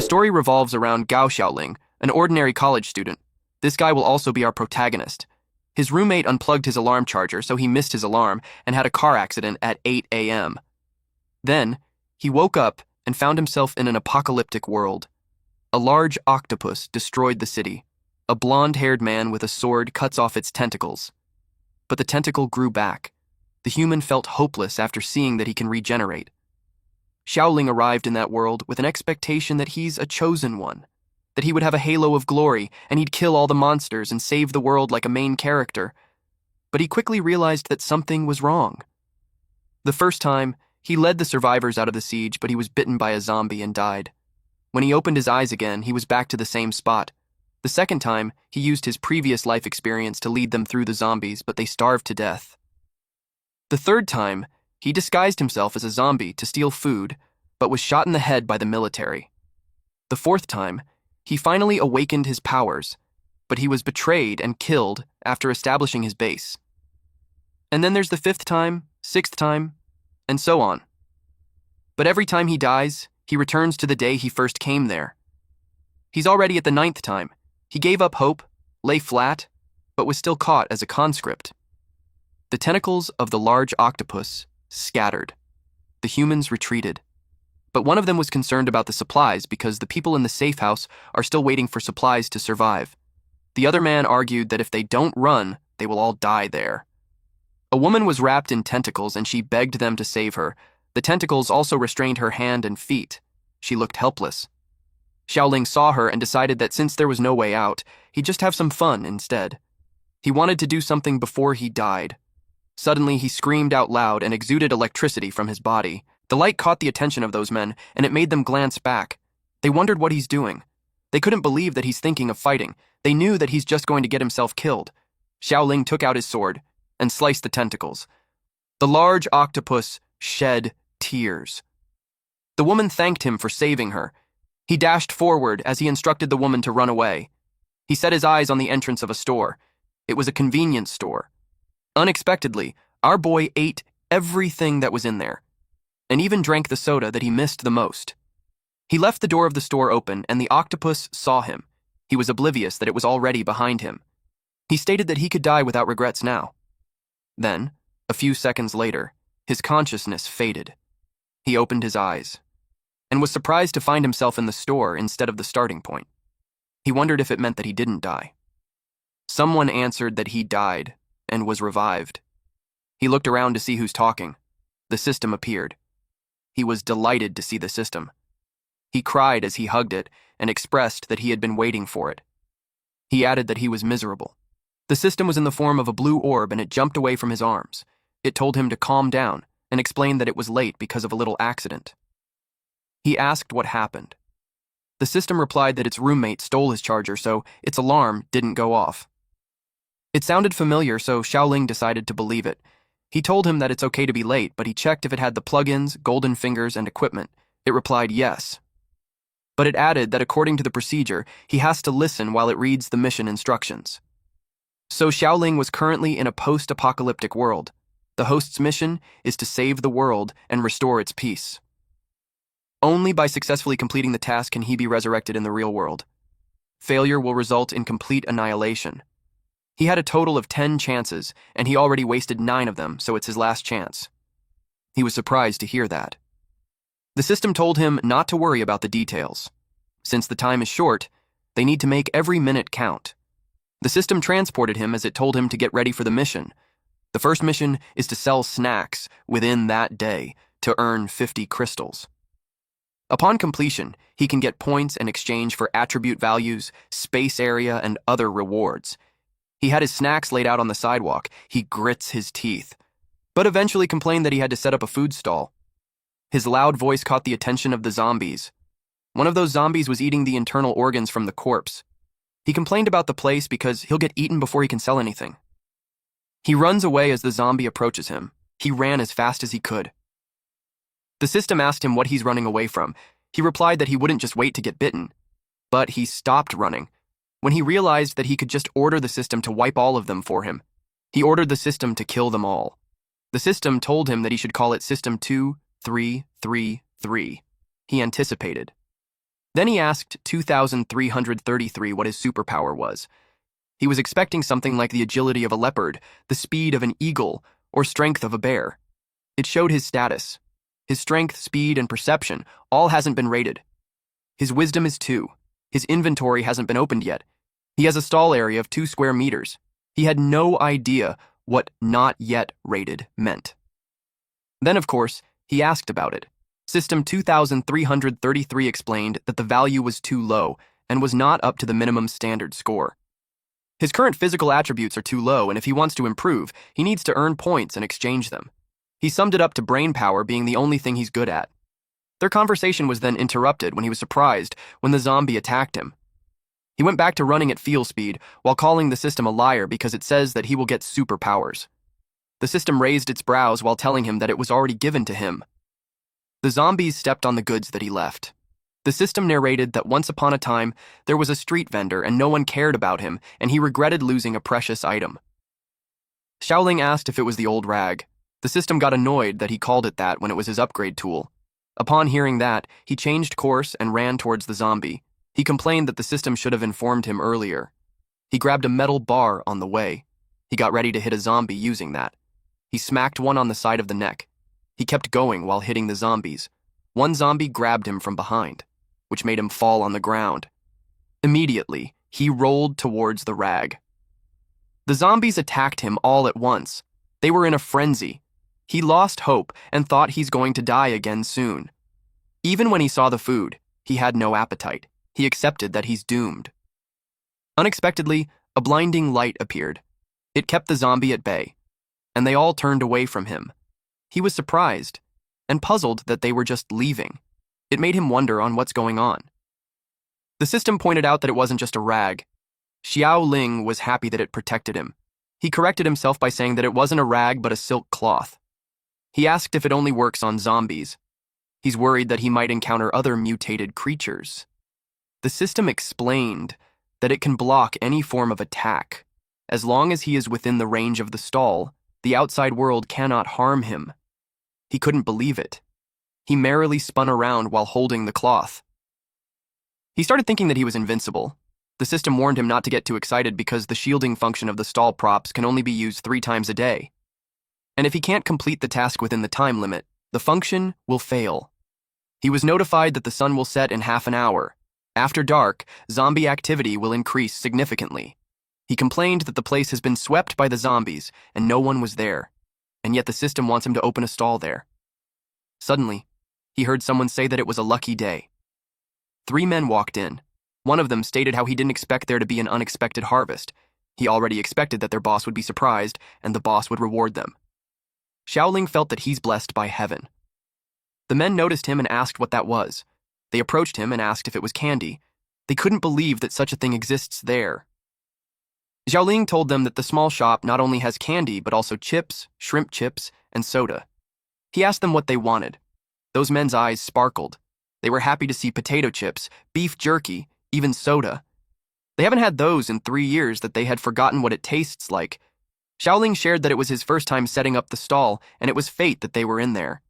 story revolves around Gao Xiaoling, an ordinary college student. This guy will also be our protagonist. His roommate unplugged his alarm charger, so he missed his alarm and had a car accident at 8 a.m. Then, he woke up and found himself in an apocalyptic world. A large octopus destroyed the city. A blonde-haired man with a sword cuts off its tentacles. But the tentacle grew back. The human felt hopeless after seeing that he can regenerate. Xiaoling arrived in that world with an expectation that he's a chosen one, that he would have a halo of glory and he'd kill all the monsters and save the world like a main character. But he quickly realized that something was wrong. The first time, he led the survivors out of the siege, but he was bitten by a zombie and died. When he opened his eyes again, he was back to the same spot. The second time, he used his previous life experience to lead them through the zombies, but they starved to death. The third time, he disguised himself as a zombie to steal food, but was shot in the head by the military. The fourth time, he finally awakened his powers, but he was betrayed and killed after establishing his base. And then there's the fifth time, sixth time, and so on. But every time he dies, he returns to the day he first came there. He's already at the ninth time. He gave up hope, lay flat, but was still caught as a conscript. The tentacles of the large octopus scattered. The humans retreated. But one of them was concerned about the supplies because the people in the safe house are still waiting for supplies to survive. The other man argued that if they don't run, they will all die there. A woman was wrapped in tentacles and she begged them to save her. The tentacles also restrained her hand and feet. She looked helpless. Xiaoling saw her and decided that since there was no way out, he'd just have some fun instead. He wanted to do something before he died. Suddenly, he screamed out loud and exuded electricity from his body. The light caught the attention of those men, and it made them glance back. They wondered what he's doing. They couldn't believe that he's thinking of fighting. They knew that he's just going to get himself killed. Xiaoling took out his sword and sliced the tentacles. The large octopus shed tears. The woman thanked him for saving her. He dashed forward as he instructed the woman to run away. He set his eyes on the entrance of a store. It was a convenience store. Unexpectedly, our boy ate everything that was in there, and even drank the soda that he missed the most. He left the door of the store open, and the octopus saw him. He was oblivious that it was already behind him. He stated that he could die without regrets now. Then, a few seconds later, his consciousness faded. He opened his eyes, and was surprised to find himself in the store instead of the starting point. He wondered if it meant that he didn't die. Someone answered that he died and was revived. He looked around to see who's talking. The system appeared. He was delighted to see the system. He cried as he hugged it and expressed that he had been waiting for it. He added that he was miserable. The system was in the form of a blue orb and it jumped away from his arms. It told him to calm down and explained that it was late because of a little accident. He asked what happened. The system replied that its roommate stole his charger, so its alarm didn't go off. It sounded familiar, so Xiaoling decided to believe it. He told him that it's okay to be late, but he checked if it had the plugins, golden fingers, and equipment. It replied yes. But it added that according to the procedure, he has to listen while it reads the mission instructions. So Xiaoling was currently in a post-apocalyptic world. The host's mission is to save the world and restore its peace. Only by successfully completing the task can he be resurrected in the real world. Failure will result in complete annihilation. He had a total of 10 chances, and he already wasted 9 of them, so it's his last chance. He was surprised to hear that. The system told him not to worry about the details. Since the time is short, they need to make every minute count. The system transported him as it told him to get ready for the mission. The first mission is to sell snacks within that day to earn 50 crystals. Upon completion, he can get points in exchange for attribute values, space area, and other rewards. He had his snacks laid out on the sidewalk. He grits his teeth, but eventually complained that he had to set up a food stall. His loud voice caught the attention of the zombies. One of those zombies was eating the internal organs from the corpse. He complained about the place because he'll get eaten before he can sell anything. He runs away as the zombie approaches him. He ran as fast as he could. The system asked him what he's running away from. He replied that he wouldn't just wait to get bitten, but he stopped running when he realized that he could just order the system to wipe all of them for him. He ordered the system to kill them all. The system told him that he should call it System 2333. He anticipated. Then he asked 2333 what his superpower was. He was expecting something like the agility of a leopard, the speed of an eagle, or strength of a bear. It showed his status. His strength, speed, and perception all hasn't been rated. His wisdom is 2. His inventory hasn't been opened yet. He has a stall area of 2 square meters. He had no idea what not yet rated meant. Then, of course, he asked about it. System 2333 explained that the value was too low and was not up to the minimum standard score. His current physical attributes are too low, and if he wants to improve, he needs to earn points and exchange them. He summed it up to brain power being the only thing he's good at. Their conversation was then interrupted when he was surprised when the zombie attacked him. He went back to running at feel speed while calling the system a liar because it says that he will get superpowers. The system raised its brows while telling him that it was already given to him. The zombies stepped on the goods that he left. The system narrated that once upon a time, there was a street vendor and no one cared about him, and he regretted losing a precious item. Xiaoling asked if it was the old rag. The system got annoyed that he called it that when it was his upgrade tool. Upon hearing that, he changed course and ran towards the zombie. He complained that the system should have informed him earlier. He grabbed a metal bar on the way. He got ready to hit a zombie using that. He smacked one on the side of the neck. He kept going while hitting the zombies. One zombie grabbed him from behind, which made him fall on the ground. Immediately, he rolled towards the rag. The zombies attacked him all at once. They were in a frenzy. He lost hope and thought he's going to die again soon. Even when he saw the food, he had no appetite. He accepted that he's doomed. Unexpectedly, a blinding light appeared. It kept the zombie at bay, and they all turned away from him. He was surprised and puzzled that they were just leaving. It made him wonder on what's going on. The system pointed out that it wasn't just a rag. Xiao Ling was happy that it protected him. He corrected himself by saying that it wasn't a rag but a silk cloth. He asked if it only works on zombies. He's worried that he might encounter other mutated creatures. The system explained that it can block any form of attack. As long as he is within the range of the stall, the outside world cannot harm him. He couldn't believe it. He merrily spun around while holding the cloth. He started thinking that he was invincible. The system warned him not to get too excited because the shielding function of the stall props can only be used 3 times a day. And if he can't complete the task within the time limit, the function will fail. He was notified that the sun will set in half an hour. After dark, zombie activity will increase significantly. He complained that the place has been swept by the zombies and no one was there, and yet the system wants him to open a stall there. Suddenly, he heard someone say that it was a lucky day. 3 men walked in. One of them stated how he didn't expect there to be an unexpected harvest. He already expected that their boss would be surprised and the boss would reward them. Xiaoling felt that he's blessed by heaven. The men noticed him and asked what that was. They approached him and asked if it was candy. They couldn't believe that such a thing exists there. Xiaoling told them that the small shop not only has candy but also chips, shrimp chips, and soda. He asked them what they wanted. Those men's eyes sparkled. They were happy to see potato chips, beef jerky, even soda. They haven't had those in 3 years that they had forgotten what it tastes like. Xiaoling shared that it was his first time setting up the stall and it was fate that they were in there.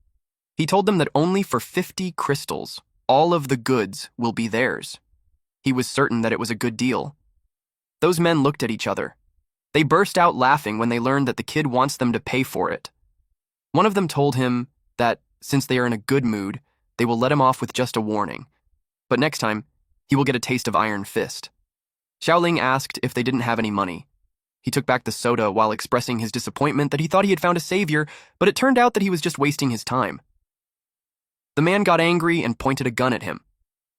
He told them that only for 50 crystals, all of the goods will be theirs. He was certain that it was a good deal. Those men looked at each other. They burst out laughing when they learned that the kid wants them to pay for it. One of them told him that, since they are in a good mood, they will let him off with just a warning. But next time, he will get a taste of Iron Fist. Xiaoling asked if they didn't have any money. He took back the soda while expressing his disappointment that he thought he had found a savior, but it turned out that he was just wasting his time. The man got angry and pointed a gun at him.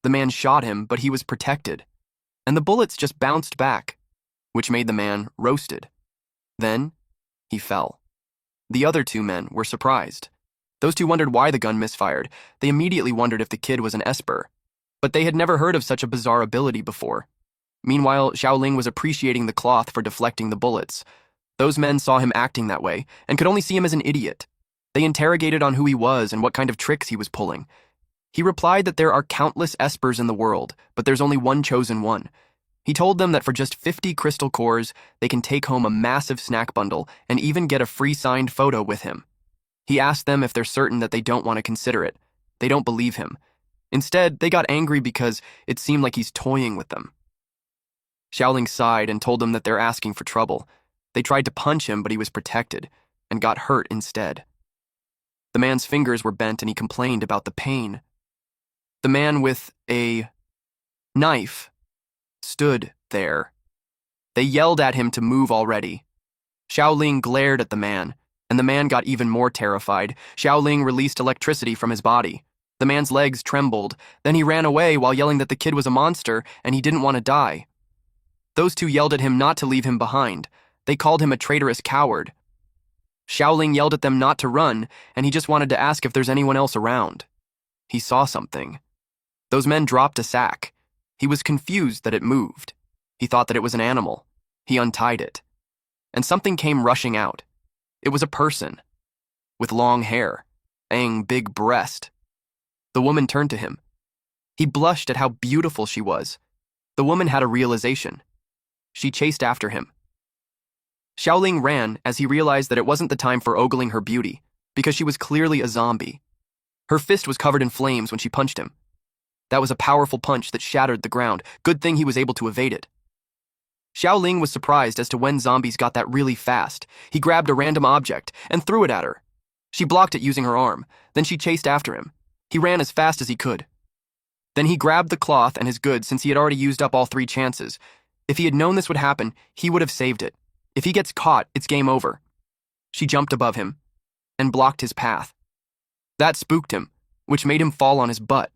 The man shot him, but he was protected, and the bullets just bounced back, which made the man roasted. Then, he fell. The other 2 men were surprised. Those 2 wondered why the gun misfired. They immediately wondered if the kid was an esper, but they had never heard of such a bizarre ability before. Meanwhile, Xiaoling was appreciating the cloth for deflecting the bullets. Those men saw him acting that way and could only see him as an idiot. They interrogated on who he was and what kind of tricks he was pulling. He replied that there are countless espers in the world, but there's only one chosen one. He told them that for just 50 crystal cores, they can take home a massive snack bundle and even get a free signed photo with him. He asked them if they're certain that they don't want to consider it. They don't believe him. Instead, they got angry because it seemed like he's toying with them. Xiaoling sighed and told them that they're asking for trouble. They tried to punch him, but he was protected and got hurt instead. The man's fingers were bent and he complained about the pain. The man with a knife stood there. They yelled at him to move already. Xiaoling glared at the man, and the man got even more terrified. Xiaoling released electricity from his body. The man's legs trembled. Then he ran away while yelling that the kid was a monster and he didn't want to die. Those two yelled at him not to leave him behind. They called him a traitorous coward. Xiaoling yelled at them not to run, and he just wanted to ask if there's anyone else around. He saw something. Those men dropped a sack. He was confused that it moved. He thought that it was an animal. He untied it. And something came rushing out. It was a person. With long hair. And big breast. The woman turned to him. He blushed at how beautiful she was. The woman had a realization. She chased after him. Xiaoling ran as he realized that it wasn't the time for ogling her beauty, because she was clearly a zombie. Her fist was covered in flames when she punched him. That was a powerful punch that shattered the ground. Good thing he was able to evade it. Xiaoling was surprised as to when zombies got that really fast. He grabbed a random object and threw it at her. She blocked it using her arm. Then she chased after him. He ran as fast as he could. Then he grabbed the cloth and his goods since he had already used up all 3 chances. If he had known this would happen, he would have saved it. If he gets caught, it's game over. She jumped above him and blocked his path. That spooked him, which made him fall on his butt.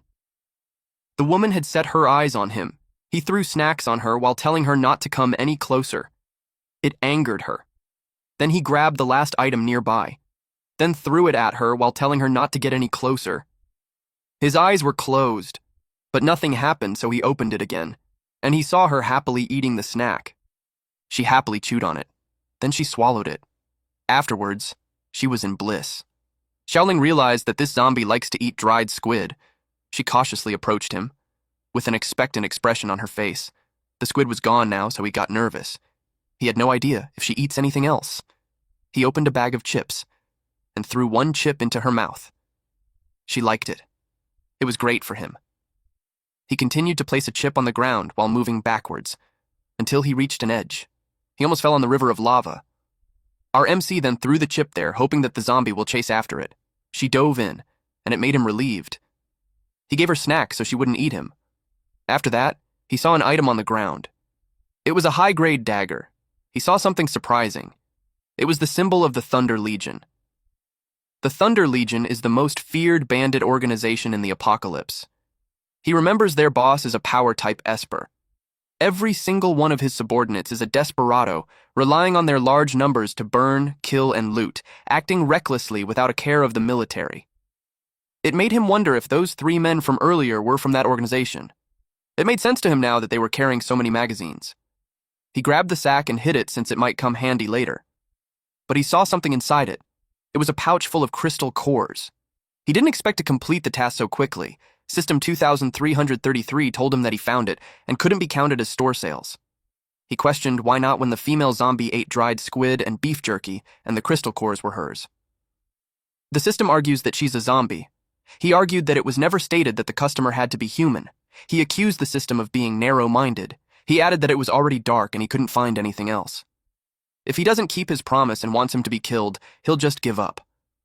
The woman had set her eyes on him. He threw snacks on her while telling her not to come any closer. It angered her. Then he grabbed the last item nearby, then threw it at her while telling her not to get any closer. His eyes were closed, but nothing happened, so he opened it again, and he saw her happily eating the snack. She happily chewed on it. Then she swallowed it. Afterwards, she was in bliss. Xiaoling realized that this zombie likes to eat dried squid. She cautiously approached him, with an expectant expression on her face. The squid was gone now, so he got nervous. He had no idea if she eats anything else. He opened a bag of chips and threw 1 chip into her mouth. She liked it. It was great for him. He continued to place a chip on the ground while moving backwards, until he reached an edge. He almost fell on the river of lava. Our MC then threw the chip there, hoping that the zombie will chase after it. She dove in, and it made him relieved. He gave her snacks so she wouldn't eat him. After that, he saw an item on the ground. It was a high-grade dagger. He saw something surprising. It was the symbol of the Thunder Legion. The Thunder Legion is the most feared bandit organization in the apocalypse. He remembers their boss is a power-type Esper. Every single one of his subordinates is a desperado, relying on their large numbers to burn, kill, and loot, acting recklessly without a care of the military. It made him wonder if those 3 men from earlier were from that organization. It made sense to him now that they were carrying so many magazines. He grabbed the sack and hid it since it might come handy later. But he saw something inside it. It was a pouch full of crystal cores. He didn't expect to complete the task so quickly. System 2333 told him that he found it and couldn't be counted as store sales. He questioned why not when the female zombie ate dried squid and beef jerky and the crystal cores were hers. The system argues that she's a zombie. He argued that it was never stated that the customer had to be human. He accused the system of being narrow-minded. He added that it was already dark and he couldn't find anything else. If he doesn't keep his promise and wants him to be killed, he'll just give up.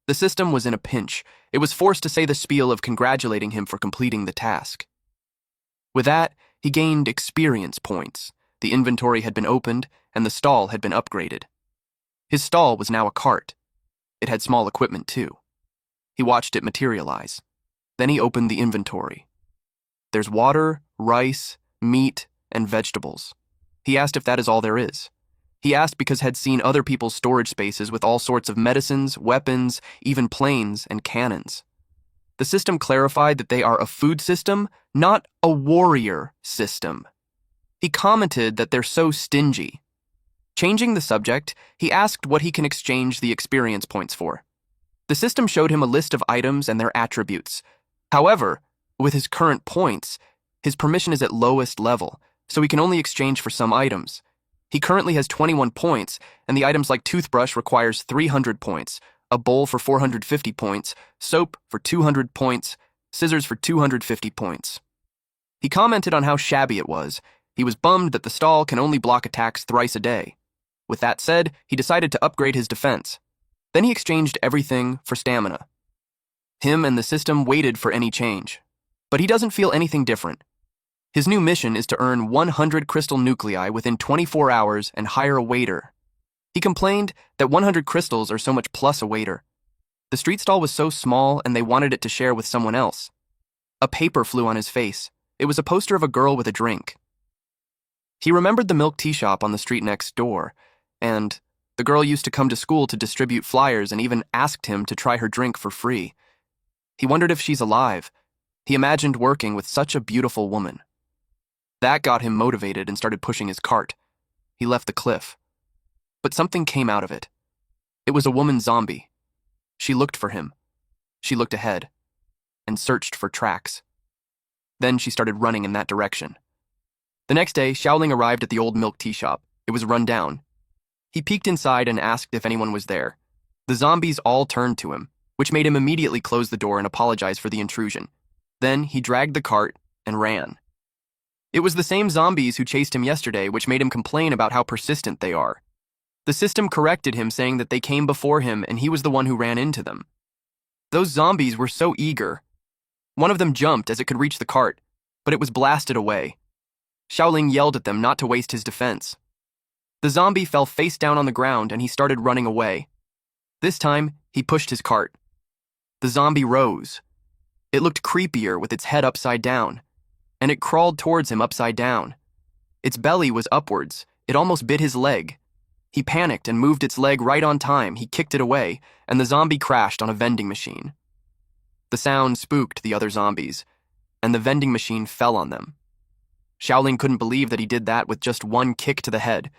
The system was in a pinch. It was forced to say the spiel of congratulating him for completing the task. With that, he gained experience points. The inventory had been opened, and the stall had been upgraded. His stall was now a cart. It had small equipment, too. He watched it materialize. Then he opened the inventory. There's water, rice, meat, and vegetables. He asked if that is all there is. He asked because had seen other people's storage spaces with all sorts of medicines, weapons, even planes, and cannons. The system clarified that they are a food system, not a warrior system. He commented that they're so stingy. Changing the subject, he asked what he can exchange the experience points for. The system showed him a list of items and their attributes. However, with his current points, his permission is at lowest level, so he can only exchange for some items. He currently has 21 points, and the items like toothbrush requires 300 points, a bowl for 450 points, soap for 200 points, scissors for 250 points. He commented on how shabby it was. He was bummed that the stall can only block attacks thrice a day. With that said, he decided to upgrade his defense. Then he exchanged everything for stamina. Him and the system waited for any change. But he doesn't feel anything different. His new mission is to earn 100 crystal nuclei within 24 hours and hire a waiter. He complained that 100 crystals are so much plus a waiter. The street stall was so small and they wanted it to share with someone else. A paper flew on his face. It was a poster of a girl with a drink. He remembered the milk tea shop on the street next door, and the girl used to come to school to distribute flyers and even asked him to try her drink for free. He wondered if she's alive. He imagined working with such a beautiful woman. That got him motivated and started pushing his cart. He left the cliff. But something came out of it. It was a woman zombie. She looked for him. She looked ahead and searched for tracks. Then she started running in that direction. The next day, Xiaoling arrived at the old milk tea shop. It was run down. He peeked inside and asked if anyone was there. The zombies all turned to him, which made him immediately close the door and apologize for the intrusion. Then he dragged the cart and ran. It was the same zombies who chased him yesterday, which made him complain about how persistent they are. The system corrected him, saying that they came before him and he was the one who ran into them. Those zombies were so eager. One of them jumped as it could reach the cart, but it was blasted away. Xiaoling yelled at them not to waste his defense. The zombie fell face down on the ground and he started running away. This time, he pushed his cart. The zombie rose. It looked creepier with its head upside down, and it crawled towards him upside down. Its belly was upwards. It almost bit his leg. He panicked and moved its leg right on time. He kicked it away, and the zombie crashed on a vending machine. The sound spooked the other zombies, and the vending machine fell on them. Xiaoling couldn't believe that he did that with just one kick to the head.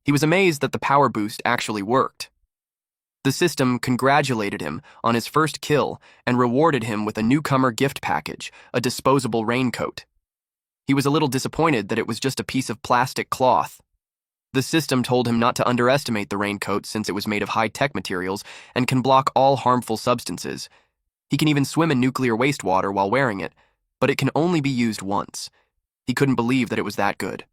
He was amazed that the power boost actually worked. The system congratulated him on his first kill and rewarded him with a newcomer gift package, a disposable raincoat. He was a little disappointed that it was just a piece of plastic cloth. The system told him not to underestimate the raincoat since it was made of high-tech materials and can block all harmful substances. He can even swim in nuclear wastewater while wearing it, but it can only be used once. He couldn't believe that it was that good.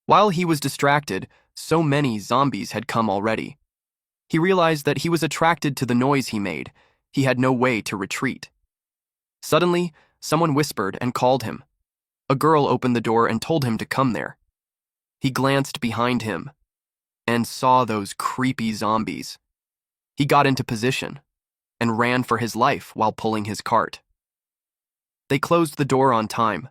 While he was distracted, so many zombies had come already. He realized that he was attracted to the noise he made. He had no way to retreat. Suddenly, someone whispered and called him. A girl opened the door and told him to come there. He glanced behind him and saw those creepy zombies. He got into position and ran for his life while pulling his cart. They closed the door on time.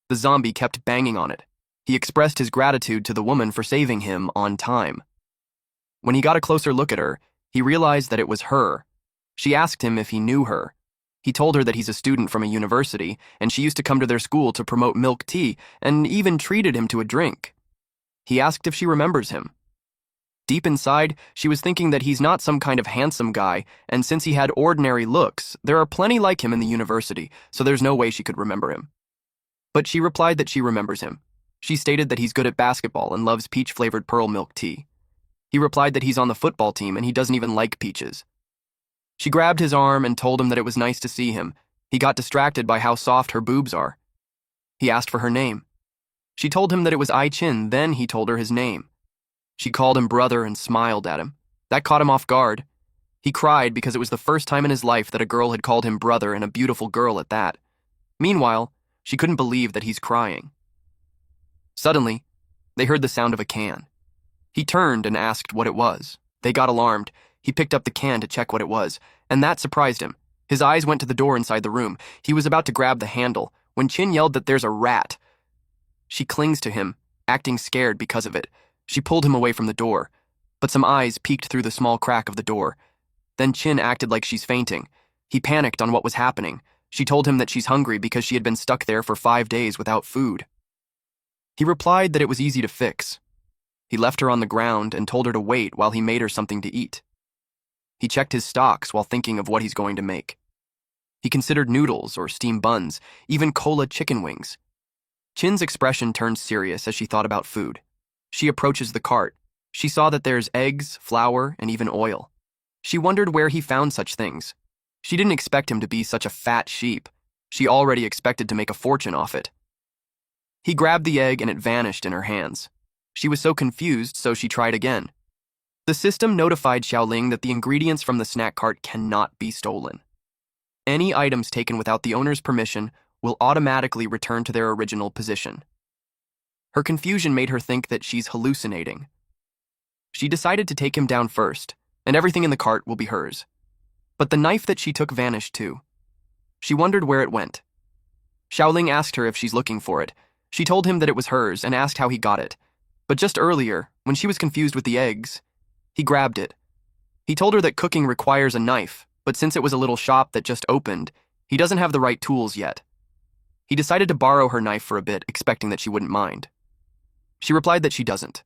The zombie kept banging on it. He expressed his gratitude to the woman for saving him on time. When he got a closer look at her, he realized that it was her. She asked him if he knew her. He told her that he's a student from a university, and she used to come to their school to promote milk tea, and even treated him to a drink. He asked if she remembers him. Deep inside, she was thinking that he's not some kind of handsome guy, and since he had ordinary looks, there are plenty like him in the university, so there's no way she could remember him. But she replied that she remembers him. She stated that he's good at basketball and loves peach-flavored pearl milk tea. He replied that he's on the football team and he doesn't even like peaches. She grabbed his arm and told him that it was nice to see him. He got distracted by how soft her boobs are. He asked for her name. She told him that it was Ai Chin, then he told her his name. She called him brother and smiled at him. That caught him off guard. He cried because it was the first time in his life that a girl had called him brother, and a beautiful girl at that. Meanwhile, she couldn't believe that he's crying. Suddenly, they heard the sound of a can. He turned and asked what it was. They got alarmed. He picked up the can to check what it was, and that surprised him. His eyes went to the door inside the room. He was about to grab the handle when Chin yelled that there's a rat. She clings to him, acting scared because of it. She pulled him away from the door, but some eyes peeked through the small crack of the door. Then Chin acted like she's fainting. He panicked on what was happening. She told him that she's hungry because she had been stuck there for 5 days without food. He replied that it was easy to fix. He left her on the ground and told her to wait while he made her something to eat. He checked his stocks while thinking of what he's going to make. He considered noodles or steamed buns, even cola chicken wings. Chin's expression turned serious as she thought about food. She approaches the cart. She saw that there's eggs, flour, and even oil. She wondered where he found such things. She didn't expect him to be such a fat sheep. She already expected to make a fortune off it. He grabbed the egg and it vanished in her hands. She was so confused, so she tried again. The system notified Xiaoling that the ingredients from the snack cart cannot be stolen. Any items taken without the owner's permission will automatically return to their original position. Her confusion made her think that she's hallucinating. She decided to take him down first, and everything in the cart will be hers. But the knife that she took vanished too. She wondered where it went. Xiaoling asked her if she's looking for it. She told him that it was hers and asked how he got it. But just earlier, when she was confused with the eggs, he grabbed it. He told her that cooking requires a knife, but since it was a little shop that just opened, he doesn't have the right tools yet. He decided to borrow her knife for a bit, expecting that she wouldn't mind. She replied that she doesn't.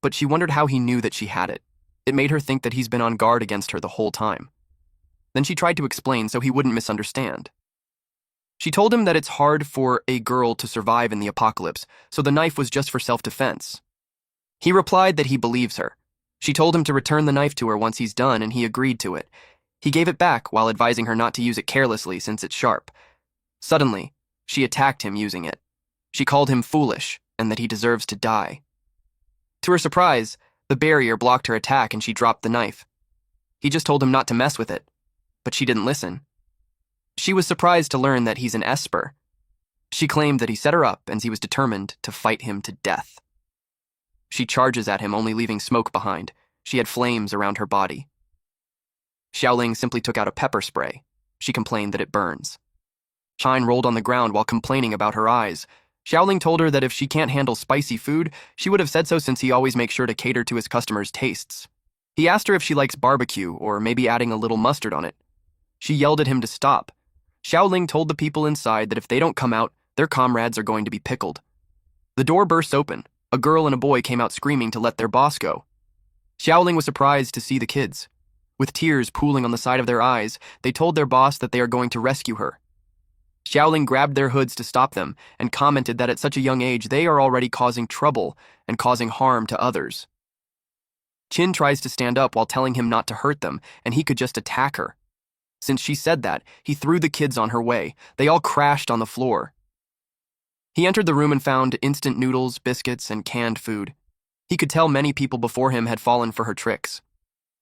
But she wondered how he knew that she had it. It made her think that he's been on guard against her the whole time. Then she tried to explain so he wouldn't misunderstand. She told him that it's hard for a girl to survive in the apocalypse, so the knife was just for self-defense. He replied that he believes her. She told him to return the knife to her once he's done, and he agreed to it. He gave it back while advising her not to use it carelessly since it's sharp. Suddenly, she attacked him using it. She called him foolish and that he deserves to die. To her surprise, the barrier blocked her attack and she dropped the knife. He just told him not to mess with it, but she didn't listen. She was surprised to learn that he's an esper. She claimed that he set her up and he was determined to fight him to death. She charges at him, only leaving smoke behind. She had flames around her body. Xiaoling simply took out a pepper spray. She complained that it burns. Shine rolled on the ground while complaining about her eyes. Xiaoling told her that if she can't handle spicy food, she would have said so since he always makes sure to cater to his customers' tastes. He asked her if she likes barbecue or maybe adding a little mustard on it. She yelled at him to stop. Xiaoling told the people inside that if they don't come out, their comrades are going to be pickled. The door burst open. A girl and a boy came out screaming to let their boss go. Xiaoling was surprised to see the kids. With tears pooling on the side of their eyes, they told their boss that they are going to rescue her. Xiaoling grabbed their hoods to stop them and commented that at such a young age they are already causing trouble and causing harm to others. Qin tries to stand up while telling him not to hurt them and he could just attack her. Since she said that, he threw the kids on her way. They all crashed on the floor. He entered the room and found instant noodles, biscuits, and canned food. He could tell many people before him had fallen for her tricks.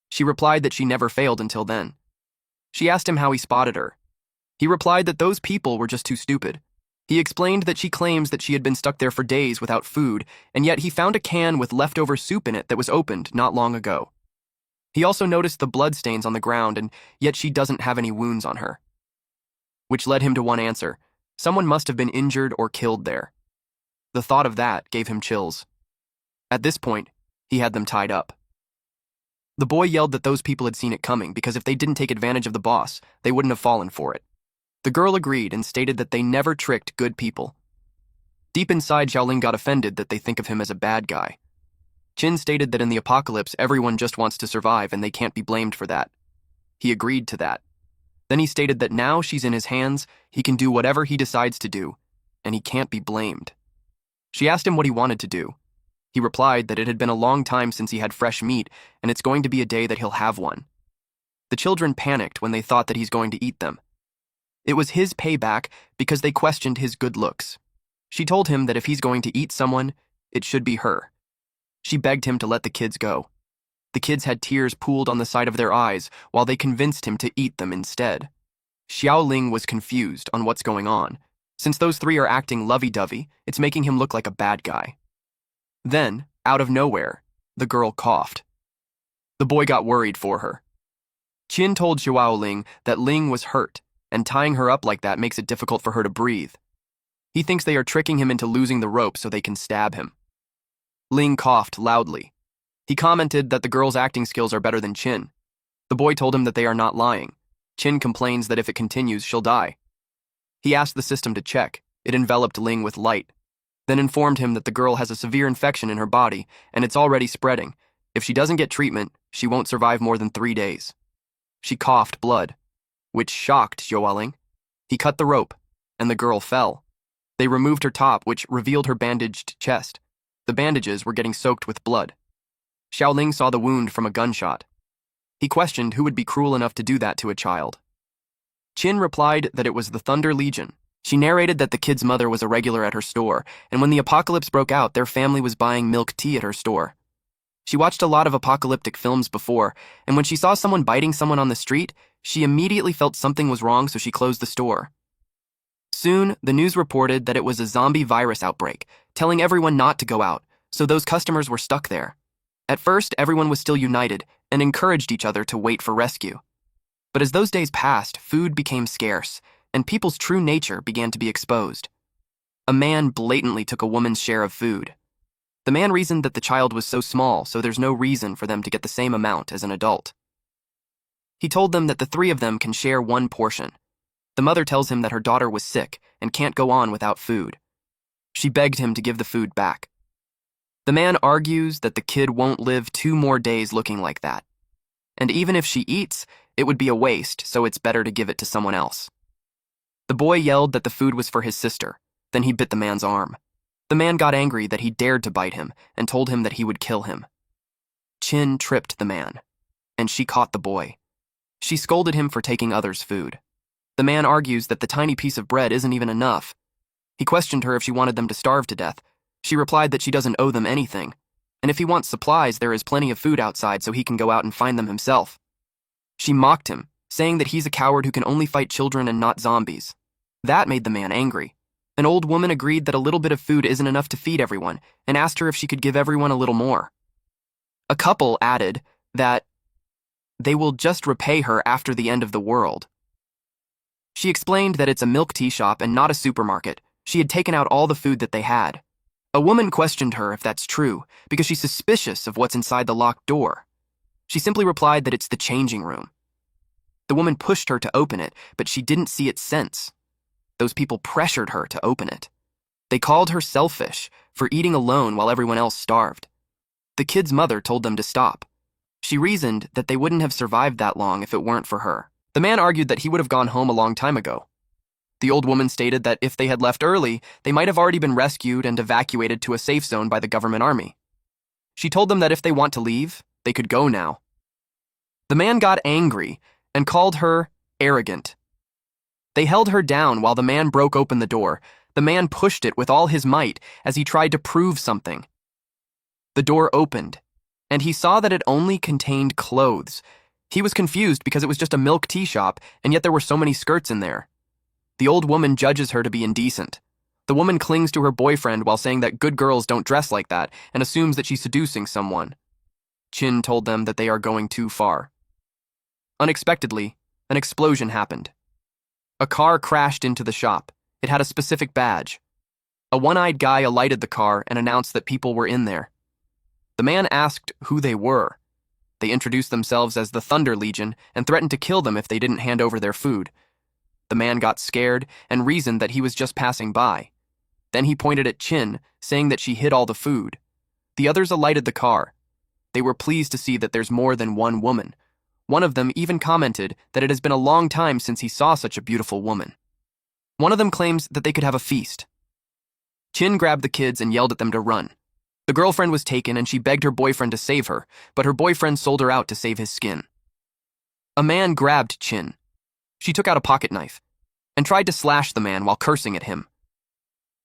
She replied that she never failed until then. She asked him how he spotted her. He replied that those people were just too stupid. He explained that she claims that she had been stuck there for days without food, and yet he found a can with leftover soup in it that was opened not long ago. He also noticed the bloodstains on the ground, and yet she doesn't have any wounds on her. Which led him to one answer. Someone must have been injured or killed there. The thought of that gave him chills. At this point, he had them tied up. The boy yelled that those people had seen it coming because if they didn't take advantage of the boss, they wouldn't have fallen for it. The girl agreed and stated that they never tricked good people. Deep inside, Xiaoling got offended that they think of him as a bad guy. Qin stated that in the apocalypse, everyone just wants to survive and they can't be blamed for that. He agreed to that. Then he stated that now she's in his hands, he can do whatever he decides to do, and he can't be blamed. She asked him what he wanted to do. He replied that it had been a long time since he had fresh meat, and it's going to be a day that he'll have one. The children panicked when they thought that he's going to eat them. It was his payback because they questioned his good looks. She told him that if he's going to eat someone, it should be her. She begged him to let the kids go. The kids had tears pooled on the side of their eyes while they convinced him to eat them instead. Xiaoling was confused on what's going on. Since those three are acting lovey-dovey, it's making him look like a bad guy. Then, out of nowhere, the girl coughed. The boy got worried for her. Qin told Xiaoling that Ling was hurt, and tying her up like that makes it difficult for her to breathe. He thinks they are tricking him into losing the rope so they can stab him. Ling coughed loudly. He commented that the girl's acting skills are better than Qin. The boy told him that they are not lying. Qin complains that if it continues, she'll die. He asked the system to check. It enveloped Ling with light, then informed him that the girl has a severe infection in her body and it's already spreading. If she doesn't get treatment, she won't survive more than 3 days. She coughed blood, which shocked Xiaoling. He cut the rope, and the girl fell. They removed her top, which revealed her bandaged chest. The bandages were getting soaked with blood. Xiaoling saw the wound from a gunshot. He questioned who would be cruel enough to do that to a child. Chin replied that it was the Thunder Legion. She narrated that the kid's mother was a regular at her store, and when the apocalypse broke out, their family was buying milk tea at her store. She watched a lot of apocalyptic films before, and when she saw someone biting someone on the street, she immediately felt something was wrong, so she closed the store. Soon, the news reported that it was a zombie virus outbreak, telling everyone not to go out, so those customers were stuck there. At first, everyone was still united and encouraged each other to wait for rescue. But as those days passed, food became scarce, and people's true nature began to be exposed. A man blatantly took a woman's share of food. The man reasoned that the child was so small, so there's no reason for them to get the same amount as an adult. He told them that the three of them can share one portion. The mother tells him that her daughter was sick and can't go on without food. She begged him to give the food back. The man argues that the kid won't live 2 more days looking like that. And even if she eats, it would be a waste, so it's better to give it to someone else. The boy yelled that the food was for his sister. Then he bit the man's arm. The man got angry that he dared to bite him and told him that he would kill him. Chin tripped the man, and she caught the boy. She scolded him for taking others' food. The man argues that the tiny piece of bread isn't even enough. He questioned her if she wanted them to starve to death. She replied that she doesn't owe them anything, and if he wants supplies, there is plenty of food outside so he can go out and find them himself. She mocked him, saying that he's a coward who can only fight children and not zombies. That made the man angry. An old woman agreed that a little bit of food isn't enough to feed everyone and asked her if she could give everyone a little more. A couple added that they will just repay her after the end of the world. She explained that it's a milk tea shop and not a supermarket. She had taken out all the food that they had. A woman questioned her if that's true because she's suspicious of what's inside the locked door. She simply replied that it's the changing room. The woman pushed her to open it, but she didn't see its sense. Those people pressured her to open it. They called her selfish for eating alone while everyone else starved. The kid's mother told them to stop. She reasoned that they wouldn't have survived that long if it weren't for her. The man argued that he would have gone home a long time ago. The old woman stated that if they had left early, they might have already been rescued and evacuated to a safe zone by the government army. She told them that if they want to leave, they could go now. The man got angry and called her arrogant. They held her down while the man broke open the door. The man pushed it with all his might as he tried to prove something. The door opened, and he saw that it only contained clothes. He was confused because it was just a milk tea shop, and yet there were so many skirts in there. The old woman judges her to be indecent. The woman clings to her boyfriend while saying that good girls don't dress like that and assumes that she's seducing someone. Chin told them that they are going too far. Unexpectedly, an explosion happened. A car crashed into the shop. It had a specific badge. A one-eyed guy alighted the car and announced that people were in there. The man asked who they were. They introduced themselves as the Thunder Legion and threatened to kill them if they didn't hand over their food. The man got scared and reasoned that he was just passing by. Then he pointed at Chin, saying that she hid all the food. The others alighted the car. They were pleased to see that there's more than one woman. One of them even commented that it has been a long time since he saw such a beautiful woman. One of them claims that they could have a feast. Chin grabbed the kids and yelled at them to run. The girlfriend was taken and she begged her boyfriend to save her, but her boyfriend sold her out to save his skin. A man grabbed Chin. She took out a pocket knife and tried to slash the man while cursing at him.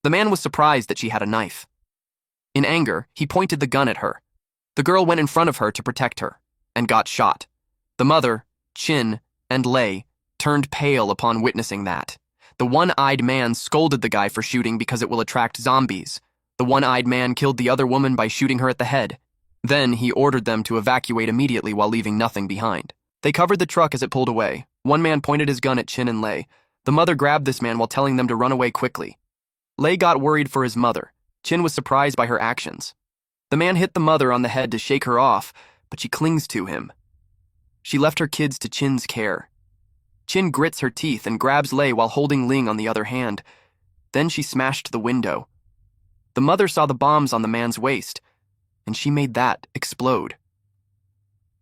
The man was surprised that she had a knife. In anger, he pointed the gun at her. The girl went in front of her to protect her and got shot. The mother, Chin, and Lei turned pale upon witnessing that. The one-eyed man scolded the guy for shooting because it will attract zombies. The one-eyed man killed the other woman by shooting her at the head. Then he ordered them to evacuate immediately while leaving nothing behind. They covered the truck as it pulled away. One man pointed his gun at Chin and Lei. The mother grabbed this man while telling them to run away quickly. Lei got worried for his mother. Chin was surprised by her actions. The man hit the mother on the head to shake her off, but she clings to him. She left her kids to Chin's care. Chin grits her teeth and grabs Lei while holding Ling on the other hand. Then she smashed the window. The mother saw the bombs on the man's waist, and she made that explode.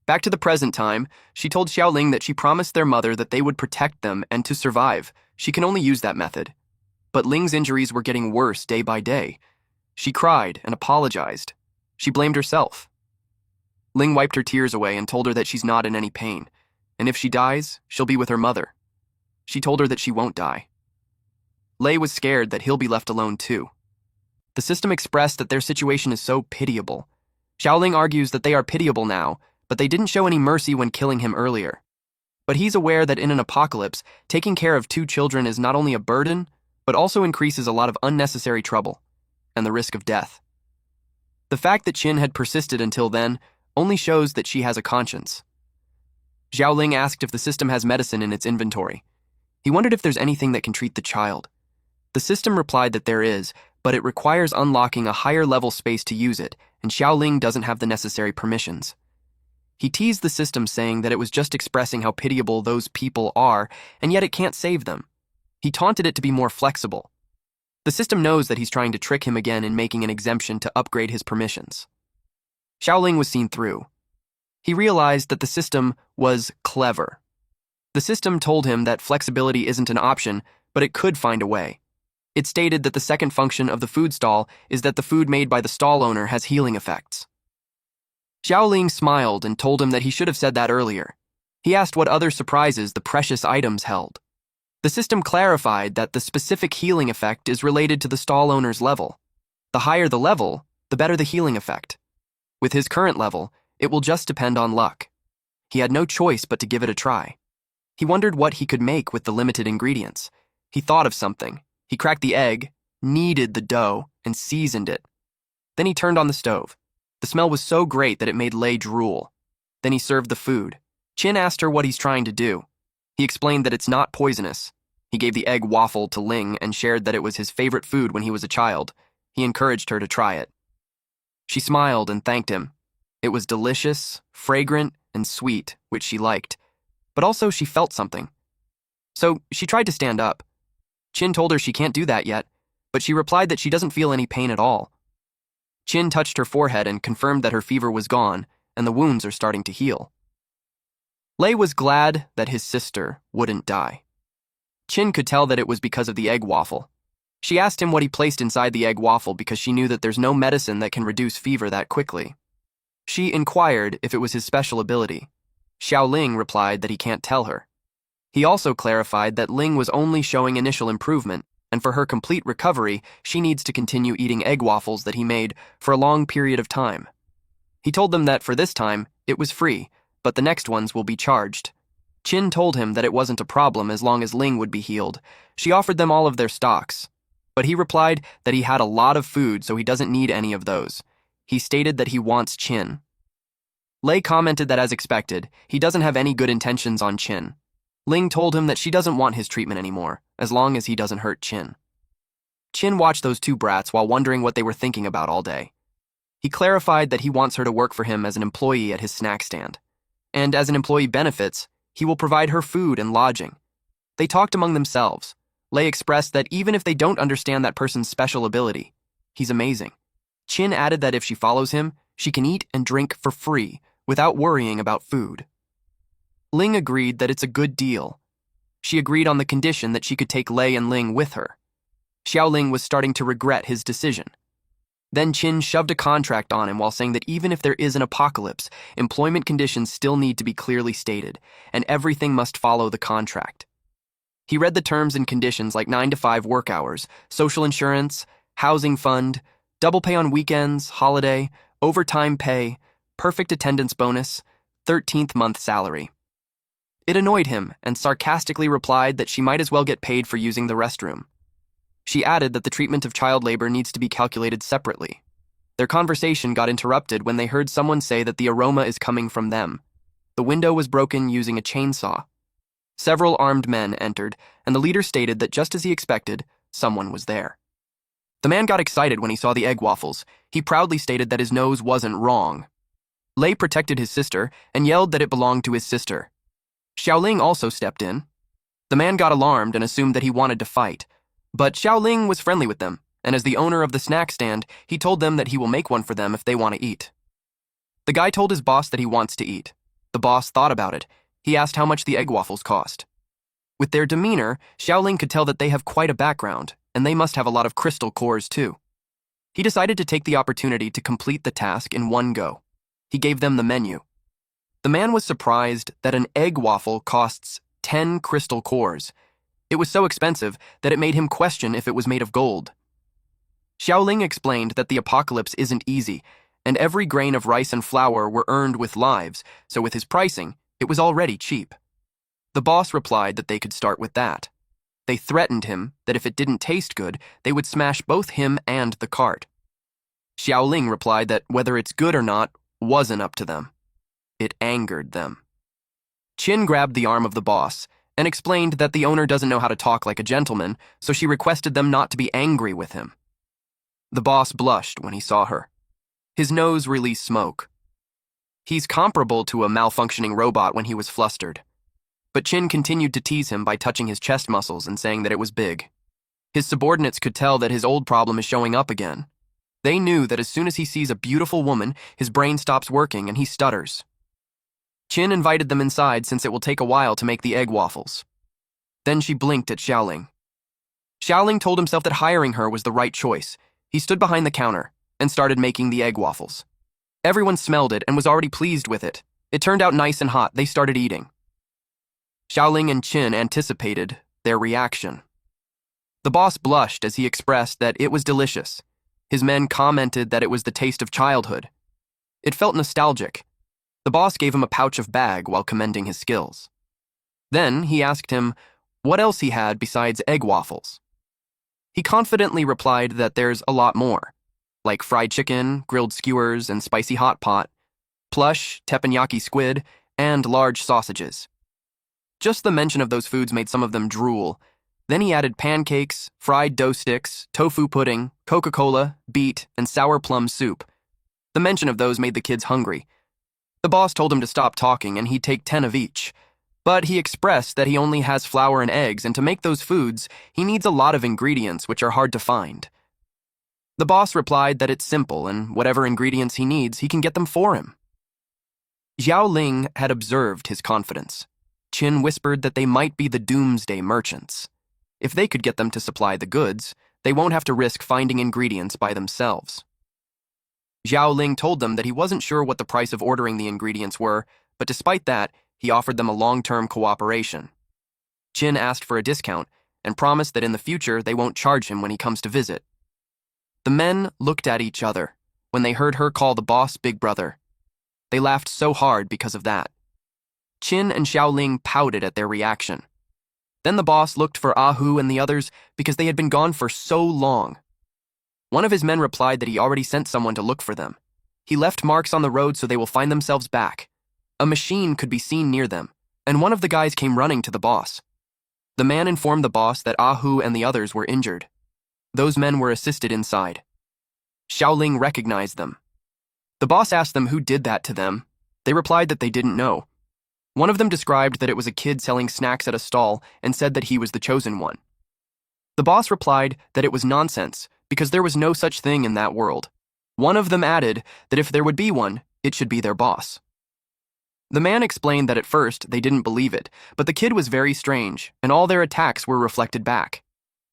Back to the present time, she told Xiaoling that she promised their mother that they would protect them and to survive. She can only use that method. But Ling's injuries were getting worse day by day. She cried and apologized. She blamed herself. Ling wiped her tears away and told her that she's not in any pain, and if she dies, she'll be with her mother. She told her that she won't die. Lei was scared that he'll be left alone too. The system expressed that their situation is so pitiable. Xiaoling argues that they are pitiable now, but they didn't show any mercy when killing him earlier. But he's aware that in an apocalypse, taking care of 2 children is not only a burden, but also increases a lot of unnecessary trouble and the risk of death. The fact that Qin had persisted until then only shows that she has a conscience. Xiaoling asked if the system has medicine in its inventory. He wondered if there's anything that can treat the child. The system replied that there is, but it requires unlocking a higher level space to use it, and Xiaoling doesn't have the necessary permissions. He teased the system, saying that it was just expressing how pitiable those people are, and yet it can't save them. He taunted it to be more flexible. The system knows that he's trying to trick him again in making an exemption to upgrade his permissions. Xiaoling was seen through. He realized that the system was clever. The system told him that flexibility isn't an option, but it could find a way. It stated that the second function of the food stall is that the food made by the stall owner has healing effects. Xiaoling smiled and told him that he should have said that earlier. He asked what other surprises the precious items held. The system clarified that the specific healing effect is related to the stall owner's level. The higher the level, the better the healing effect. With his current level, it will just depend on luck. He had no choice but to give it a try. He wondered what he could make with the limited ingredients. He thought of something. He cracked the egg, kneaded the dough, and seasoned it. Then he turned on the stove. The smell was so great that it made Lei drool. Then he served the food. Qin asked her what he's trying to do. He explained that it's not poisonous. He gave the egg waffle to Ling and shared that it was his favorite food when he was a child. He encouraged her to try it. She smiled and thanked him. It was delicious, fragrant, and sweet, which she liked. But also she felt something. So she tried to stand up. Qin told her she can't do that yet, but she replied that she doesn't feel any pain at all. Qin touched her forehead and confirmed that her fever was gone and the wounds are starting to heal. Lei was glad that his sister wouldn't die. Qin could tell that it was because of the egg waffle. She asked him what he placed inside the egg waffle because she knew that there's no medicine that can reduce fever that quickly. She inquired if it was his special ability. Xiaoling replied that he can't tell her. He also clarified that Ling was only showing initial improvement, and for her complete recovery, she needs to continue eating egg waffles that he made for a long period of time. He told them that for this time, it was free, but the next ones will be charged. Qin told him that it wasn't a problem as long as Ling would be healed. She offered them all of their stocks, but he replied that he had a lot of food, so he doesn't need any of those. He stated that he wants Qin. Lei commented that as expected, he doesn't have any good intentions on Qin. Ling told him that she doesn't want his treatment anymore, as long as he doesn't hurt Qin. Qin watched those 2 brats while wondering what they were thinking about all day. He clarified that he wants her to work for him as an employee at his snack stand. And as an employee benefits, he will provide her food and lodging. They talked among themselves. Lei expressed that even if they don't understand that person's special ability, he's amazing. Qin added that if she follows him, she can eat and drink for free without worrying about food. Ling agreed that it's a good deal. She agreed on the condition that she could take Lei and Ling with her. Xiaoling was starting to regret his decision. Then Qin shoved a contract on him while saying that even if there is an apocalypse, employment conditions still need to be clearly stated, and everything must follow the contract. He read the terms and conditions like 9 to 5 work hours, social insurance, housing fund, double pay on weekends, holiday, overtime pay, perfect attendance bonus, 13th month salary. It annoyed him and sarcastically replied that she might as well get paid for using the restroom. She added that the treatment of child labor needs to be calculated separately. Their conversation got interrupted when they heard someone say that the aroma is coming from them. The window was broken using a chainsaw. Several armed men entered, and the leader stated that just as he expected, someone was there. The man got excited when he saw the egg waffles. He proudly stated that his nose wasn't wrong. Lei protected his sister and yelled that it belonged to his sister. Xiaoling also stepped in. The man got alarmed and assumed that he wanted to fight, but Xiaoling was friendly with them, and as the owner of the snack stand, he told them that he will make one for them if they want to eat. The guy told his boss that he wants to eat. The boss thought about it. He asked how much the egg waffles cost. With their demeanor, Xiaoling could tell that they have quite a background, and they must have a lot of crystal cores too. He decided to take the opportunity to complete the task in one go. He gave them the menu. The man was surprised that an egg waffle costs 10 crystal cores. It was so expensive that it made him question if it was made of gold. Xiaoling explained that the apocalypse isn't easy, and every grain of rice and flour were earned with lives, so with his pricing, it was already cheap. The boss replied that they could start with that. They threatened him that if it didn't taste good, they would smash both him and the cart. Xiaoling replied that whether it's good or not wasn't up to them. It angered them. Qin grabbed the arm of the boss and explained that the owner doesn't know how to talk like a gentleman, so she requested them not to be angry with him. The boss blushed when he saw her. His nose released smoke. He's comparable to a malfunctioning robot when he was flustered. But Qin continued to tease him by touching his chest muscles and saying that it was big. His subordinates could tell that his old problem is showing up again. They knew that as soon as he sees a beautiful woman, his brain stops working and he stutters. Qin invited them inside since it will take a while to make the egg waffles. Then she blinked at Xiaoling. Xiaoling told himself that hiring her was the right choice. He stood behind the counter and started making the egg waffles. Everyone smelled it and was already pleased with it. It turned out nice and hot. They started eating. Xiaoling and Qin anticipated their reaction. The boss blushed as he expressed that it was delicious. His men commented that it was the taste of childhood. It felt nostalgic. The boss gave him a pouch of bag while commending his skills. Then he asked him what else he had besides egg waffles. He confidently replied that there's a lot more, like fried chicken, grilled skewers, and spicy hot pot, plush, teppanyaki squid, and large sausages. Just the mention of those foods made some of them drool. Then he added pancakes, fried dough sticks, tofu pudding, Coca-Cola, beet, and sour plum soup. The mention of those made the kids hungry. The boss told him to stop talking and he'd take 10 of each. But he expressed that he only has flour and eggs, and to make those foods, he needs a lot of ingredients which are hard to find. The boss replied that it's simple, and whatever ingredients he needs, he can get them for him. Xiao Ling had observed his confidence. Qin whispered that they might be the doomsday merchants. If they could get them to supply the goods, they won't have to risk finding ingredients by themselves. Xiao Ling told them that he wasn't sure what the price of ordering the ingredients were, but despite that, he offered them a long-term cooperation. Qin asked for a discount and promised that in the future they won't charge him when he comes to visit. The men looked at each other when they heard her call the boss Big Brother. They laughed so hard because of that. Qin and Xiaoling pouted at their reaction. Then the boss looked for Ahu and the others because they had been gone for so long. One of his men replied that he already sent someone to look for them. He left marks on the road so they will find themselves back. A machine could be seen near them, and one of the guys came running to the boss. The man informed the boss that Ahu and the others were injured. Those men were assisted inside. Xiaoling recognized them. The boss asked them who did that to them. They replied that they didn't know. One of them described that it was a kid selling snacks at a stall and said that he was the chosen one. The boss replied that it was nonsense because there was no such thing in that world. One of them added that if there would be one, it should be their boss. The man explained that at first they didn't believe it, but the kid was very strange, and all their attacks were reflected back.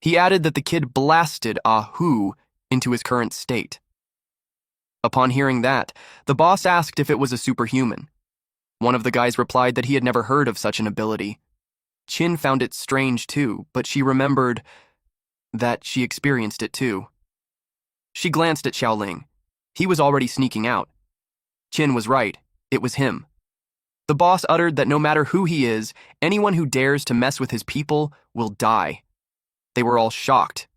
He added that the kid blasted Ahu into his current state. Upon hearing that, the boss asked if it was a superhuman. One of the guys replied that he had never heard of such an ability. Qin found it strange too, but she remembered that she experienced it too. She glanced at Xiaoling. He was already sneaking out. Qin was right. It was him. The boss uttered that no matter who he is, anyone who dares to mess with his people will die. They were all shocked.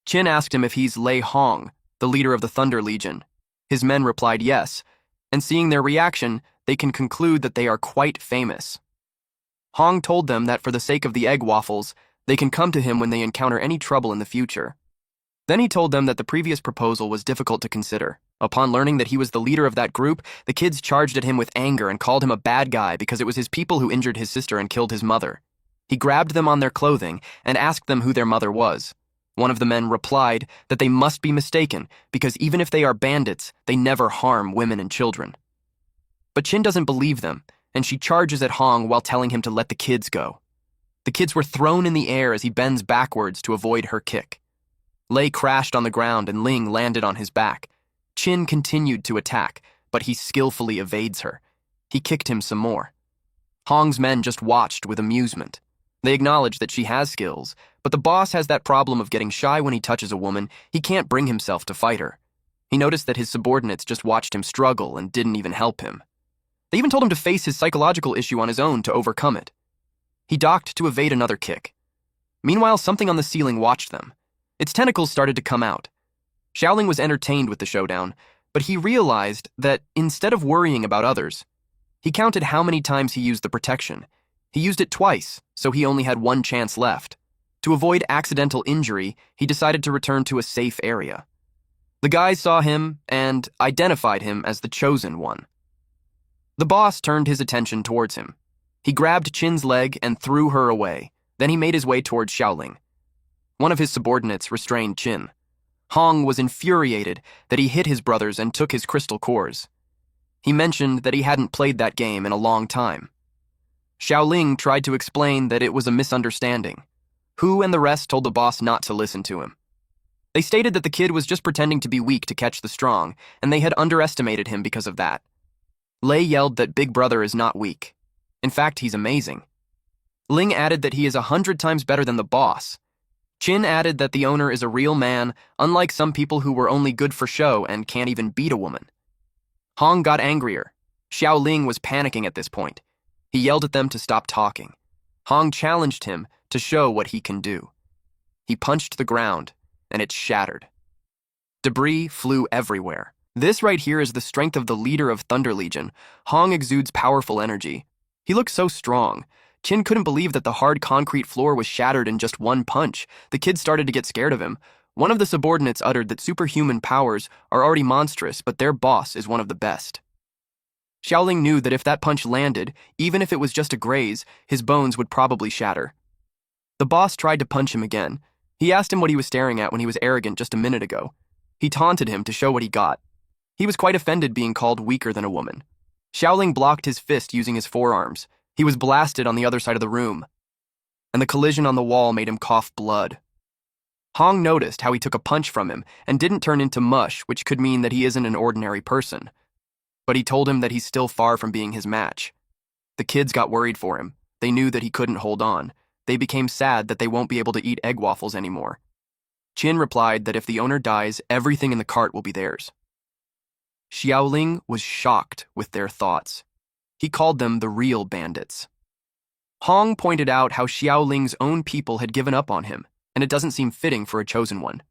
Qin asked him if he's Lei Hong, the leader of the Thunder Legion. His men replied yes, and seeing their reaction, they can conclude that they are quite famous. Hong told them that for the sake of the egg waffles, they can come to him when they encounter any trouble in the future. Then he told them that the previous proposal was difficult to consider. Upon learning that he was the leader of that group, the kids charged at him with anger and called him a bad guy because it was his people who injured his sister and killed his mother. He grabbed them on their clothing and asked them who their mother was. One of the men replied that they must be mistaken because even if they are bandits, they never harm women and children. But Qin doesn't believe them, and she charges at Hong while telling him to let the kids go. The kids were thrown in the air as he bends backwards to avoid her kick. Lei crashed on the ground and Ling landed on his back. Qin continued to attack, but he skillfully evades her. He kicked him some more. Hong's men just watched with amusement. They acknowledge that she has skills, but the boss has that problem of getting shy when he touches a woman. He can't bring himself to fight her. He noticed that his subordinates just watched him struggle and didn't even help him. They even told him to face his psychological issue on his own to overcome it. He ducked to evade another kick. Meanwhile, something on the ceiling watched them. Its tentacles started to come out. Xiaoling was entertained with the showdown, but he realized that instead of worrying about others, he counted how many times he used the protection. He used it twice, so he only had one chance left. To avoid accidental injury, he decided to return to a safe area. The guys saw him and identified him as the chosen one. The boss turned his attention towards him. He grabbed Qin's leg and threw her away. Then he made his way towards Xiaoling. One of his subordinates restrained Qin. Hong was infuriated that he hit his brothers and took his crystal cores. He mentioned that he hadn't played that game in a long time. Xiaoling tried to explain that it was a misunderstanding. Hu and the rest told the boss not to listen to him. They stated that the kid was just pretending to be weak to catch the strong, and they had underestimated him because of that. Lei yelled that Big Brother is not weak. In fact, he's amazing. Ling added that he is 100 times better than the boss. Qin added that the owner is a real man, unlike some people who were only good for show and can't even beat a woman. Hong got angrier. Xiaoling was panicking at this point. He yelled at them to stop talking. Hong challenged him to show what he can do. He punched the ground, and it shattered. Debris flew everywhere. This right here is the strength of the leader of Thunder Legion. Hong exudes powerful energy. He looks so strong. Qin couldn't believe that the hard concrete floor was shattered in just one punch. The kid started to get scared of him. One of the subordinates uttered that superhuman powers are already monstrous, but their boss is one of the best. Xiaoling knew that if that punch landed, even if it was just a graze, his bones would probably shatter. The boss tried to punch him again. He asked him what he was staring at when he was arrogant just a minute ago. He taunted him to show what he got. He was quite offended being called weaker than a woman. Xiaoling blocked his fist using his forearms. He was blasted on the other side of the room, and the collision on the wall made him cough blood. Hong noticed how he took a punch from him and didn't turn into mush, which could mean that he isn't an ordinary person. But he told him that he's still far from being his match. The kids got worried for him. They knew that he couldn't hold on. They became sad that they won't be able to eat egg waffles anymore. Qin replied that if the owner dies, everything in the cart will be theirs. Xiaoling was shocked with their thoughts. He called them the real bandits. Hong pointed out how Xiaoling's own people had given up on him, and it doesn't seem fitting for a chosen one.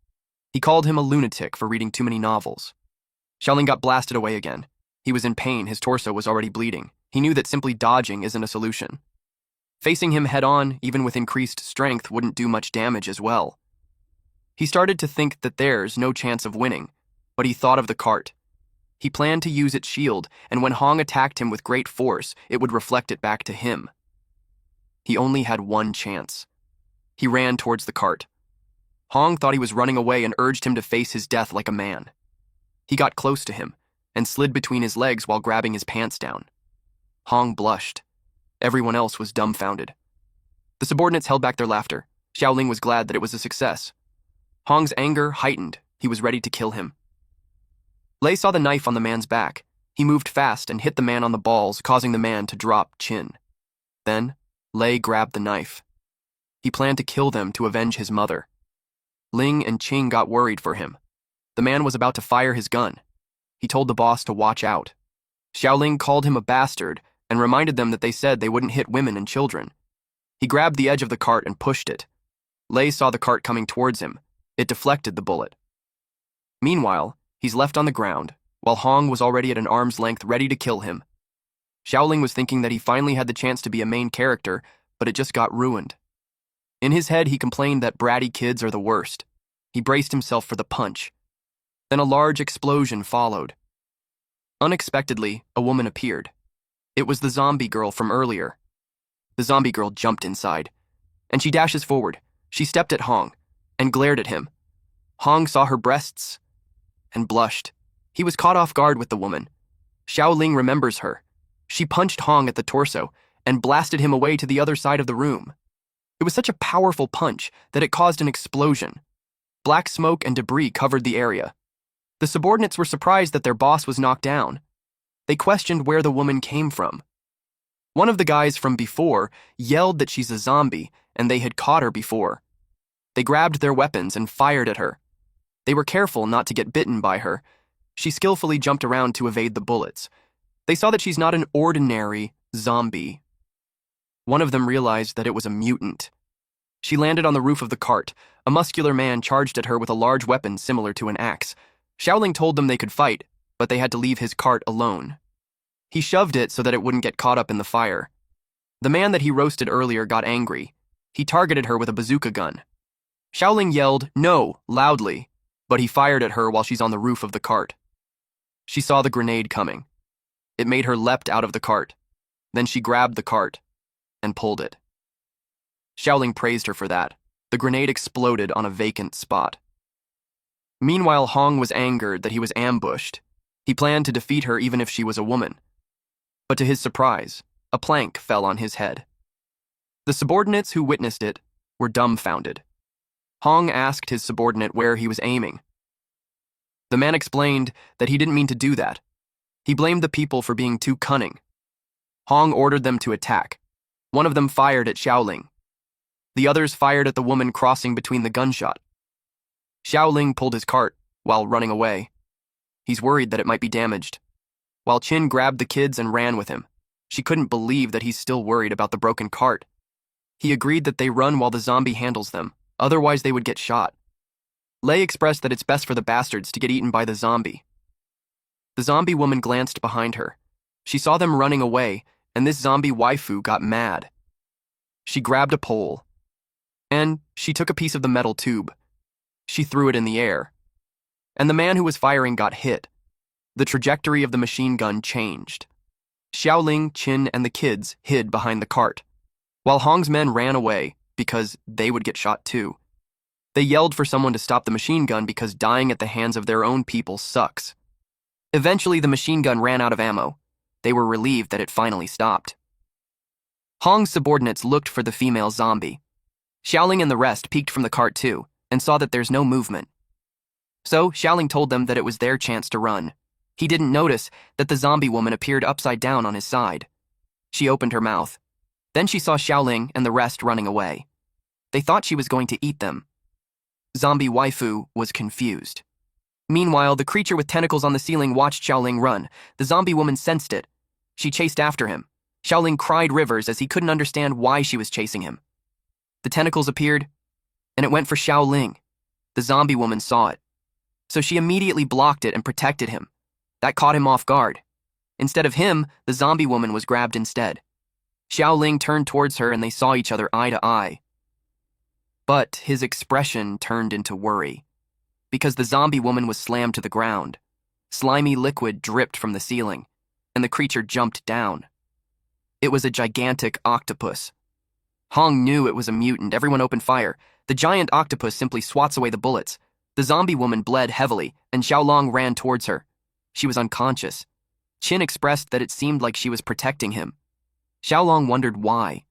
He called him a lunatic for reading too many novels. Xiaoling got blasted away again. He was in pain, his torso was already bleeding. He knew that simply dodging isn't a solution. Facing him head-on, even with increased strength, wouldn't do much damage as well. He started to think that there's no chance of winning, but he thought of the cart. He planned to use its shield, and when Hong attacked him with great force, it would reflect it back to him. He only had one chance. He ran towards the cart. Hong thought he was running away and urged him to face his death like a man. He got close to him and slid between his legs while grabbing his pants down. Hong blushed. Everyone else was dumbfounded. The subordinates held back their laughter. Xiaoling was glad that it was a success. Hong's anger heightened. He was ready to kill him. Lei saw the knife on the man's back. He moved fast and hit the man on the balls, causing the man to drop Qin. Then, Lei grabbed the knife. He planned to kill them to avenge his mother. Ling and Qing got worried for him. The man was about to fire his gun. He told the boss to watch out. Xiaoling called him a bastard and reminded them that they said they wouldn't hit women and children. He grabbed the edge of the cart and pushed it. Lei saw the cart coming towards him. It deflected the bullet. Meanwhile, he's left on the ground, while Hong was already at an arm's length ready to kill him. Xiaoling was thinking that he finally had the chance to be a main character, but it just got ruined. In his head, he complained that bratty kids are the worst. He braced himself for the punch. Then a large explosion followed. Unexpectedly, a woman appeared. It was the zombie girl from earlier. The zombie girl jumped inside, and she dashes forward. She stepped at Hong and glared at him. Hong saw her breasts and blushed. He was caught off guard with the woman. Xiaoling remembers her. She punched Hong at the torso and blasted him away to the other side of the room. It was such a powerful punch that it caused an explosion. Black smoke and debris covered the area. The subordinates were surprised that their boss was knocked down. They questioned where the woman came from. One of the guys from before yelled that she's a zombie and they had caught her before. They grabbed their weapons and fired at her. They were careful not to get bitten by her. She skillfully jumped around to evade the bullets. They saw that she's not an ordinary zombie. One of them realized that it was a mutant. She landed on the roof of the cart. A muscular man charged at her with a large weapon similar to an axe. Xiaoling told them they could fight, but they had to leave his cart alone. He shoved it so that it wouldn't get caught up in the fire. The man that he roasted earlier got angry. He targeted her with a bazooka gun. Xiaoling yelled, "No," loudly, but he fired at her while she's on the roof of the cart. She saw the grenade coming. It made her leapt out of the cart. Then she grabbed the cart and pulled it. Xiaoling praised her for that. The grenade exploded on a vacant spot. Meanwhile, Hong was angered that he was ambushed. He planned to defeat her even if she was a woman. But to his surprise, a plank fell on his head. The subordinates who witnessed it were dumbfounded. Hong asked his subordinate where he was aiming. The man explained that he didn't mean to do that. He blamed the people for being too cunning. Hong ordered them to attack. One of them fired at Xiaoling. The others fired at the woman crossing between the gunshot. Xiaoling pulled his cart while running away. He's worried that it might be damaged. While Qin grabbed the kids and ran with him. She couldn't believe that he's still worried about the broken cart. He agreed that they run while the zombie handles them, otherwise they would get shot. Lei expressed that it's best for the bastards to get eaten by the zombie. The zombie woman glanced behind her. She saw them running away, and this zombie waifu got mad. She grabbed a pole, and she took a piece of the metal tube. She threw it in the air, and the man who was firing got hit. The trajectory of the machine gun changed. Xiaoling, Qin, and the kids hid behind the cart, while Hong's men ran away because they would get shot too. They yelled for someone to stop the machine gun because dying at the hands of their own people sucks. Eventually, the machine gun ran out of ammo. They were relieved that it finally stopped. Hong's subordinates looked for the female zombie. Xiaoling and the rest peeked from the cart too, and saw that there's no movement. So, Xiaoling told them that it was their chance to run. He didn't notice that the zombie woman appeared upside down on his side. She opened her mouth. Then she saw Xiaoling and the rest running away. They thought she was going to eat them. Zombie waifu was confused. Meanwhile, the creature with tentacles on the ceiling watched Xiaoling run. The zombie woman sensed it. She chased after him. Xiaoling cried rivers as he couldn't understand why she was chasing him. The tentacles appeared, and it went for Xiaoling. The zombie woman saw it. So she immediately blocked it and protected him. That caught him off guard. Instead of him, the zombie woman was grabbed instead. Xiaoling turned towards her and they saw each other eye to eye. But his expression turned into worry, because the zombie woman was slammed to the ground. Slimy liquid dripped from the ceiling, and the creature jumped down. It was a gigantic octopus. Hong knew it was a mutant. Everyone opened fire. The giant octopus simply swats away the bullets. The zombie woman bled heavily, and Xiaolong ran towards her. She was unconscious. Qin expressed that it seemed like she was protecting him. Xiaolong wondered why.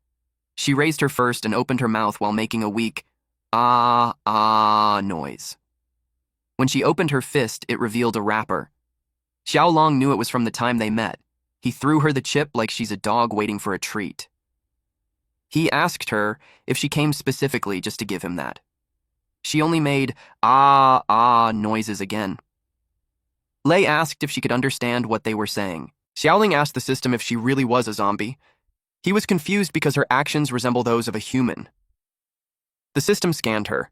She raised her first and opened her mouth while making a weak ah noise. When she opened her fist, it revealed a wrapper. Xiaolong knew it was from the time they met. He threw her the chip like she's a dog waiting for a treat. He asked her if she came specifically just to give him that. She only made ah noises again. Lei asked if she could understand what they were saying. Xiaoling asked the system if she really was a zombie. He was confused because her actions resemble those of a human. The system scanned her.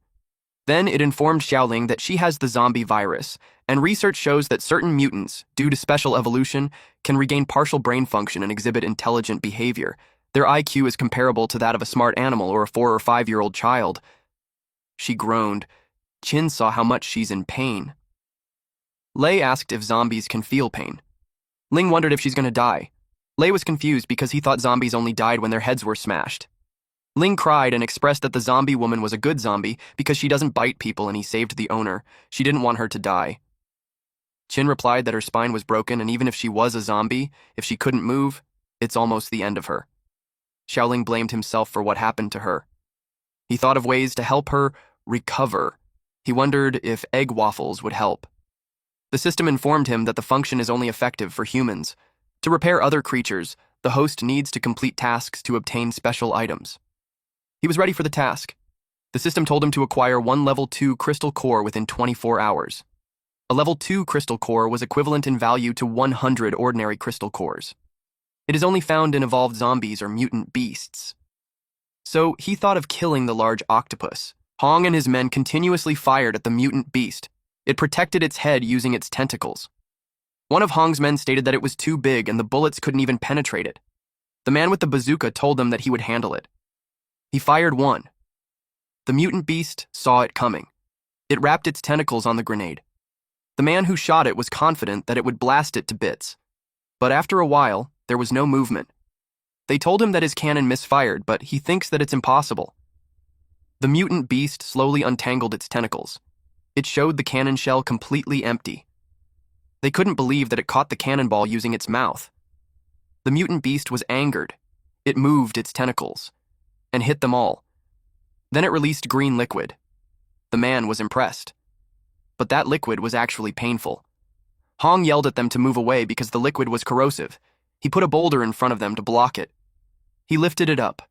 Then it informed Xiaoling that she has the zombie virus, and research shows that certain mutants, due to special evolution, can regain partial brain function and exhibit intelligent behavior. Their IQ is comparable to that of a smart animal or a 4 or 5-year-old child. She groaned. Qin saw how much she's in pain. Lei asked if zombies can feel pain. Ling wondered if she's going to die. Lei was confused because he thought zombies only died when their heads were smashed. Ling cried and expressed that the zombie woman was a good zombie because she doesn't bite people and he saved the owner. She didn't want her to die. Qin replied that her spine was broken, and even if she was a zombie, if she couldn't move, it's almost the end of her. Xiaoling blamed himself for what happened to her. He thought of ways to help her recover. He wondered if egg waffles would help. The system informed him that the function is only effective for humans. To repair other creatures, the host needs to complete tasks to obtain special items. He was ready for the task. The system told him to acquire one level 2 crystal core within 24 hours. A level 2 crystal core was equivalent in value to 100 ordinary crystal cores. It is only found in evolved zombies or mutant beasts. So he thought of killing the large octopus. Hong and his men continuously fired at the mutant beast. It protected its head using its tentacles. One of Hong's men stated that it was too big and the bullets couldn't even penetrate it. The man with the bazooka told them that he would handle it. He fired one. The mutant beast saw it coming. It wrapped its tentacles on the grenade. The man who shot it was confident that it would blast it to bits. But after a while, there was no movement. They told him that his cannon misfired, but he thinks that it's impossible. The mutant beast slowly untangled its tentacles. It showed the cannon shell completely empty. They couldn't believe that it caught the cannonball using its mouth. The mutant beast was angered. It moved its tentacles and hit them all. Then it released green liquid. The man was impressed. But that liquid was actually painful. Hong yelled at them to move away because the liquid was corrosive. He put a boulder in front of them to block it. He lifted it up.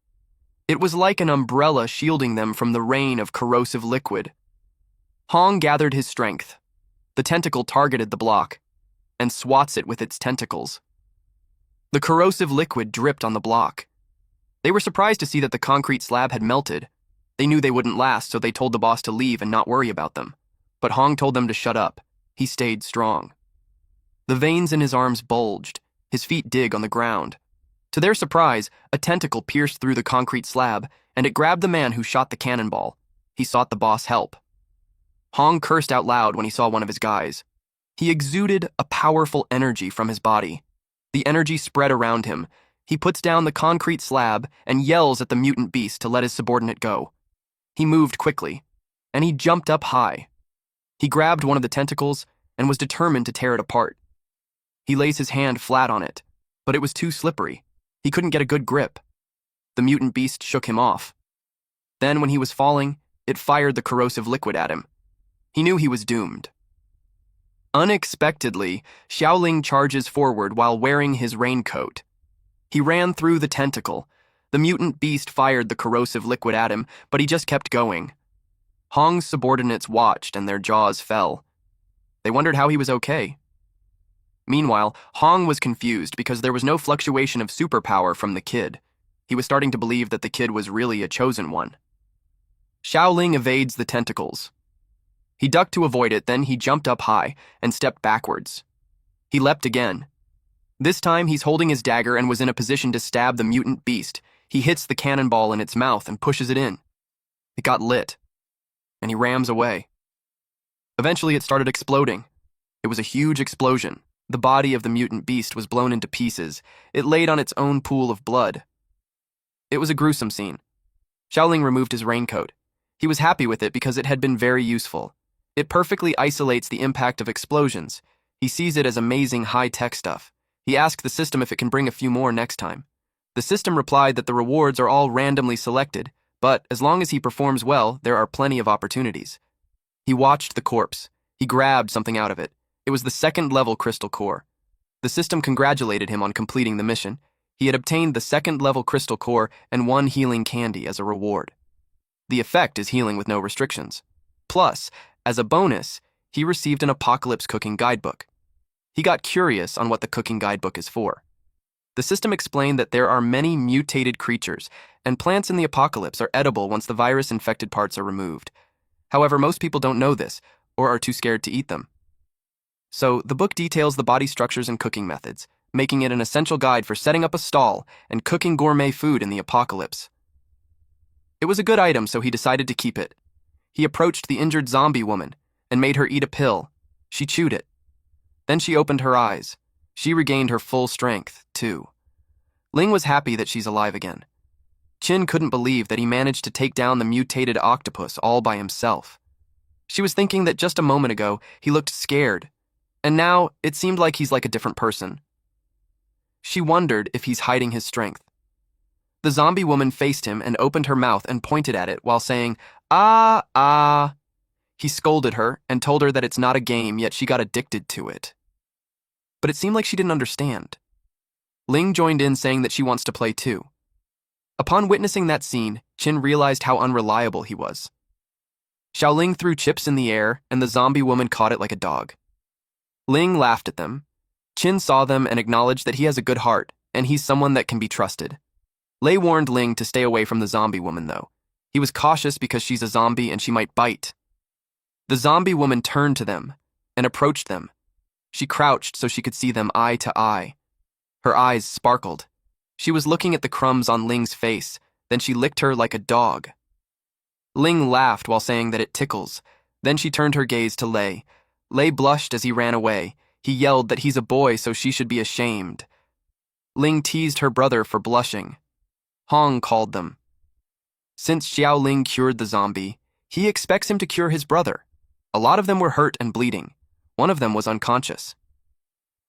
It was like an umbrella shielding them from the rain of corrosive liquid. Hong gathered his strength. The tentacle targeted the block and swats it with its tentacles. The corrosive liquid dripped on the block. They were surprised to see that the concrete slab had melted. They knew they wouldn't last, so they told the boss to leave and not worry about them. But Hong told them to shut up. He stayed strong. The veins in his arms bulged. His feet dig on the ground. To their surprise, a tentacle pierced through the concrete slab, and it grabbed the man who shot the cannonball. He sought the boss help. Hong cursed out loud when he saw one of his guys. He exuded a powerful energy from his body. The energy spread around him. He puts down the concrete slab and yells at the mutant beast to let his subordinate go. He moved quickly, and he jumped up high. He grabbed one of the tentacles and was determined to tear it apart. He lays his hand flat on it, but it was too slippery. He couldn't get a good grip. The mutant beast shook him off. Then, when he was falling, it fired the corrosive liquid at him. He knew he was doomed. Unexpectedly, Xiaoling charges forward while wearing his raincoat. He ran through the tentacle. The mutant beast fired the corrosive liquid at him, but he just kept going. Hong's subordinates watched and their jaws fell. They wondered how he was okay. Meanwhile, Hong was confused because there was no fluctuation of superpower from the kid. He was starting to believe that the kid was really a chosen one. Xiaoling evades the tentacles. He ducked to avoid it, then he jumped up high and stepped backwards. He leapt again. This time he's holding his dagger and was in a position to stab the mutant beast. He hits the cannonball in its mouth and pushes it in. It got lit, and he rams away. Eventually it started exploding. It was a huge explosion. The body of the mutant beast was blown into pieces. It laid on its own pool of blood. It was a gruesome scene. Xiaoling removed his raincoat. He was happy with it because it had been very useful. It perfectly isolates the impact of explosions. He sees it as amazing high-tech stuff. He asked the system if it can bring a few more next time. The system replied that the rewards are all randomly selected, but as long as he performs well, there are plenty of opportunities. He watched the corpse. He grabbed something out of it. It was the second-level crystal core. The system congratulated him on completing the mission. He had obtained the second-level crystal core and 1 healing candy as a reward. The effect is healing with no restrictions. Plus, as a bonus, he received an apocalypse cooking guidebook. He got curious on what the cooking guidebook is for. The system explained that there are many mutated creatures, and plants in the apocalypse are edible once the virus-infected parts are removed. However, most people don't know this, or are too scared to eat them. So, the book details the body structures and cooking methods, making it an essential guide for setting up a stall and cooking gourmet food in the apocalypse. It was a good item, so he decided to keep it. He approached the injured zombie woman and made her eat a pill. She chewed it. Then she opened her eyes. She regained her full strength, too. Ling was happy that she's alive again. Qin couldn't believe that he managed to take down the mutated octopus all by himself. She was thinking that just a moment ago, he looked scared, and now it seemed like he's like a different person. She wondered if he's hiding his strength. The zombie woman faced him and opened her mouth and pointed at it while saying, "Ah, ah." He scolded her and told her that it's not a game, yet she got addicted to it. But it seemed like she didn't understand. Ling joined in saying that she wants to play too. Upon witnessing that scene, Qin realized how unreliable he was. Xiaoling threw chips in the air, and the zombie woman caught it like a dog. Ling laughed at them. Qin saw them and acknowledged that he has a good heart, and he's someone that can be trusted. Lei warned Ling to stay away from the zombie woman, though. He was cautious because she's a zombie and she might bite. The zombie woman turned to them and approached them. She crouched so she could see them eye to eye. Her eyes sparkled. She was looking at the crumbs on Ling's face, then she licked her like a dog. Ling laughed while saying that it tickles. Then she turned her gaze to Lei. Lei blushed as he ran away. He yelled that he's a boy, so she should be ashamed. Ling teased her brother for blushing. Hong called them. Since Xiaoling cured the zombie, he expects him to cure his brother. A lot of them were hurt and bleeding. One of them was unconscious.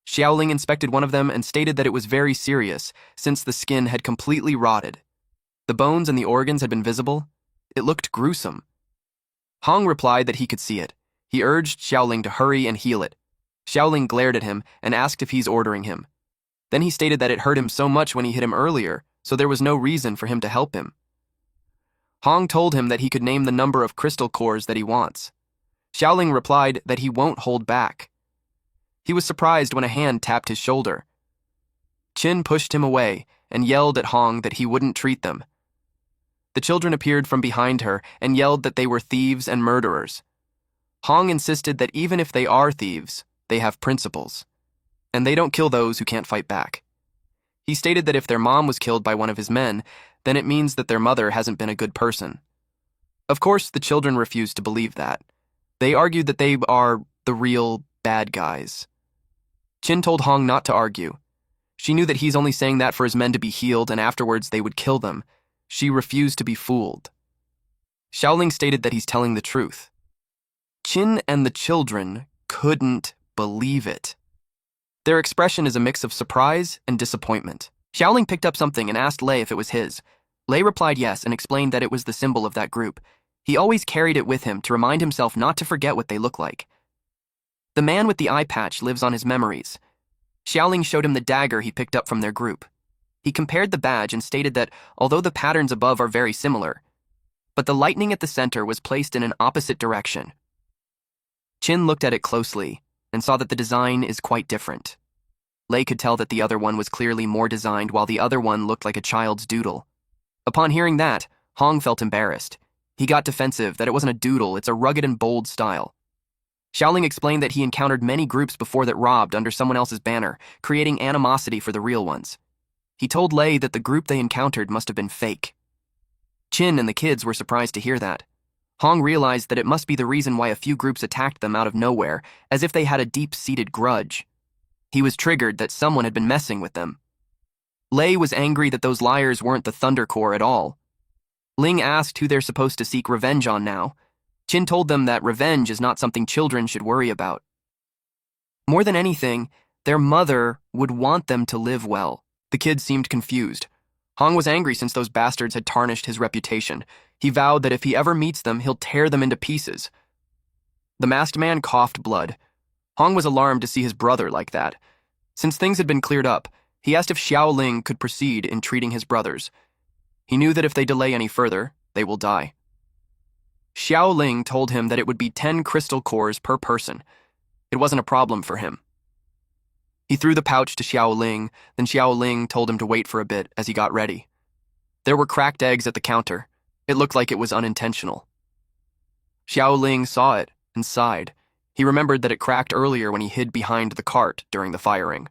Xiaoling inspected one of them and stated that it was very serious, since the skin had completely rotted. The bones and the organs had been visible. It looked gruesome. Hong replied that he could see it. He urged Xiaoling to hurry and heal it. Xiaoling glared at him and asked if he's ordering him. Then he stated that it hurt him so much when he hit him earlier, so there was no reason for him to help him. Hong told him that he could name the number of crystal cores that he wants. Xiaoling replied that he won't hold back. He was surprised when a hand tapped his shoulder. Qin pushed him away and yelled at Hong that he wouldn't treat them. The children appeared from behind her and yelled that they were thieves and murderers. Hong insisted that even if they are thieves, they have principles, and they don't kill those who can't fight back. He stated that if their mom was killed by one of his men, then it means that their mother hasn't been a good person. Of course, the children refused to believe that. They argued that they are the real bad guys. Qin told Hong not to argue. She knew that he's only saying that for his men to be healed and afterwards they would kill them. She refused to be fooled. Xiaoling stated that he's telling the truth. Qin and the children couldn't believe it. Their expression is a mix of surprise and disappointment. Xiaoling picked up something and asked Lei if it was his. Lei replied yes and explained that it was the symbol of that group. He always carried it with him to remind himself not to forget what they look like. The man with the eye patch lives on his memories. Xiaoling showed him the dagger he picked up from their group. He compared the badge and stated that although the patterns above are very similar, but the lightning at the center was placed in an opposite direction. Qin looked at it closely and saw that the design is quite different. Lei could tell that the other one was clearly more designed while the other one looked like a child's doodle. Upon hearing that, Hong felt embarrassed. He got defensive that it wasn't a doodle, it's a rugged and bold style. Xiaoling explained that he encountered many groups before that robbed under someone else's banner, creating animosity for the real ones. He told Lei that the group they encountered must have been fake. Qin and the kids were surprised to hear that. Hong realized that it must be the reason why a few groups attacked them out of nowhere, as if they had a deep-seated grudge. He was triggered that someone had been messing with them. Lei was angry that those liars weren't the Thunder Corps at all. Ling asked who they're supposed to seek revenge on now. Qin told them that revenge is not something children should worry about. More than anything, their mother would want them to live well. The kids seemed confused. Hong was angry since those bastards had tarnished his reputation. He vowed that if he ever meets them, he'll tear them into pieces. The masked man coughed blood. Hong was alarmed to see his brother like that. Since things had been cleared up, he asked if Xiaoling could proceed in treating his brothers. He knew that if they delay any further, they will die. Xiaoling told him that it would be 10 crystal cores per person. It wasn't a problem for him. He threw the pouch to Xiaoling, then Xiaoling told him to wait for a bit as he got ready. There were cracked eggs at the counter. It looked like it was unintentional. Xiaoling saw it and sighed. He remembered that it cracked earlier when he hid behind the cart during the firing.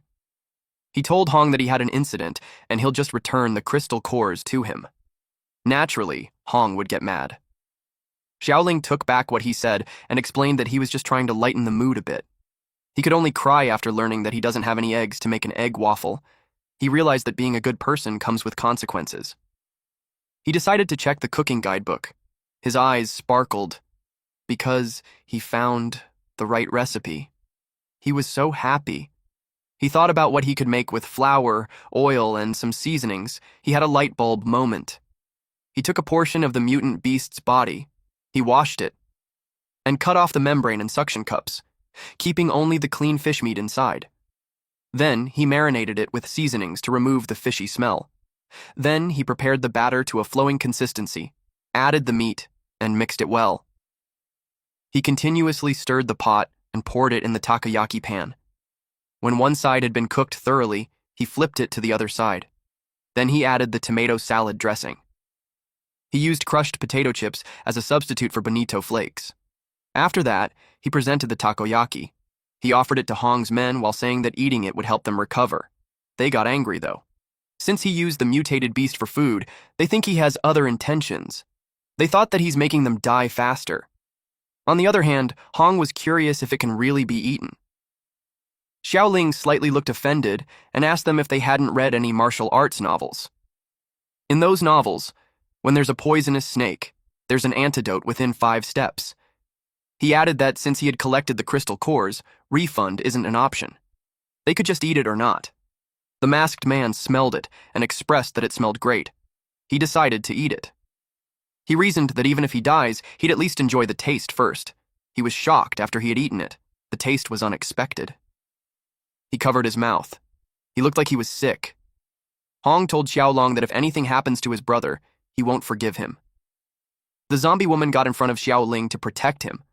He told Hong that he had an incident and he'll just return the crystal cores to him. Naturally, Hong would get mad. Xiaoling took back what he said and explained that he was just trying to lighten the mood a bit. He could only cry after learning that he doesn't have any eggs to make an egg waffle. He realized that being a good person comes with consequences. He decided to check the cooking guidebook. His eyes sparkled because he found the right recipe. He was so happy. He thought about what he could make with flour, oil, and some seasonings. He had a light bulb moment. He took a portion of the mutant beast's body. He washed it and cut off the membrane and suction cups, keeping only the clean fish meat inside. Then he marinated it with seasonings to remove the fishy smell. Then he prepared the batter to a flowing consistency, added the meat, and mixed it well. He continuously stirred the pot and poured it in the takoyaki pan. When one side had been cooked thoroughly, he flipped it to the other side. Then he added the tomato salad dressing. He used crushed potato chips as a substitute for bonito flakes. After that, he presented the takoyaki. He offered it to Hong's men while saying that eating it would help them recover. They got angry, though. Since he used the mutated beast for food, they think he has other intentions. They thought that he's making them die faster. On the other hand, Hong was curious if it can really be eaten. Xiaoling slightly looked offended and asked them if they hadn't read any martial arts novels. In those novels, when there's a poisonous snake, there's an antidote within 5 steps. He added that since he had collected the crystal cores, refund isn't an option. They could just eat it or not. The masked man smelled it and expressed that it smelled great. He decided to eat it. He reasoned that even if he dies, he'd at least enjoy the taste first. He was shocked after he had eaten it. The taste was unexpected. He covered his mouth. He looked like he was sick. Hong told Xiaolong that if anything happens to his brother, he won't forgive him. The zombie woman got in front of Xiaoling to protect him.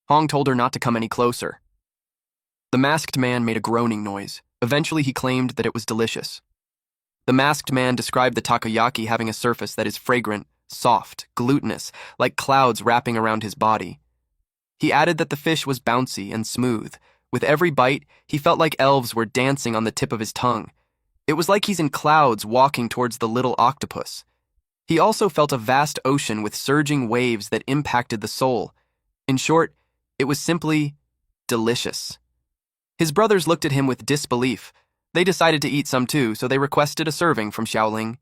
Hong told her not to come any closer. The masked man made a groaning noise. Eventually, he claimed that it was delicious. The masked man described the takoyaki having a surface that is fragrant, soft, glutinous, like clouds wrapping around his body. He added that the fish was bouncy and smooth. With every bite, he felt like elves were dancing on the tip of his tongue. It was like he's in clouds walking towards the little octopus. He also felt a vast ocean with surging waves that impacted the soul. In short, it was simply delicious. His brothers looked at him with disbelief. They decided to eat some too, so they requested a serving from Xiaoling.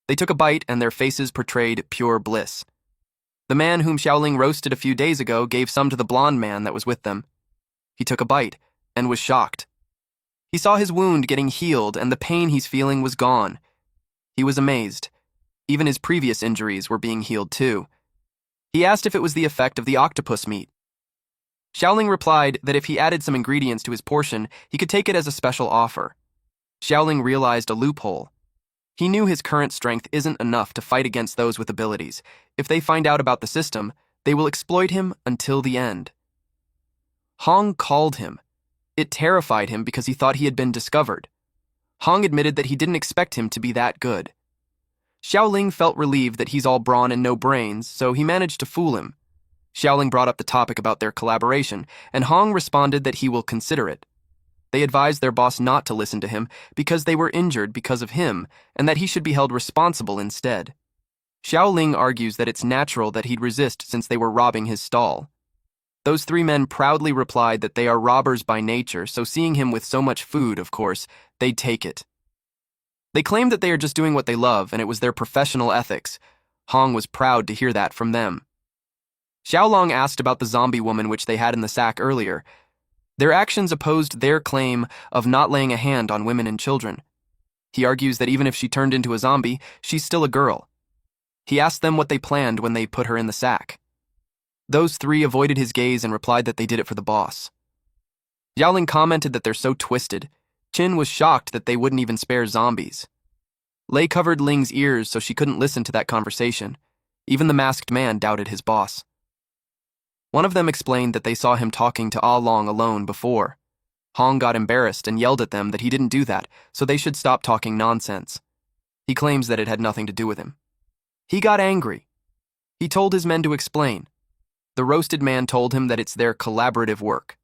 They took a bite and their faces portrayed pure bliss. The man whom Xiaoling roasted a few days ago gave some to the blonde man that was with them. He took a bite and was shocked. He saw his wound getting healed and the pain he's feeling was gone. He was amazed. Even his previous injuries were being healed too. He asked if it was the effect of the octopus meat. Xiaoling replied that if he added some ingredients to his portion, he could take it as a special offer. Xiaoling realized a loophole. He knew his current strength isn't enough to fight against those with abilities. If they find out about the system, they will exploit him until the end. Hong called him. It terrified him because he thought he had been discovered. Hong admitted that he didn't expect him to be that good. Xiaoling felt relieved that he's all brawn and no brains, so he managed to fool him. Xiaoling brought up the topic about their collaboration, and Hong responded that he will consider it. They advised their boss not to listen to him because they were injured because of him, and that he should be held responsible instead. Xiaoling argues that it's natural that he'd resist since they were robbing his stall. Those 3 men proudly replied that they are robbers by nature, so seeing him with so much food, of course, they'd take it. They claimed that they are just doing what they love, and it was their professional ethics. Hong was proud to hear that from them. Xiaolong asked about the zombie woman which they had in the sack earlier. Their actions opposed their claim of not laying a hand on women and children. He argues that even if she turned into a zombie, she's still a girl. He asked them what they planned when they put her in the sack. Those 3 avoided his gaze and replied that they did it for the boss. Xiaoling commented that they're so twisted. Qin was shocked that they wouldn't even spare zombies. Lei covered Ling's ears so she couldn't listen to that conversation. Even the masked man doubted his boss. One of them explained that they saw him talking to Ah Long alone before. Hong got embarrassed and yelled at them that he didn't do that, so they should stop talking nonsense. He claims that it had nothing to do with him. He got angry. He told his men to explain. The roasted man told him that it's their collaborative work.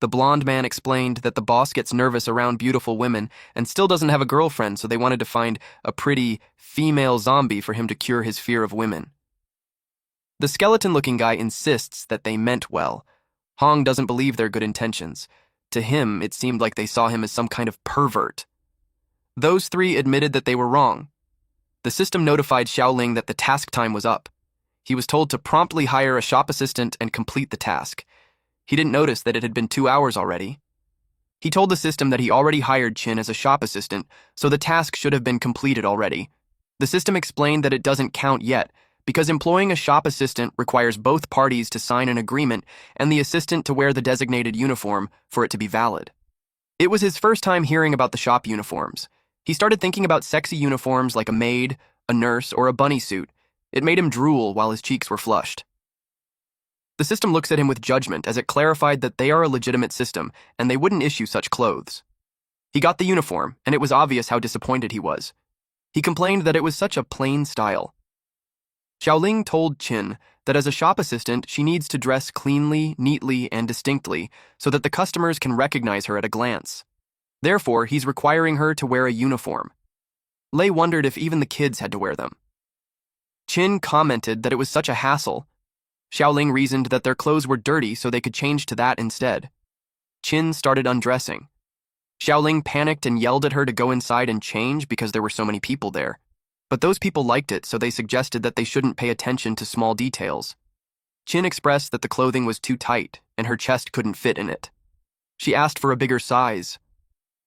The blonde man explained that the boss gets nervous around beautiful women and still doesn't have a girlfriend, so they wanted to find a pretty female zombie for him to cure his fear of women. The skeleton-looking guy insists that they meant well. Hong doesn't believe their good intentions. To him, it seemed like they saw him as some kind of pervert. Those 3 admitted that they were wrong. The system notified Xiaoling that the task time was up. He was told to promptly hire a shop assistant and complete the task. He didn't notice that it had been 2 hours already. He told the system that he already hired Qin as a shop assistant, so the task should have been completed already. The system explained that it doesn't count yet, because employing a shop assistant requires both parties to sign an agreement and the assistant to wear the designated uniform for it to be valid. It was his first time hearing about the shop uniforms. He started thinking about sexy uniforms like a maid, a nurse, or a bunny suit. It made him drool while his cheeks were flushed. The system looks at him with judgment as it clarified that they are a legitimate system and they wouldn't issue such clothes. He got the uniform, and it was obvious how disappointed he was. He complained that it was such a plain style. Xiaoling told Qin that as a shop assistant, she needs to dress cleanly, neatly, and distinctly so that the customers can recognize her at a glance. Therefore, he's requiring her to wear a uniform. Lei wondered if even the kids had to wear them. Qin commented that it was such a hassle. Xiaoling reasoned that their clothes were dirty so they could change to that instead. Qin started undressing. Xiaoling panicked and yelled at her to go inside and change because there were so many people there. But those people liked it, so they suggested that they shouldn't pay attention to small details. Qin expressed that the clothing was too tight and her chest couldn't fit in it. She asked for a bigger size.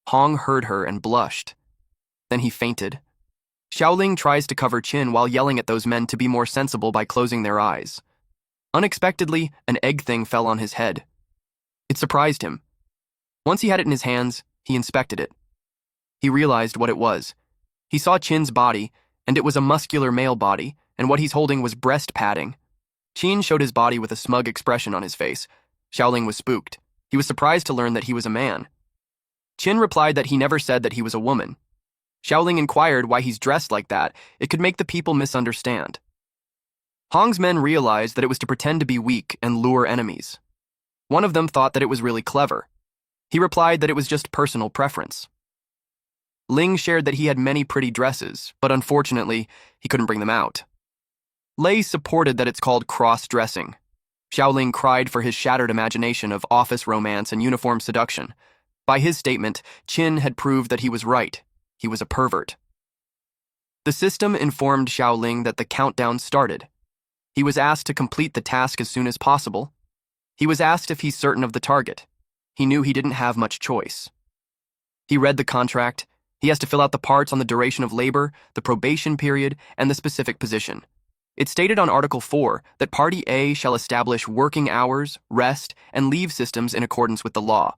Hong heard her and blushed. Then he fainted. Xiaoling tries to cover Qin while yelling at those men to be more sensible by closing their eyes. Unexpectedly, an egg thing fell on his head. It surprised him. Once he had it in his hands, he inspected it. He realized what it was. He saw Qin's body, and it was a muscular male body, and what he's holding was breast padding. Qin showed his body with a smug expression on his face. Xiaoling was spooked. He was surprised to learn that he was a man. Qin replied that he never said that he was a woman. Xiaoling inquired why he's dressed like that. It could make the people misunderstand. Hong's men realized that it was to pretend to be weak and lure enemies. One of them thought that it was really clever. He replied that it was just personal preference. Ling shared that he had many pretty dresses, but unfortunately, he couldn't bring them out. Lei supported that it's called cross-dressing. Xiaoling cried for his shattered imagination of office romance and uniform seduction. By his statement, Qin had proved that he was right. He was a pervert. The system informed Xiaoling that the countdown started. He was asked to complete the task as soon as possible. He was asked if he's certain of the target. He knew he didn't have much choice. He read the contract. He has to fill out the parts on the duration of labor, the probation period, and the specific position. It stated on Article 4 that Party A shall establish working hours, rest, and leave systems in accordance with the law.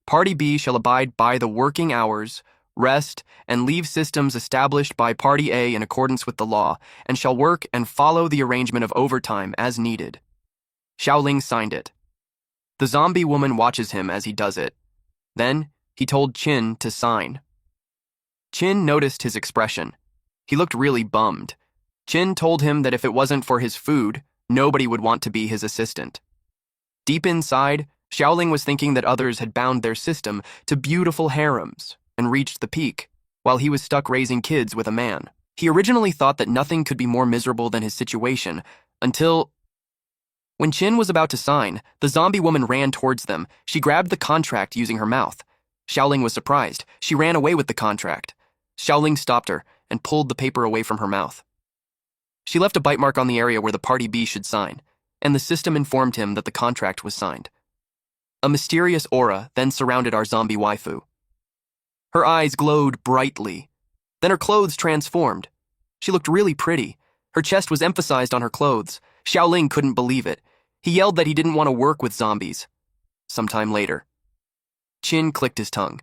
Party B shall abide by the working hours, rest, and leave systems established by Party A in accordance with the law, and shall work and follow the arrangement of overtime as needed. Xiaoling signed it. The zombie woman watches him as he does it. Then, he told Qin to sign. Qin noticed his expression. He looked really bummed. Qin told him that if it wasn't for his food, nobody would want to be his assistant. Deep inside, Xiaoling was thinking that others had bound their system to beautiful harems and reached the peak, while he was stuck raising kids with a man. He originally thought that nothing could be more miserable than his situation, until... When Qin was about to sign, the zombie woman ran towards them. She grabbed the contract using her mouth. Xiaoling was surprised. She ran away with the contract. Xiaoling stopped her and pulled the paper away from her mouth. She left a bite mark on the area where the Party B should sign, and the system informed him that the contract was signed. A mysterious aura then surrounded our zombie waifu. Her eyes glowed brightly. Then her clothes transformed. She looked really pretty. Her chest was emphasized on her clothes. Xiaoling couldn't believe it. He yelled that he didn't want to work with zombies. Sometime later, Qin clicked his tongue.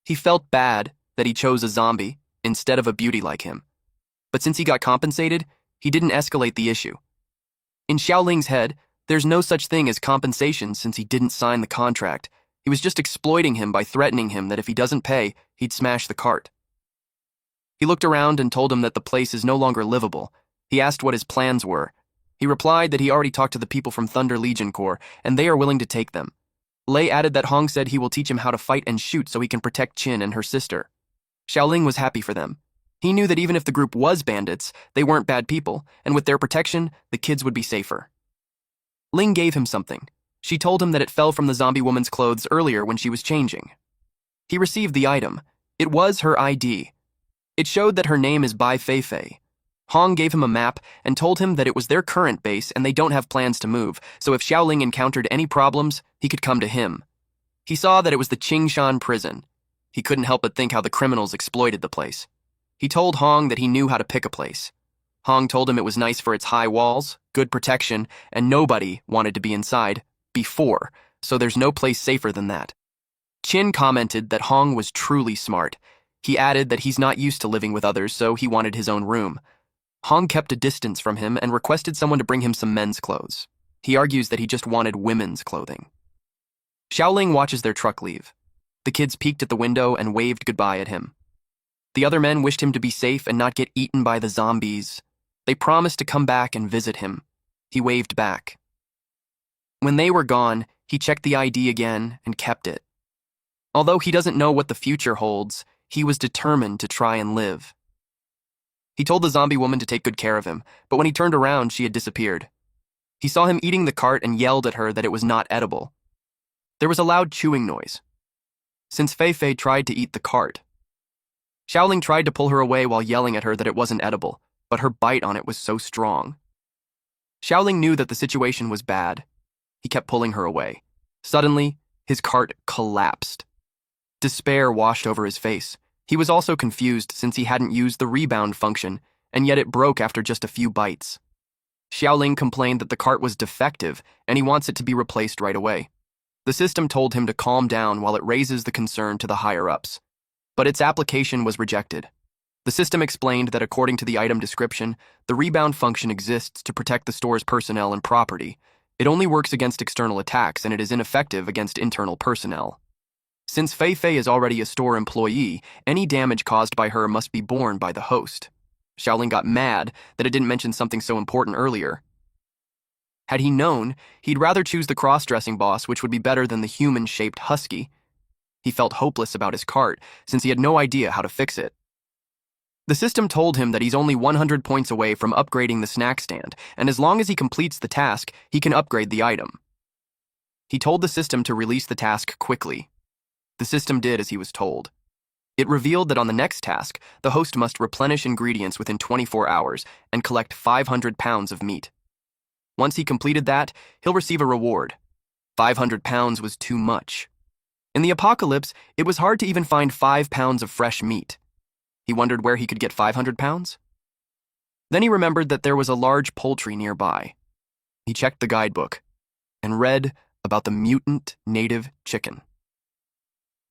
He felt bad that he chose a zombie instead of a beauty like him. But since he got compensated, he didn't escalate the issue. In Xiaoling's head, there's no such thing as compensation since he didn't sign the contract. He was just exploiting him by threatening him that if he doesn't pay, he'd smash the cart. He looked around and told him that the place is no longer livable. He asked what his plans were. He replied that he already talked to the people from Thunder Legion Corps, and they are willing to take them. Lei added that Hong said he will teach him how to fight and shoot so he can protect Qin and her sister. Xiaoling was happy for them. He knew that even if the group was bandits, they weren't bad people, and with their protection, the kids would be safer. Ling gave him something. She told him that it fell from the zombie woman's clothes earlier when she was changing. He received the item. It was her ID. It showed that her name is Bai Feifei. Hong gave him a map and told him that it was their current base and they don't have plans to move, so if Xiaoling encountered any problems, he could come to him. He saw that it was the Qingshan prison. He couldn't help but think how the criminals exploited the place. He told Hong that he knew how to pick a place. Hong told him it was nice for its high walls, good protection, and nobody wanted to be inside before, so there's no place safer than that. Qin commented that Hong was truly smart. He added that he's not used to living with others, so he wanted his own room. Hong kept a distance from him and requested someone to bring him some men's clothes. He argues that he just wanted women's clothing. Xiaoling watches their truck leave. The kids peeked at the window and waved goodbye at him. The other men wished him to be safe and not get eaten by the zombies. They promised to come back and visit him. He waved back. When they were gone, he checked the ID again and kept it. Although he doesn't know what the future holds, he was determined to try and live. He told the zombie woman to take good care of him, but when he turned around, she had disappeared. He saw him eating the cart and yelled at her that it was not edible. There was a loud chewing noise. Since Fei Fei tried to eat the cart, Xiaoling tried to pull her away while yelling at her that it wasn't edible, but her bite on it was so strong. Xiaoling knew that the situation was bad. He kept pulling her away. Suddenly, his cart collapsed. Despair washed over his face. He was also confused since he hadn't used the rebound function, and yet it broke after just a few bites. Xiaoling complained that the cart was defective, and he wants it to be replaced right away. The system told him to calm down while it raises the concern to the higher-ups. But its application was rejected. The system explained that according to the item description, the rebound function exists to protect the store's personnel and property. It only works against external attacks, and it is ineffective against internal personnel. Since Fei Fei is already a store employee, any damage caused by her must be borne by the host. Xiaoling got mad that it didn't mention something so important earlier. Had he known, he'd rather choose the cross-dressing boss, which would be better than the human-shaped husky. He felt hopeless about his cart, since he had no idea how to fix it. The system told him that he's only 100 points away from upgrading the snack stand, and as long as he completes the task, he can upgrade the item. He told the system to release the task quickly. The system did as he was told. It revealed that on the next task, the host must replenish ingredients within 24 hours and collect 500 pounds of meat. Once he completed that, he'll receive a reward. 500 pounds was too much. In the apocalypse, it was hard to even find 5 pounds of fresh meat. He wondered where he could get 500 pounds. Then he remembered that there was a large poultry nearby. He checked the guidebook and read about the mutant native chicken.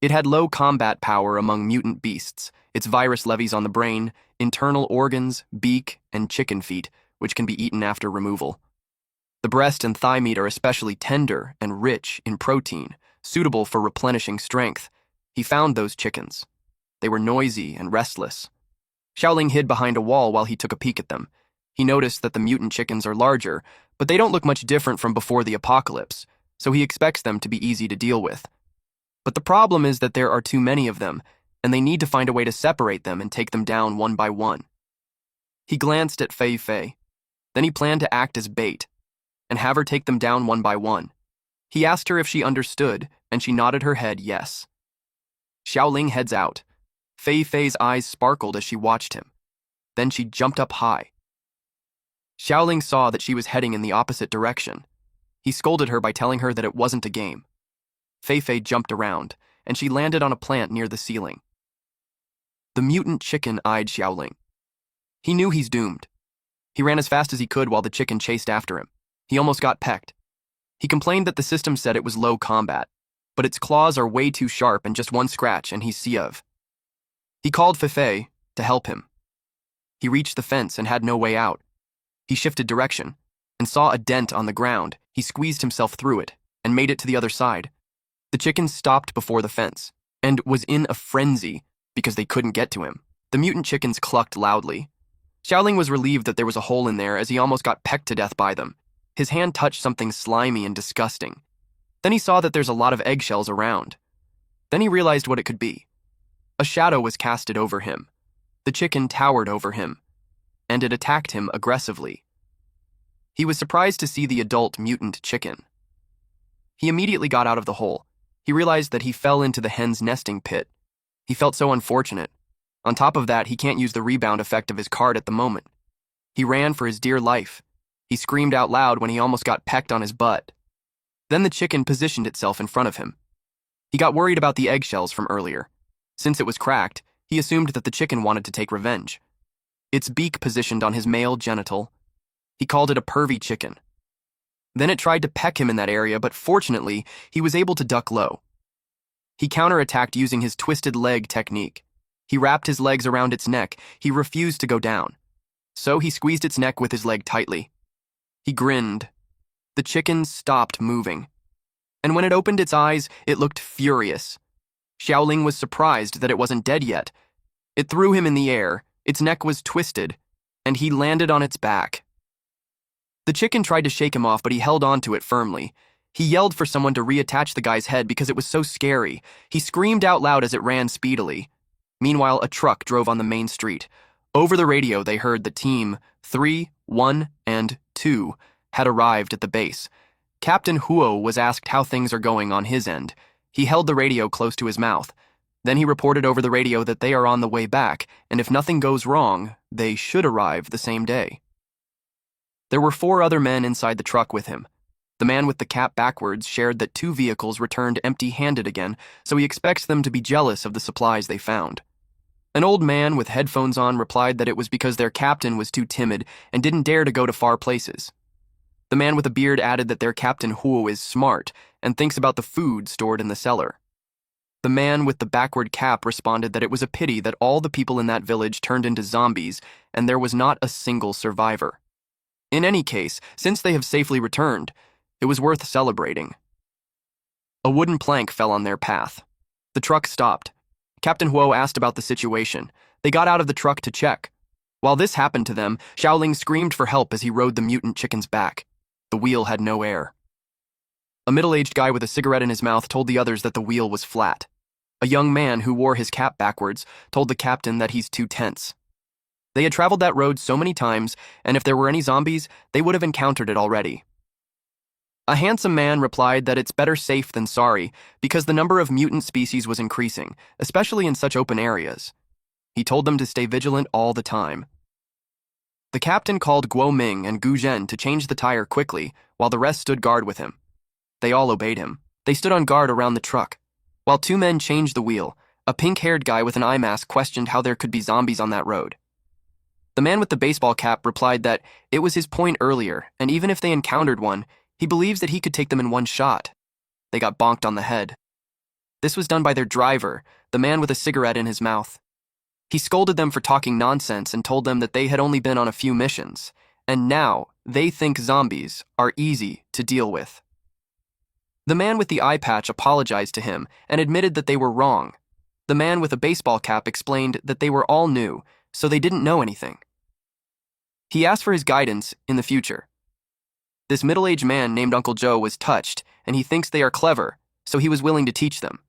It had low combat power among mutant beasts, its virus levies on the brain, internal organs, beak, and chicken feet, which can be eaten after removal. The breast and thigh meat are especially tender and rich in protein, suitable for replenishing strength. He found those chickens. They were noisy and restless. Xiaoling hid behind a wall while he took a peek at them. He noticed that the mutant chickens are larger, but they don't look much different from before the apocalypse, so he expects them to be easy to deal with. But the problem is that there are too many of them, and they need to find a way to separate them and take them down one by one. He glanced at Fei Fei. Then he planned to act as bait and have her take them down one by one. He asked her if she understood, and she nodded her head yes. Xiaoling heads out. Fei Fei's eyes sparkled as she watched him. Then she jumped up high. Xiaoling saw that she was heading in the opposite direction. He scolded her by telling her that it wasn't a game. Fei Fei jumped around, and she landed on a plant near the ceiling. The mutant chicken eyed Xiaoling. He knew he's doomed. He ran as fast as he could while the chicken chased after him. He almost got pecked. He complained that the system said it was low combat, but its claws are way too sharp and just one scratch and he's Siev. He called Fei Fei to help him. He reached the fence and had no way out. He shifted direction and saw a dent on the ground. He squeezed himself through it and made it to the other side. The chicken stopped before the fence and was in a frenzy because they couldn't get to him. The mutant chickens clucked loudly. Xiaoling was relieved that there was a hole in there as he almost got pecked to death by them. His hand touched something slimy and disgusting. Then he saw that there's a lot of eggshells around. Then he realized what it could be. A shadow was casted over him. The chicken towered over him, and it attacked him aggressively. He was surprised to see the adult mutant chicken. He immediately got out of the hole. He realized that he fell into the hen's nesting pit. He felt so unfortunate. On top of that, he can't use the rebound effect of his card at the moment. He ran for his dear life. He screamed out loud when he almost got pecked on his butt. Then the chicken positioned itself in front of him. He got worried about the eggshells from earlier. Since it was cracked, he assumed that the chicken wanted to take revenge. Its beak positioned on his male genital. He called it a pervy chicken. Then it tried to peck him in that area, but fortunately, he was able to duck low. He counterattacked using his twisted leg technique. He wrapped his legs around its neck. He refused to go down. So he squeezed its neck with his leg tightly. He grinned. The chicken stopped moving. And when it opened its eyes, it looked furious. Xiaoling was surprised that it wasn't dead yet. It threw him in the air. Its neck was twisted, and he landed on its back. The chicken tried to shake him off, but he held onto it firmly. He yelled for someone to reattach the guy's head because it was so scary. He screamed out loud as it ran speedily. Meanwhile, a truck drove on the main street. Over the radio, they heard that Team 3, 1, and 2 had arrived at the base. Captain Huo was asked how things are going on his end. He held the radio close to his mouth. Then he reported over the radio that they are on the way back, and if nothing goes wrong, they should arrive the same day. There were 4 other men inside the truck with him. The man with the cap backwards shared that 2 vehicles returned empty-handed again, so he expects them to be jealous of the supplies they found. An old man with headphones on replied that it was because their captain was too timid and didn't dare to go to far places. The man with a beard added that their Captain Huo is smart and thinks about the food stored in the cellar. The man with the backward cap responded that it was a pity that all the people in that village turned into zombies and there was not a single survivor. In any case, since they have safely returned, it was worth celebrating. A wooden plank fell on their path. The truck stopped. Captain Huo asked about the situation. They got out of the truck to check. While this happened to them, Xiaoling screamed for help as he rode the mutant chicken's back. The wheel had no air. A middle-aged guy with a cigarette in his mouth told the others that the wheel was flat. A young man who wore his cap backwards told the captain that he's too tense. They had traveled that road so many times, and if there were any zombies, they would have encountered it already. A handsome man replied that it's better safe than sorry because the number of mutant species was increasing, especially in such open areas. He told them to stay vigilant all the time. The captain called Guo Ming and Gu Zhen to change the tire quickly while the rest stood guard with him. They all obeyed him. They stood on guard around the truck. While 2 men changed the wheel, a pink-haired guy with an eye mask questioned how there could be zombies on that road. The man with the baseball cap replied that it was his point earlier, and even if they encountered one, he believes that he could take them in one shot. They got bonked on the head. This was done by their driver, the man with a cigarette in his mouth. He scolded them for talking nonsense and told them that they had only been on a few missions, and now they think zombies are easy to deal with. The man with the eye patch apologized to him and admitted that they were wrong. The man with a baseball cap explained that they were all new, so they didn't know anything. He asked for his guidance in the future. This middle-aged man named Uncle Joe was touched, and he thinks they are clever, so he was willing to teach them.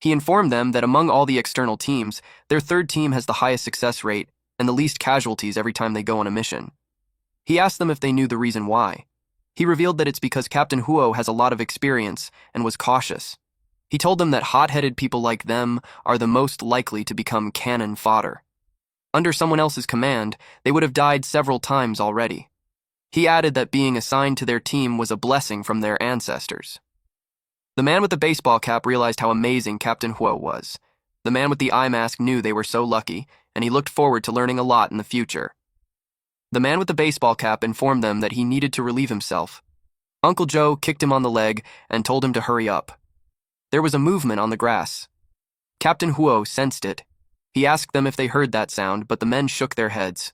He informed them that among all the external teams, their 3rd team has the highest success rate and the least casualties every time they go on a mission. He asked them if they knew the reason why. He revealed that it's because Captain Huo has a lot of experience and was cautious. He told them that hot-headed people like them are the most likely to become cannon fodder. Under someone else's command, they would have died several times already. He added that being assigned to their team was a blessing from their ancestors. The man with the baseball cap realized how amazing Captain Huo was. The man with the eye mask knew they were so lucky, and he looked forward to learning a lot in the future. The man with the baseball cap informed them that he needed to relieve himself. Uncle Joe kicked him on the leg and told him to hurry up. There was a movement on the grass. Captain Huo sensed it. He asked them if they heard that sound, but the men shook their heads.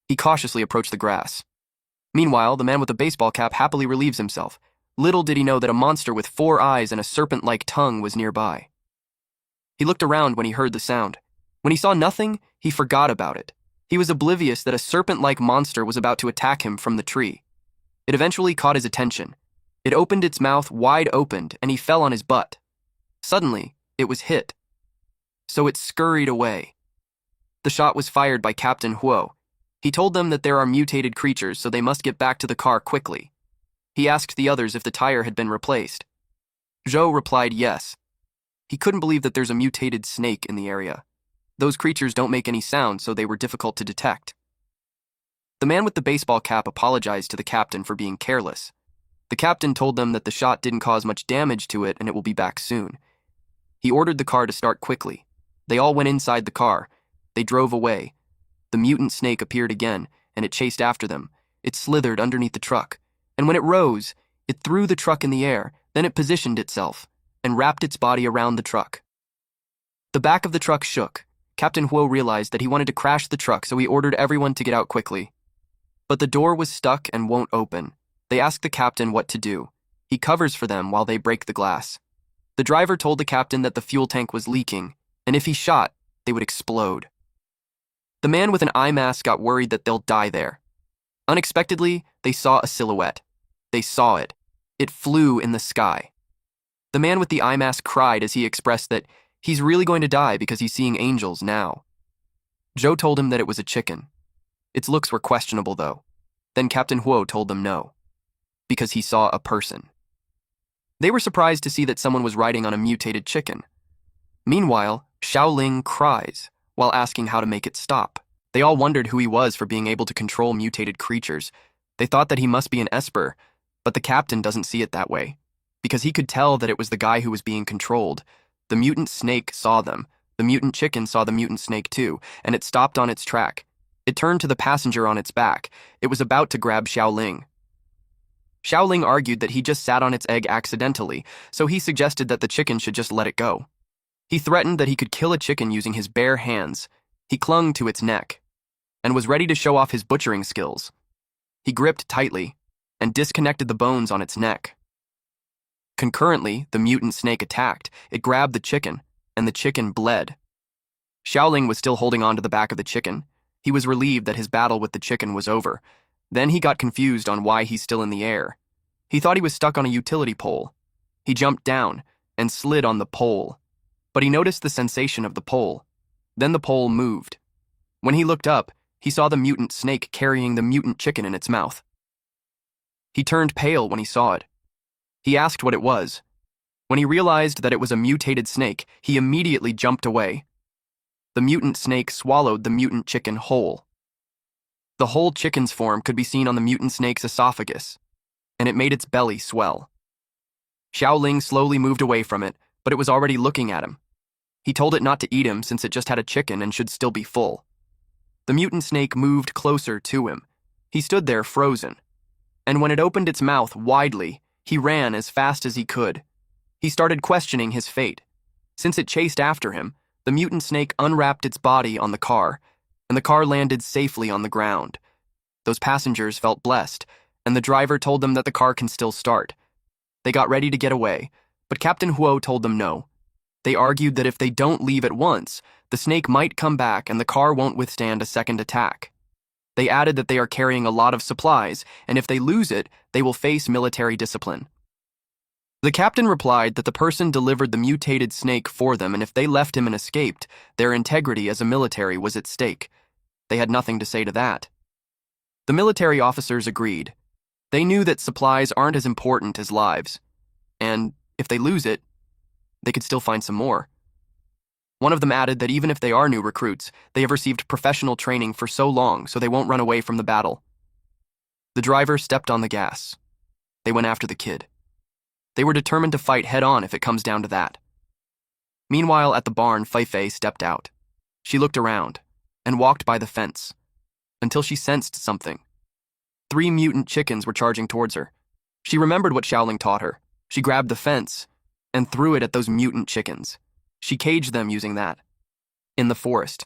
He cautiously approached the grass. Meanwhile, the man with the baseball cap happily relieves himself. Little did he know that a monster with 4 eyes and a serpent-like tongue was nearby. He looked around when he heard the sound. When he saw nothing, he forgot about it. He was oblivious that a serpent-like monster was about to attack him from the tree. It eventually caught his attention. It opened its mouth wide opened, and he fell on his butt. Suddenly, it was hit. So it scurried away. The shot was fired by Captain Huo. He told them that there are mutated creatures, so they must get back to the car quickly. He asked the others if the tire had been replaced. Zhou replied yes. He couldn't believe that there's a mutated snake in the area. Those creatures don't make any sound, so they were difficult to detect. The man with the baseball cap apologized to the captain for being careless. The captain told them that the shot didn't cause much damage to it and it will be back soon. He ordered the car to start quickly. They all went inside the car. They drove away. The mutant snake appeared again, and it chased after them. It slithered underneath the truck, and when it rose, it threw the truck in the air, then it positioned itself, and wrapped its body around the truck. The back of the truck shook. Captain Huo realized that he wanted to crash the truck, so he ordered everyone to get out quickly. But the door was stuck and won't open. They asked the captain what to do. He covers for them while they break the glass. The driver told the captain that the fuel tank was leaking, and if he shot, they would explode. The man with an eye mask got worried that they'll die there. Unexpectedly, they saw a silhouette. They saw it. It flew in the sky. The man with the eye mask cried as he expressed that he's really going to die because he's seeing angels now. Joe told him that it was a chicken. Its looks were questionable, though. Then Captain Huo told them no, because he saw a person. They were surprised to see that someone was riding on a mutated chicken. Meanwhile, Xiaoling cries while asking how to make it stop. They all wondered who he was for being able to control mutated creatures. They thought that he must be an esper, but the captain doesn't see it that way, because he could tell that it was the guy who was being controlled. The mutant snake saw them. The mutant chicken saw the mutant snake too, and it stopped on its track. It turned to the passenger on its back. It was about to grab Xiaoling. Xiaoling argued that he just sat on its egg accidentally, so he suggested that the chicken should just let it go. He threatened that he could kill a chicken using his bare hands. He clung to its neck and was ready to show off his butchering skills. He gripped tightly and disconnected the bones on its neck. Concurrently, the mutant snake attacked. It grabbed the chicken, and the chicken bled. Xiaoling was still holding on to the back of the chicken. He was relieved that his battle with the chicken was over. Then he got confused on why he's still in the air. He thought he was stuck on a utility pole. He jumped down and slid on the pole. But he noticed the sensation of the pole. Then the pole moved. When he looked up, he saw the mutant snake carrying the mutant chicken in its mouth. He turned pale when he saw it. He asked what it was. When he realized that it was a mutated snake, he immediately jumped away. The mutant snake swallowed the mutant chicken whole. The whole chicken's form could be seen on the mutant snake's esophagus, and it made its belly swell. Xiaoling slowly moved away from it, but it was already looking at him. He told it not to eat him since it just had a chicken and should still be full. The mutant snake moved closer to him. He stood there frozen, and when it opened its mouth widely, he ran as fast as he could. He started questioning his fate. Since it chased after him, the mutant snake unwrapped its body on the car, and the car landed safely on the ground. Those passengers felt blessed, and the driver told them that the car can still start. They got ready to get away, but Captain Huo told them no. They argued that if they don't leave at once, the snake might come back and the car won't withstand a second attack. They added that they are carrying a lot of supplies, and if they lose it, they will face military discipline. The captain replied that the person delivered the mutated snake for them, and if they left him and escaped, their integrity as a military was at stake. They had nothing to say to that. The military officers agreed. They knew that supplies aren't as important as lives, and if they lose it, they could still find some more. One of them added that even if they are new recruits, they have received professional training for so long so they won't run away from the battle. The driver stepped on the gas. They went after the kid. They were determined to fight head-on if it comes down to that. Meanwhile, at the barn, Feifei stepped out. She looked around and walked by the fence until she sensed something. 3 mutant chickens were charging towards her. She remembered what Xiaoling taught her. She grabbed the fence and threw it at those mutant chickens. She caged them using that. In the forest,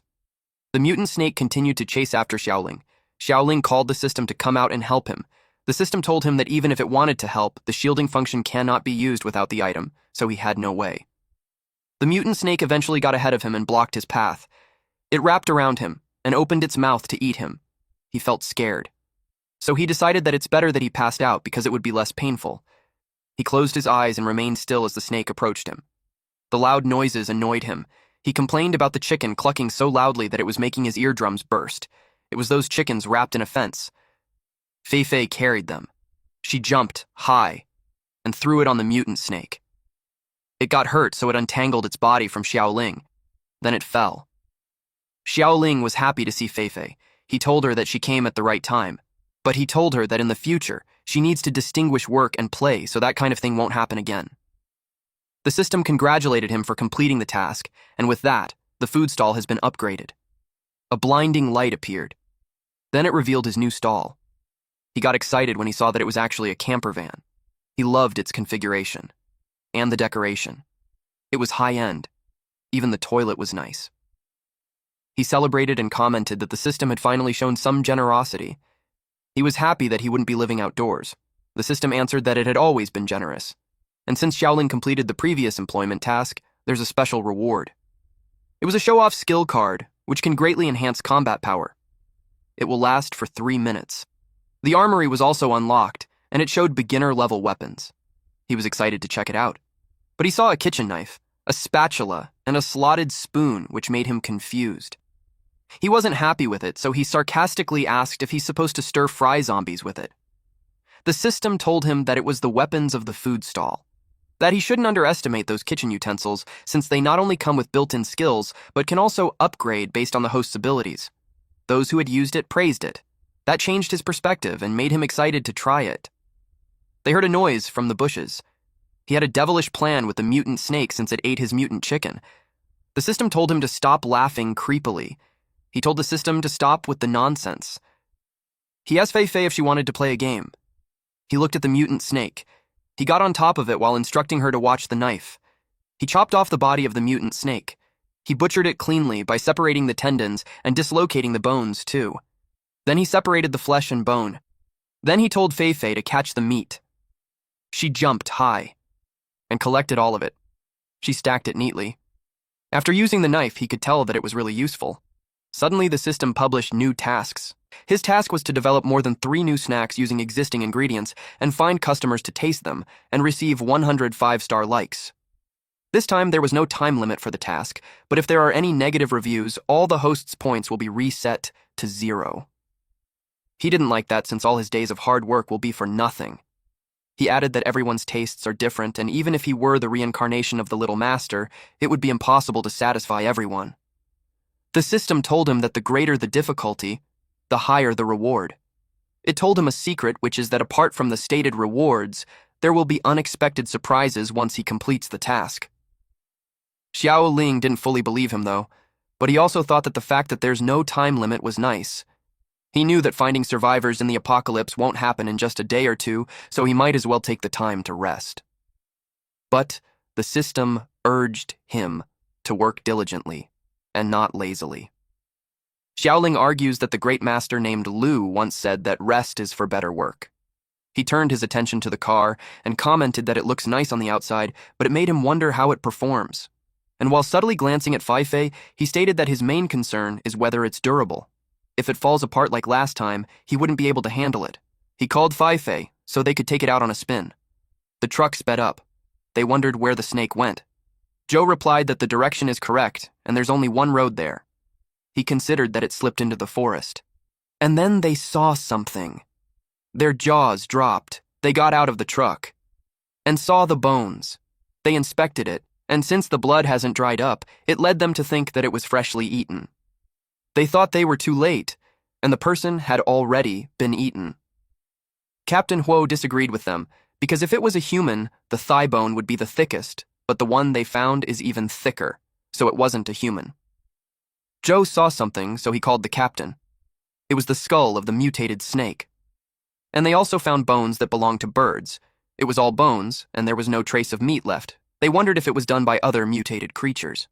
the mutant snake continued to chase after Xiaoling. Xiaoling called the system to come out and help him. The system told him that even if it wanted to help, the shielding function cannot be used without the item, so he had no way. The mutant snake eventually got ahead of him and blocked his path. It wrapped around him and opened its mouth to eat him. He felt scared. So he decided that it's better that he passed out because it would be less painful. He closed his eyes and remained still as the snake approached him. The loud noises annoyed him. He complained about the chicken clucking so loudly that it was making his eardrums burst. It was those chickens wrapped in a fence. Feifei carried them. She jumped high and threw it on the mutant snake. It got hurt, so it untangled its body from Xiaoling. Then it fell. Xiaoling was happy to see Feifei. He told her that she came at the right time. But he told her that in the future, she needs to distinguish work and play so that kind of thing won't happen again. The system congratulated him for completing the task, and with that, the food stall has been upgraded. A blinding light appeared. Then it revealed his new stall. He got excited when he saw that it was actually a camper van. He loved its configuration. And the decoration. It was high-end. Even the toilet was nice. He celebrated and commented that the system had finally shown some generosity. He was happy that he wouldn't be living outdoors. The system answered that it had always been generous. And since Xiaoling completed the previous employment task, there's a special reward. It was a show-off skill card, which can greatly enhance combat power. It will last for 3 minutes. The armory was also unlocked, and it showed beginner-level weapons. He was excited to check it out. But he saw a kitchen knife, a spatula, and a slotted spoon, which made him confused. He wasn't happy with it, so he sarcastically asked if he's supposed to stir-fry zombies with it. The system told him that it was the weapons of the food stall, that he shouldn't underestimate those kitchen utensils since they not only come with built-in skills, but can also upgrade based on the host's abilities. Those who had used it praised it. That changed his perspective and made him excited to try it. They heard a noise from the bushes. He had a devilish plan with the mutant snake since it ate his mutant chicken. The system told him to stop laughing creepily. He told the system to stop with the nonsense. He asked Fei Fei if she wanted to play a game. He looked at the mutant snake. He got on top of it while instructing her to watch the knife. He chopped off the body of the mutant snake. He butchered it cleanly by separating the tendons and dislocating the bones, too. Then he separated the flesh and bone. Then he told Fei Fei to catch the meat. She jumped high and collected all of it. She stacked it neatly. After using the knife, he could tell that it was really useful. Suddenly, the system published new tasks. His task was to develop more than 3 new snacks using existing ingredients and find customers to taste them and receive 100 5-star likes. This time, there was no time limit for the task, but if there are any negative reviews, all the host's points will be reset to 0. He didn't like that since all his days of hard work will be for nothing. He added that everyone's tastes are different, and even if he were the reincarnation of the Little Master, it would be impossible to satisfy everyone. The system told him that the greater the difficulty, the higher the reward. It told him a secret, which is that apart from the stated rewards, there will be unexpected surprises once he completes the task. Xiao Ling didn't fully believe him, though, but he also thought that the fact that there's no time limit was nice. He knew that finding survivors in the apocalypse won't happen in just a day or two, so he might as well take the time to rest. But the system urged him to work diligently and not lazily. Xiaoling argues that the great master named Lu once said that rest is for better work. He turned his attention to the car and commented that it looks nice on the outside, but it made him wonder how it performs. And while subtly glancing at Fei Fei, he stated that his main concern is whether it's durable. If it falls apart like last time, he wouldn't be able to handle it. He called Fei Fei so they could take it out on a spin. The truck sped up. They wondered where the snake went. Joe replied that the direction is correct and there's only one road there. He considered that it slipped into the forest. And then they saw something. Their jaws dropped. They got out of the truck and saw the bones. They inspected it, and since the blood hasn't dried up, it led them to think that it was freshly eaten. They thought they were too late, and the person had already been eaten. Captain Huo disagreed with them, because if it was a human, the thigh bone would be the thickest, but the one they found is even thicker, so it wasn't a human. Joe saw something, so he called the captain. It was the skull of the mutated snake. And they also found bones that belonged to birds. It was all bones, and there was no trace of meat left. They wondered if it was done by other mutated creatures.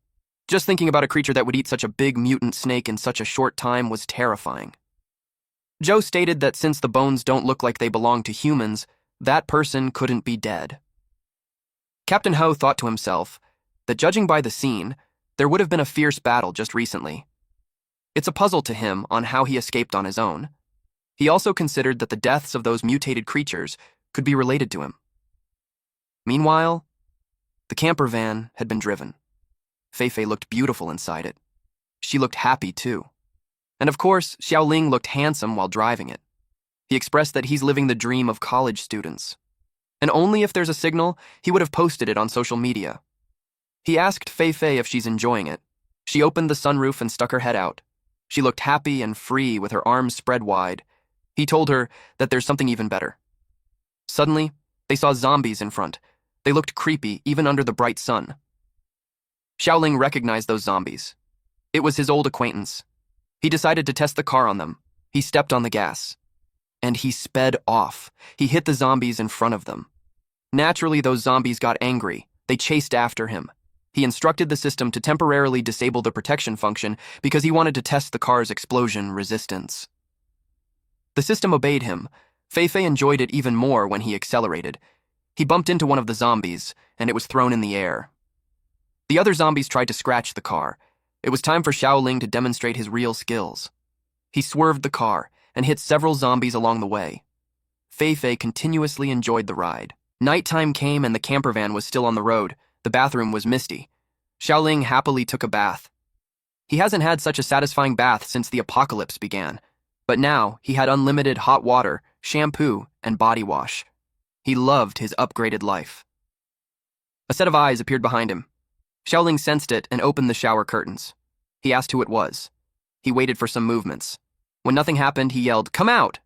Just thinking about a creature that would eat such a big mutant snake in such a short time was terrifying. Joe stated that since the bones don't look like they belong to humans, that person couldn't be dead. Captain Ho thought to himself that judging by the scene, there would have been a fierce battle just recently. It's a puzzle to him on how he escaped on his own. He also considered that the deaths of those mutated creatures could be related to him. Meanwhile, the camper van had been driven. Fei Fei looked beautiful inside it. She looked happy, too. And of course, Xiaoling looked handsome while driving it. He expressed that he's living the dream of college students. And only if there's a signal, he would have posted it on social media. He asked Fei Fei if she's enjoying it. She opened the sunroof and stuck her head out. She looked happy and free with her arms spread wide. He told her that there's something even better. Suddenly, they saw zombies in front. They looked creepy, even under the bright sun. Xiaoling recognized those zombies. It was his old acquaintance. He decided to test the car on them. He stepped on the gas. And he sped off. He hit the zombies in front of them. Naturally, those zombies got angry. They chased after him. He instructed the system to temporarily disable the protection function because he wanted to test the car's explosion resistance. The system obeyed him. Feifei enjoyed it even more when he accelerated. He bumped into one of the zombies, and it was thrown in the air. The other zombies tried to scratch the car. It was time for Xiaoling to demonstrate his real skills. He swerved the car and hit several zombies along the way. Feifei continuously enjoyed the ride. Nighttime came and the camper van was still on the road. The bathroom was misty. Xiaoling happily took a bath. He hasn't had such a satisfying bath since the apocalypse began, but now he had unlimited hot water, shampoo, and body wash. He loved his upgraded life. A set of eyes appeared behind him. Xiaoling sensed it and opened the shower curtains. He asked who it was. He waited for some movements. When nothing happened, he yelled, "Come out!"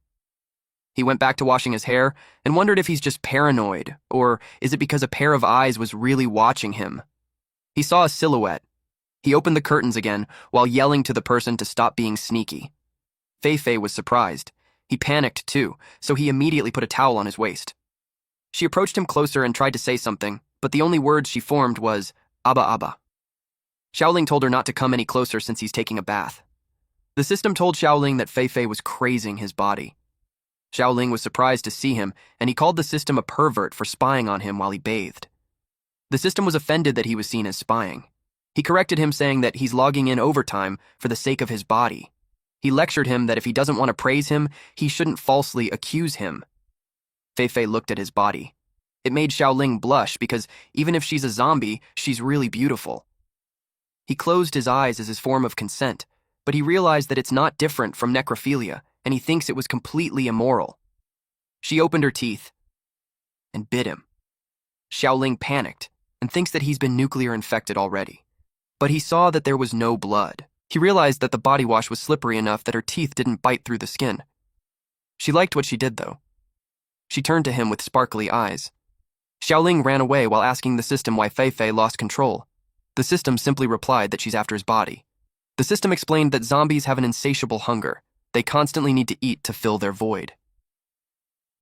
He went back to washing his hair and wondered if he's just paranoid, or is it because a pair of eyes was really watching him? He saw a silhouette. He opened the curtains again while yelling to the person to stop being sneaky. Feifei was surprised. He panicked too, so he immediately put a towel on his waist. She approached him closer and tried to say something, but the only words she formed was, "Abba Abba." Xiaoling told her not to come any closer since he's taking a bath. The system told Xiaoling that Feifei was crazing his body. Xiaoling was surprised to see him, and he called the system a pervert for spying on him while he bathed. The system was offended that he was seen as spying. He corrected him, saying that he's logging in overtime for the sake of his body. He lectured him that if he doesn't want to praise him, he shouldn't falsely accuse him. Feifei looked at his body. It made Xiaoling blush because even if she's a zombie, she's really beautiful. He closed his eyes as his form of consent, but he realized that it's not different from necrophilia, and he thinks it was completely immoral. She opened her teeth and bit him. Xiaoling panicked and thinks that he's been nuclear infected already. But he saw that there was no blood. He realized that the body wash was slippery enough that her teeth didn't bite through the skin. She liked what she did, though. She turned to him with sparkly eyes. Xiaoling ran away while asking the system why Feifei lost control. The system simply replied that she's after his body. The system explained that zombies have an insatiable hunger. They constantly need to eat to fill their void.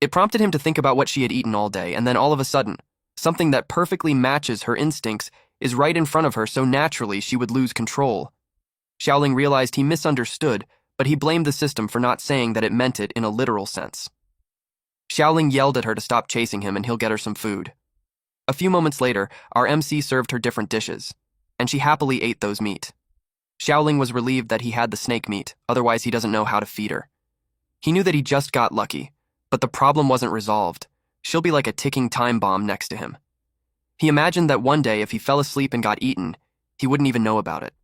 It prompted him to think about what she had eaten all day, and then all of a sudden, something that perfectly matches her instincts is right in front of her so naturally she would lose control. Xiaoling realized he misunderstood, but he blamed the system for not saying that it meant it in a literal sense. Xiaoling yelled at her to stop chasing him and he'll get her some food. A few moments later, our MC served her different dishes, and she happily ate those meat. Xiaoling was relieved that he had the snake meat, otherwise he doesn't know how to feed her. He knew that he just got lucky, but the problem wasn't resolved. She'll be like a ticking time bomb next to him. He imagined that one day if he fell asleep and got eaten, he wouldn't even know about it.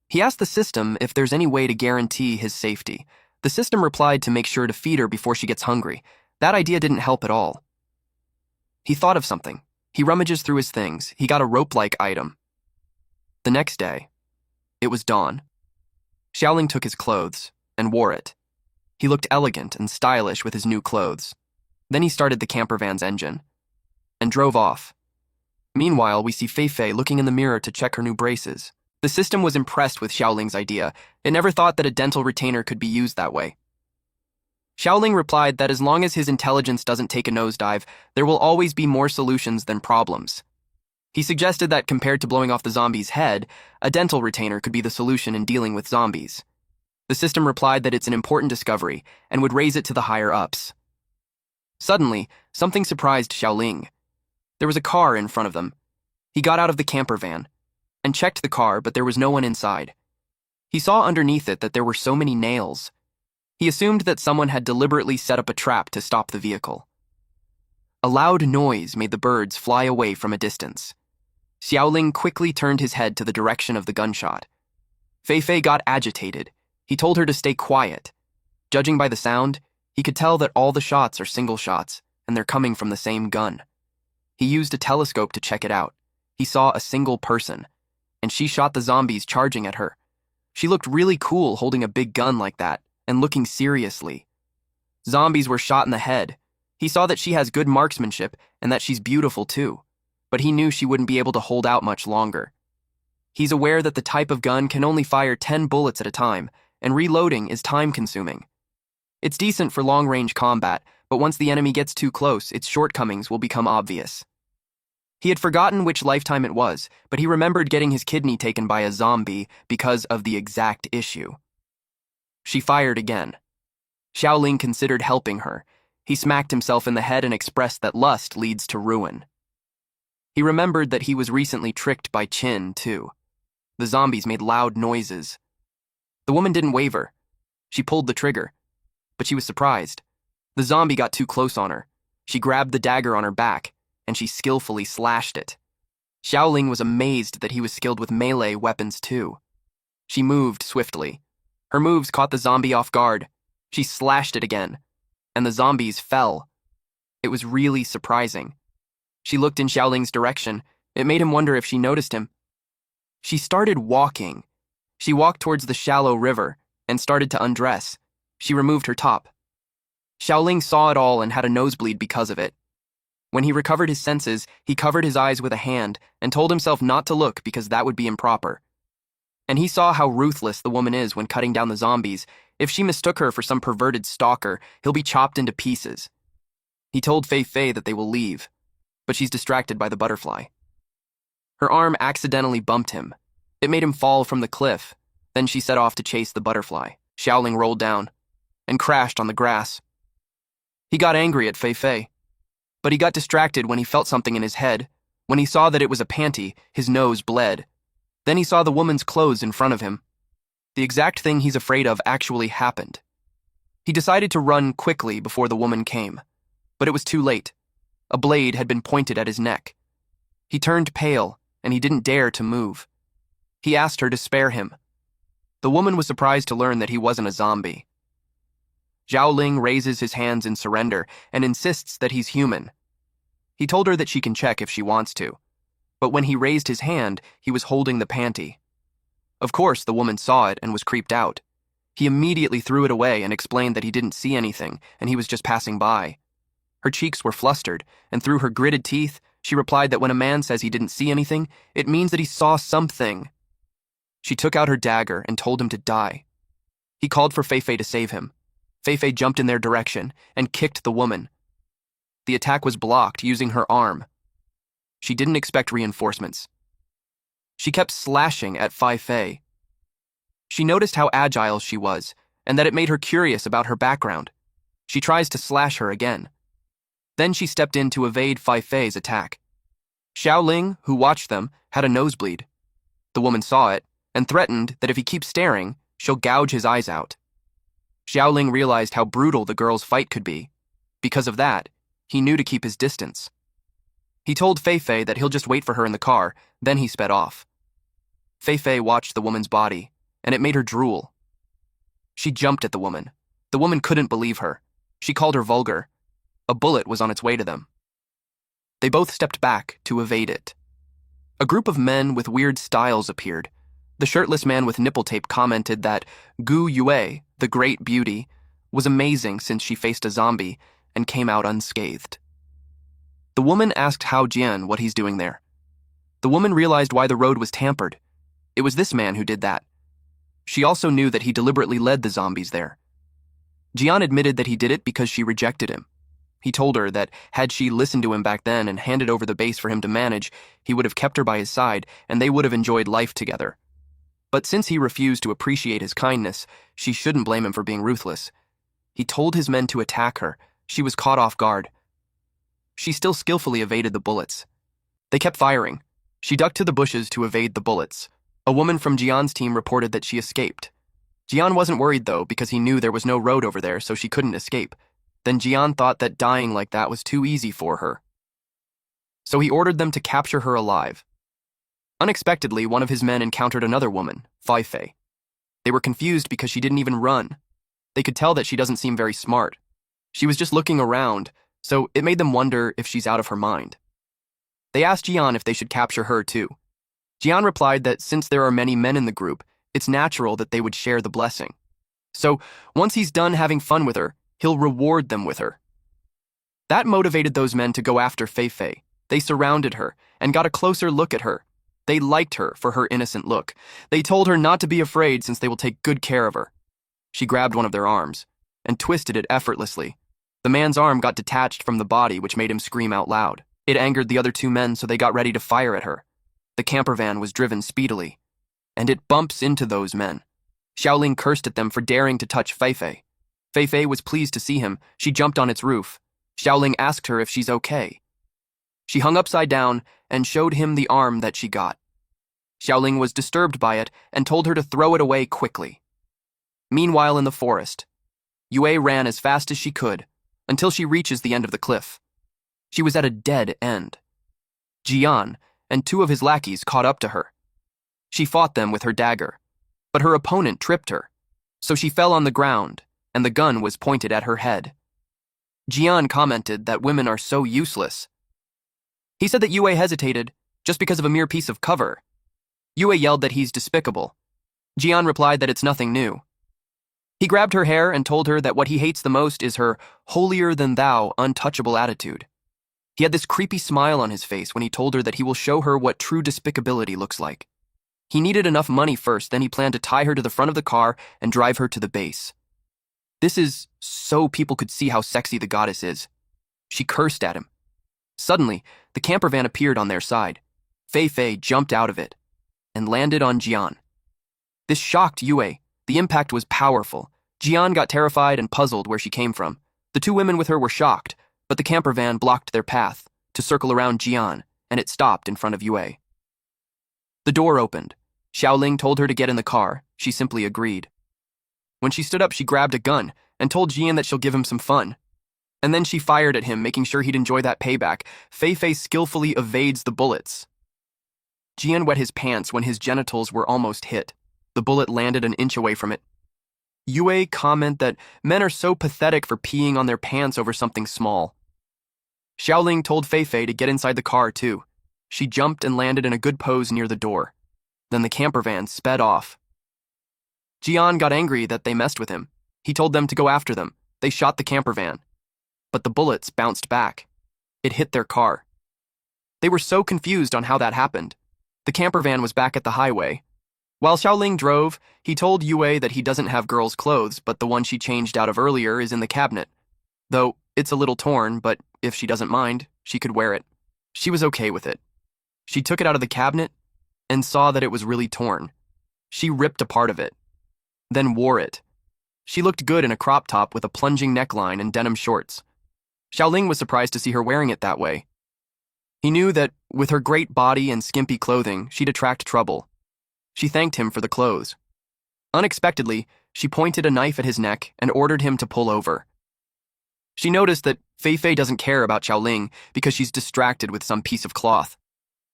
He asked the system if there's any way to guarantee his safety. The system replied to make sure to feed her before she gets hungry. That idea didn't help at all. He thought of something. He rummages through his things. He got a rope-like item. The next day, it was dawn. Xiaoling took his clothes and wore it. He looked elegant and stylish with his new clothes. Then he started the camper van's engine and drove off. Meanwhile, we see Feifei looking in the mirror to check her new braces. The system was impressed with Xiaoling's idea. It never thought that a dental retainer could be used that way. Xiaoling replied that as long as his intelligence doesn't take a nosedive, there will always be more solutions than problems. He suggested that compared to blowing off the zombie's head, a dental retainer could be the solution in dealing with zombies. The system replied that it's an important discovery and would raise it to the higher-ups. Suddenly, something surprised Xiaoling. There was a car in front of them. He got out of the camper van and checked the car, but there was no one inside. He saw underneath it that there were so many nails. He assumed that someone had deliberately set up a trap to stop the vehicle. A loud noise made the birds fly away from a distance. Xiaoling quickly turned his head to the direction of the gunshot. Feifei got agitated. He told her to stay quiet. Judging by the sound, he could tell that all the shots are single shots, and they're coming from the same gun. He used a telescope to check it out. He saw a single person, and she shot the zombies charging at her. She looked really cool holding a big gun like that, and looking seriously. Zombies were shot in the head. He saw that she has good marksmanship, and that she's beautiful too, but he knew she wouldn't be able to hold out much longer. He's aware that the type of gun can only fire 10 bullets at a time, and reloading is time-consuming. It's decent for long-range combat, but once the enemy gets too close, its shortcomings will become obvious. He had forgotten which lifetime it was, but he remembered getting his kidney taken by a zombie because of the exact issue. She fired again. Xiaoling considered helping her. He smacked himself in the head and expressed that lust leads to ruin. He remembered that he was recently tricked by Qin, too. The zombies made loud noises. The woman didn't waver. She pulled the trigger, but she was surprised. The zombie got too close on her. She grabbed the dagger on her back, and she skillfully slashed it. Xiaoling was amazed that he was skilled with melee weapons, too. She moved swiftly. Her moves caught the zombie off guard. She slashed it again, and the zombies fell. It was really surprising. She looked in Xiaoling's direction. It made him wonder if she noticed him. She started walking. She walked towards the shallow river and started to undress. She removed her top. Xiaoling saw it all and had a nosebleed because of it. When he recovered his senses, he covered his eyes with a hand and told himself not to look because that would be improper. And he saw how ruthless the woman is when cutting down the zombies. If she mistook her for some perverted stalker, he'll be chopped into pieces. He told Fei Fei that they will leave, but she's distracted by the butterfly. Her arm accidentally bumped him. It made him fall from the cliff. Then she set off to chase the butterfly. Xiaoling rolled down and crashed on the grass. He got angry at Fei Fei, but he got distracted when he felt something in his head. When he saw that it was a panty, his nose bled. Then he saw the woman's clothes in front of him. The exact thing he's afraid of actually happened. He decided to run quickly before the woman came, but it was too late. A blade had been pointed at his neck. He turned pale, and he didn't dare to move. He asked her to spare him. The woman was surprised to learn that he wasn't a zombie. Xiaoling raises his hands in surrender and insists that he's human. He told her that she can check if she wants to, but when he raised his hand, he was holding the panty. Of course, the woman saw it and was creeped out. He immediately threw it away and explained that he didn't see anything and he was just passing by. Her cheeks were flustered, and through her gritted teeth, she replied that when a man says he didn't see anything, it means that he saw something. She took out her dagger and told him to die. He called for Fei Fei to save him. Fei Fei jumped in their direction and kicked the woman. The attack was blocked using her arm. She didn't expect reinforcements. She kept slashing at Fei Fei. She noticed how agile she was, and that it made her curious about her background. She tries to slash her again. Then she stepped in to evade Fei Fei's attack. Xiaoling, who watched them, had a nosebleed. The woman saw it and threatened that if he keeps staring, she'll gouge his eyes out. Xiaoling realized how brutal the girl's fight could be. Because of that, he knew to keep his distance. He told Fei Fei that he'll just wait for her in the car, then he sped off. Fei Fei watched the woman's body, and it made her drool. She jumped at the woman. The woman couldn't believe her. She called her vulgar. A bullet was on its way to them. They both stepped back to evade it. A group of men with weird styles appeared. The shirtless man with nipple tape commented that Gu Yue, the great beauty, was amazing since she faced a zombie and came out unscathed. The woman asked Hao Jian what he's doing there. The woman realized why the road was tampered. It was this man who did that. She also knew that he deliberately led the zombies there. Jian admitted that he did it because she rejected him. He told her that had she listened to him back then and handed over the base for him to manage, he would have kept her by his side and they would have enjoyed life together. But since he refused to appreciate his kindness, she shouldn't blame him for being ruthless. He told his men to attack her. She was caught off guard. She still skillfully evaded the bullets. They kept firing. She ducked to the bushes to evade the bullets. A woman from Jian's team reported that she escaped. Jian wasn't worried, though, because he knew there was no road over there, so she couldn't escape. Then Jian thought that dying like that was too easy for her. So he ordered them to capture her alive. Unexpectedly, one of his men encountered another woman, Fei Fei. They were confused because she didn't even run. They could tell that she doesn't seem very smart. She was just looking around, so it made them wonder if she's out of her mind. They asked Jian if they should capture her too. Jian replied that since there are many men in the group, it's natural that they would share the blessing. So once he's done having fun with her, he'll reward them with her. That motivated those men to go after Fei Fei. They surrounded her and got a closer look at her. They liked her for her innocent look. They told her not to be afraid since they will take good care of her. She grabbed one of their arms and twisted it effortlessly. The man's arm got detached from the body, which made him scream out loud. It angered the other two men, so they got ready to fire at her. The camper van was driven speedily, and it bumps into those men. Xiaoling cursed at them for daring to touch Feifei. Feifei was pleased to see him. She jumped on its roof. Xiaoling asked her if she's okay. She hung upside down and showed him the arm that she got. Xiaoling was disturbed by it and told her to throw it away quickly. Meanwhile, in the forest, Yue ran as fast as she could until she reaches the end of the cliff. She was at a dead end. Jian and two of his lackeys caught up to her. She fought them with her dagger, but her opponent tripped her, so she fell on the ground and the gun was pointed at her head. Jian commented that women are so useless. He said that Yue hesitated just because of a mere piece of cover. Yue yelled that he's despicable. Jian replied that it's nothing new. He grabbed her hair and told her that what he hates the most is her holier-than-thou, untouchable attitude. He had this creepy smile on his face when he told her that he will show her what true despicability looks like. He needed enough money first, then he planned to tie her to the front of the car and drive her to the base. This is so people could see how sexy the goddess is. She cursed at him. Suddenly, the camper van appeared on their side. Feifei jumped out of it and landed on Jian. This shocked Yue. The impact was powerful. Jian got terrified and puzzled where she came from. The two women with her were shocked, but the camper van blocked their path to circle around Jian, and it stopped in front of Yue. The door opened. Xiaoling told her to get in the car. She simply agreed. When she stood up, she grabbed a gun and told Jian that she'll give him some fun. And then she fired at him, making sure he'd enjoy that payback. Feifei skillfully evades the bullets. Jian wet his pants when his genitals were almost hit. The bullet landed an inch away from it. Yue commented that men are so pathetic for peeing on their pants over something small. Xiaoling told Feifei to get inside the car, too. She jumped and landed in a good pose near the door. Then the camper van sped off. Jian got angry that they messed with him. He told them to go after them. They shot the camper van. But the bullets bounced back. It hit their car. They were so confused on how that happened. The camper van was back at the highway. While Xiaoling drove, he told Yue that he doesn't have girls' clothes, but the one she changed out of earlier is in the cabinet. Though it's a little torn, but if she doesn't mind, she could wear it. She was okay with it. She took it out of the cabinet and saw that it was really torn. She ripped a part of it, then wore it. She looked good in a crop top with a plunging neckline and denim shorts. Xiaoling was surprised to see her wearing it that way. He knew that with her great body and skimpy clothing, she'd attract trouble. She thanked him for the clothes. Unexpectedly, she pointed a knife at his neck and ordered him to pull over. She noticed that Feifei doesn't care about Xiaoling because she's distracted with some piece of cloth.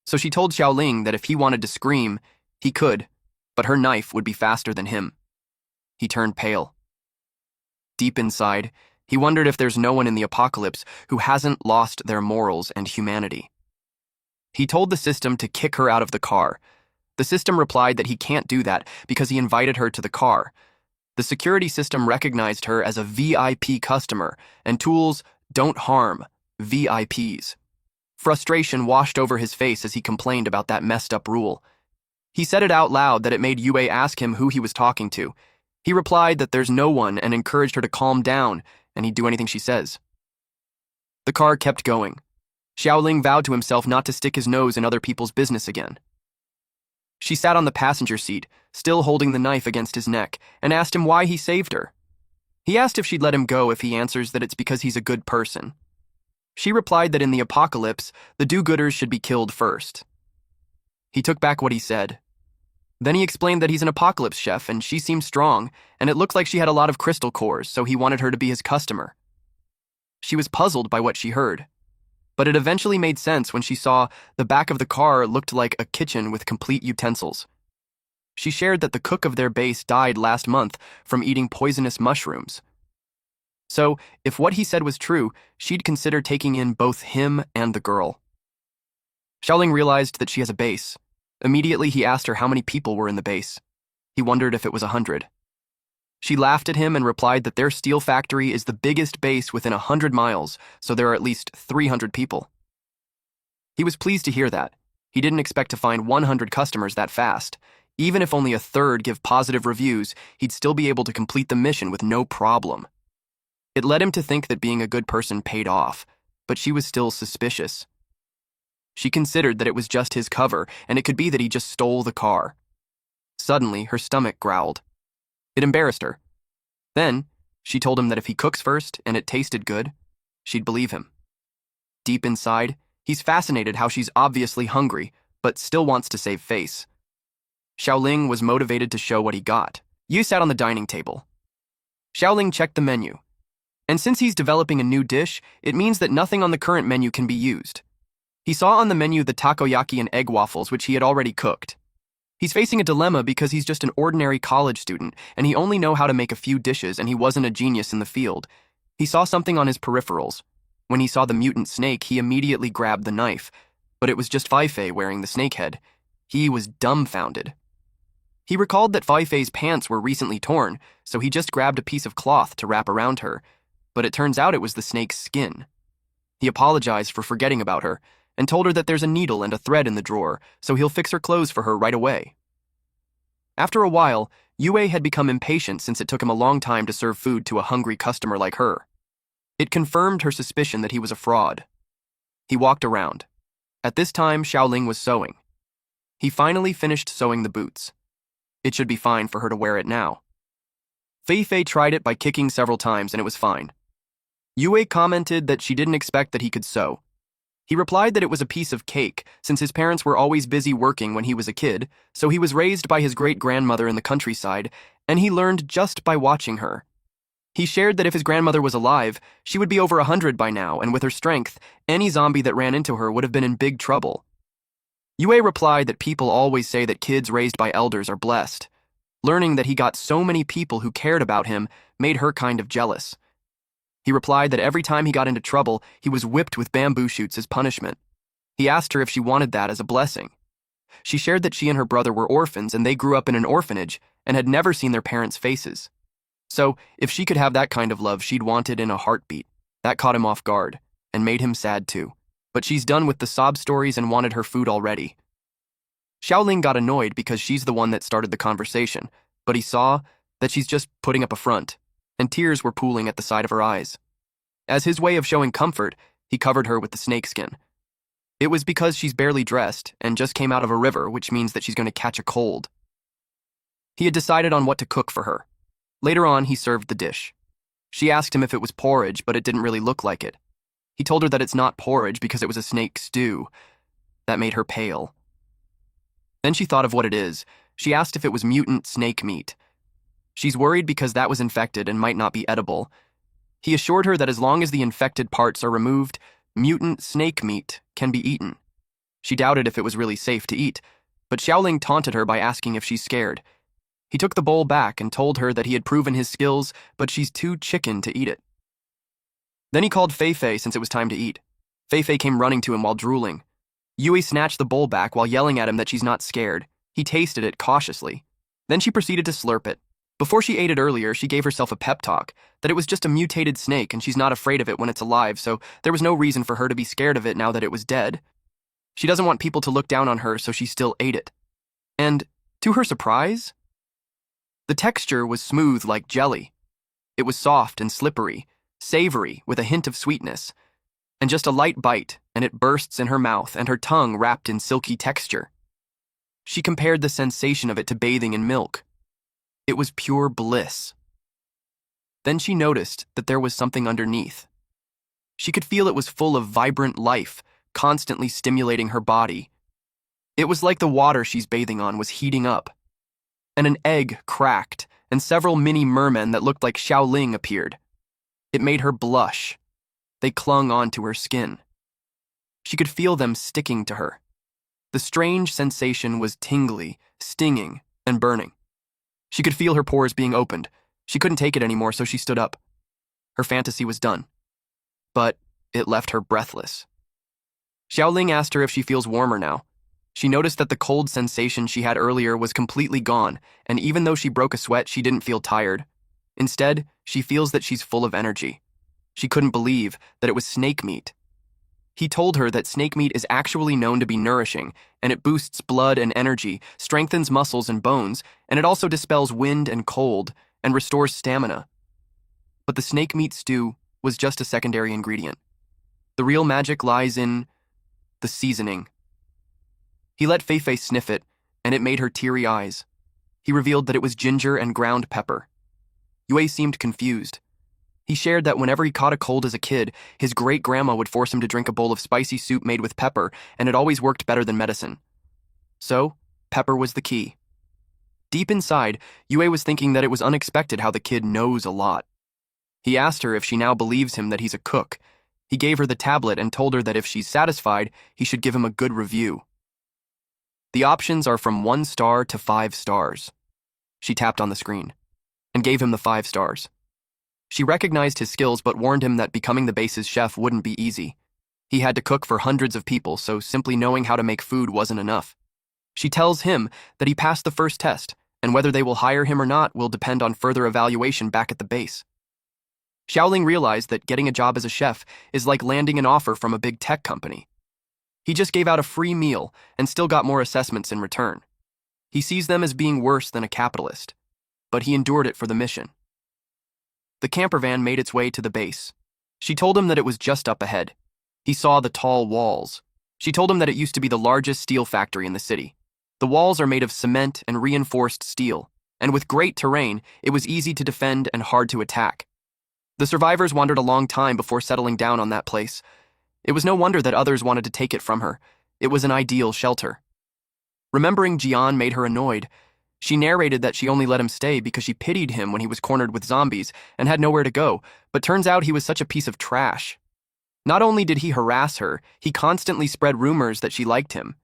So she told Xiaoling that if he wanted to scream, he could, but her knife would be faster than him. He turned pale. Deep inside, he wondered if there's no one in the apocalypse who hasn't lost their morals and humanity. He told the system to kick her out of the car. The system replied that he can't do that because he invited her to the car. The security system recognized her as a VIP customer, and tools don't harm VIPs. Frustration washed over his face as he complained about that messed up rule. He said it out loud that it made Yue ask him who he was talking to. He replied that there's no one and encouraged her to calm down, and he'd do anything she says. The car kept going. Xiaoling vowed to himself not to stick his nose in other people's business again. She sat on the passenger seat, still holding the knife against his neck, and asked him why he saved her. He asked if she'd let him go if he answers that it's because he's a good person. She replied that in the apocalypse, the do-gooders should be killed first. He took back what he said. Then he explained that he's an apocalypse chef and she seemed strong, and it looked like she had a lot of crystal cores, so he wanted her to be his customer. She was puzzled by what she heard, but it eventually made sense when she saw the back of the car looked like a kitchen with complete utensils. She shared that the cook of their base died last month from eating poisonous mushrooms. So, if what he said was true, she'd consider taking in both him and the girl. Xiaoling realized that she has a base. Immediately, he asked her how many people were in the base. He wondered if it was 100. She laughed at him and replied that their steel factory is the biggest base within 100 miles, so there are at least 300 people. He was pleased to hear that. He didn't expect to find 100 customers that fast. Even if only a third give positive reviews, he'd still be able to complete the mission with no problem. It led him to think that being a good person paid off, but she was still suspicious. She considered that it was just his cover, and it could be that he just stole the car. Suddenly, her stomach growled. It embarrassed her. Then, she told him that if he cooks first and it tasted good, she'd believe him. Deep inside, he's fascinated how she's obviously hungry, but still wants to save face. Xiaoling was motivated to show what he got. Yu sat on the dining table. Xiaoling checked the menu. And since he's developing a new dish, it means that nothing on the current menu can be used. He saw on the menu the takoyaki and egg waffles, which he had already cooked. He's facing a dilemma because he's just an ordinary college student, and he only knows how to make a few dishes, and he wasn't a genius in the field. He saw something on his peripherals. When he saw the mutant snake, he immediately grabbed the knife, but it was just Feifei wearing the snake head. He was dumbfounded. He recalled that Feifei's pants were recently torn, so he just grabbed a piece of cloth to wrap around her, but it turns out it was the snake's skin. He apologized for forgetting about her, and told her that there's a needle and a thread in the drawer, so he'll fix her clothes for her right away. After a while, Yue had become impatient since it took him a long time to serve food to a hungry customer like her. It confirmed her suspicion that he was a fraud. He walked around. At this time, Xiaoling was sewing. He finally finished sewing the boots. It should be fine for her to wear it now. Feifei tried it by kicking several times and it was fine. Yue commented that she didn't expect that he could sew. He replied that it was a piece of cake, since his parents were always busy working when he was a kid, so he was raised by his great-grandmother in the countryside, and he learned just by watching her. He shared that if his grandmother was alive, she would be over 100 by now, and with her strength, any zombie that ran into her would have been in big trouble. Yue replied that people always say that kids raised by elders are blessed. Learning that he got so many people who cared about him made her kind of jealous. He replied that every time he got into trouble, he was whipped with bamboo shoots as punishment. He asked her if she wanted that as a blessing. She shared that she and her brother were orphans and they grew up in an orphanage and had never seen their parents' faces. So, if she could have that kind of love, she'd want it in a heartbeat. That caught him off guard and made him sad too. But she's done with the sob stories and wanted her food already. Xiaoling got annoyed because she's the one that started the conversation, but he saw that she's just putting up a front, and tears were pooling at the side of her eyes. As his way of showing comfort, he covered her with the snakeskin. It was because she's barely dressed and just came out of a river, which means that she's going to catch a cold. He had decided on what to cook for her. Later on, he served the dish. She asked him if it was porridge, but it didn't really look like it. He told her that it's not porridge because it was a snake stew. That made her pale. Then she thought of what it is. She asked if it was mutant snake meat. She's worried because that was infected and might not be edible. He assured her that as long as the infected parts are removed, mutant snake meat can be eaten. She doubted if it was really safe to eat, but Xiaoling taunted her by asking if she's scared. He took the bowl back and told her that he had proven his skills, but she's too chicken to eat it. Then he called Feifei since it was time to eat. Feifei came running to him while drooling. Yue snatched the bowl back while yelling at him that she's not scared. He tasted it cautiously. Then she proceeded to slurp it. Before she ate it earlier, she gave herself a pep talk, that it was just a mutated snake and she's not afraid of it when it's alive, so there was no reason for her to be scared of it now that it was dead. She doesn't want people to look down on her, so she still ate it. And, to her surprise, the texture was smooth like jelly. It was soft and slippery, savory with a hint of sweetness, and just a light bite, and it bursts in her mouth and her tongue wrapped in silky texture. She compared the sensation of it to bathing in milk. It was pure bliss. Then she noticed that there was something underneath. She could feel it was full of vibrant life, constantly stimulating her body. It was like the water she's bathing on was heating up. And an egg cracked, and several mini mermen that looked like Xiaoling appeared. It made her blush. They clung onto her skin. She could feel them sticking to her. The strange sensation was tingly, stinging, and burning. She could feel her pores being opened. She couldn't take it anymore, so she stood up. Her fantasy was done. But it left her breathless. Xiaoling asked her if she feels warmer now. She noticed that the cold sensation she had earlier was completely gone, and even though she broke a sweat, she didn't feel tired. Instead, she feels that she's full of energy. She couldn't believe that it was snake meat. He told her that snake meat is actually known to be nourishing, and it boosts blood and energy, strengthens muscles and bones, and it also dispels wind and cold, and restores stamina. But the snake meat stew was just a secondary ingredient. The real magic lies in the seasoning. He let Feifei sniff it, and it made her teary eyes. He revealed that it was ginger and ground pepper. Yue seemed confused. He shared that whenever he caught a cold as a kid, his great-grandma would force him to drink a bowl of spicy soup made with pepper, and it always worked better than medicine. So, pepper was the key. Deep inside, Yue was thinking that it was unexpected how the kid knows a lot. He asked her if she now believes him that he's a cook. He gave her the tablet and told her that if she's satisfied, he should give him a good review. The options are from 1 star to 5 stars. She tapped on the screen and gave him the 5 stars. She recognized his skills but warned him that becoming the base's chef wouldn't be easy. He had to cook for hundreds of people, so simply knowing how to make food wasn't enough. She tells him that he passed the first test, and whether they will hire him or not will depend on further evaluation back at the base. Xiaoling realized that getting a job as a chef is like landing an offer from a big tech company. He just gave out a free meal and still got more assessments in return. He sees them as being worse than a capitalist, but he endured it for the mission. The camper van made its way to the base. She told him that it was just up ahead. He saw the tall walls. She told him that it used to be the largest steel factory in the city. The walls are made of cement and reinforced steel, and with great terrain, it was easy to defend and hard to attack. The survivors wandered a long time before settling down on that place. It was no wonder that others wanted to take it from her. It was an ideal shelter. Remembering Jian made her annoyed. She narrated that she only let him stay because she pitied him when he was cornered with zombies and had nowhere to go, but turns out he was such a piece of trash. Not only did he harass her, he constantly spread rumors that she liked him.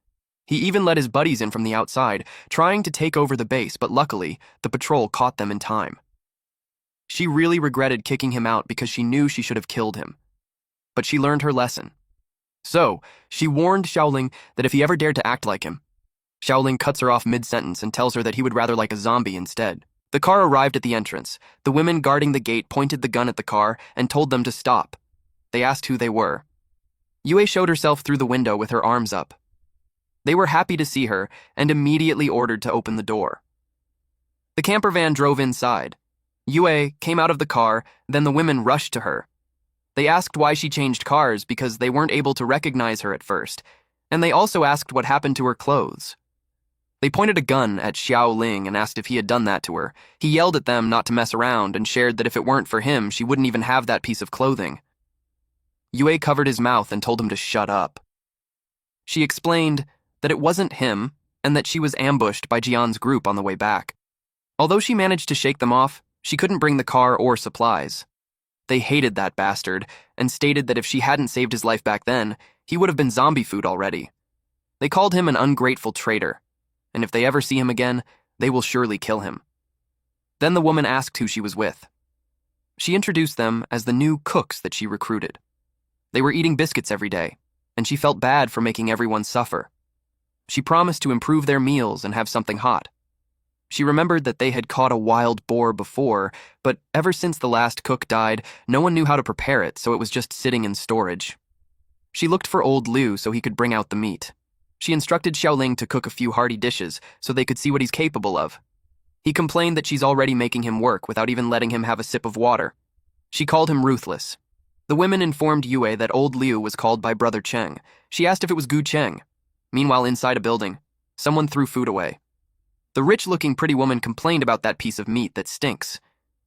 He even let his buddies in from the outside, trying to take over the base, but luckily, the patrol caught them in time. She really regretted kicking him out because she knew she should have killed him. But she learned her lesson. So, she warned Xiaoling that if he ever dared to act like him. Xiaoling cuts her off mid-sentence and tells her that he would rather like a zombie instead. The car arrived at the entrance. The women guarding the gate pointed the gun at the car and told them to stop. They asked who they were. Yue showed herself through the window with her arms up. They were happy to see her and immediately ordered to open the door. The camper van drove inside. Yue came out of the car, then the women rushed to her. They asked why she changed cars because they weren't able to recognize her at first, and they also asked what happened to her clothes. They pointed a gun at Xiao Ling and asked if he had done that to her. He yelled at them not to mess around and shared that if it weren't for him, she wouldn't even have that piece of clothing. Yue covered his mouth and told him to shut up. She explained that it wasn't him and that she was ambushed by Jian's group on the way back. Although she managed to shake them off, she couldn't bring the car or supplies. They hated that bastard and stated that if she hadn't saved his life back then, he would have been zombie food already. They called him an ungrateful traitor, and if they ever see him again, they will surely kill him. Then the woman asked who she was with. She introduced them as the new cooks that she recruited. They were eating biscuits every day, and she felt bad for making everyone suffer. She promised to improve their meals and have something hot. She remembered that they had caught a wild boar before, but ever since the last cook died, no one knew how to prepare it, so it was just sitting in storage. She looked for old Liu so he could bring out the meat. She instructed Xiaoling to cook a few hearty dishes so they could see what he's capable of. He complained that she's already making him work without even letting him have a sip of water. She called him ruthless. The women informed Yue that old Liu was called by Brother Cheng. She asked if it was Gu Cheng. Meanwhile, inside a building, someone threw food away. The rich-looking pretty woman complained about that piece of meat that stinks.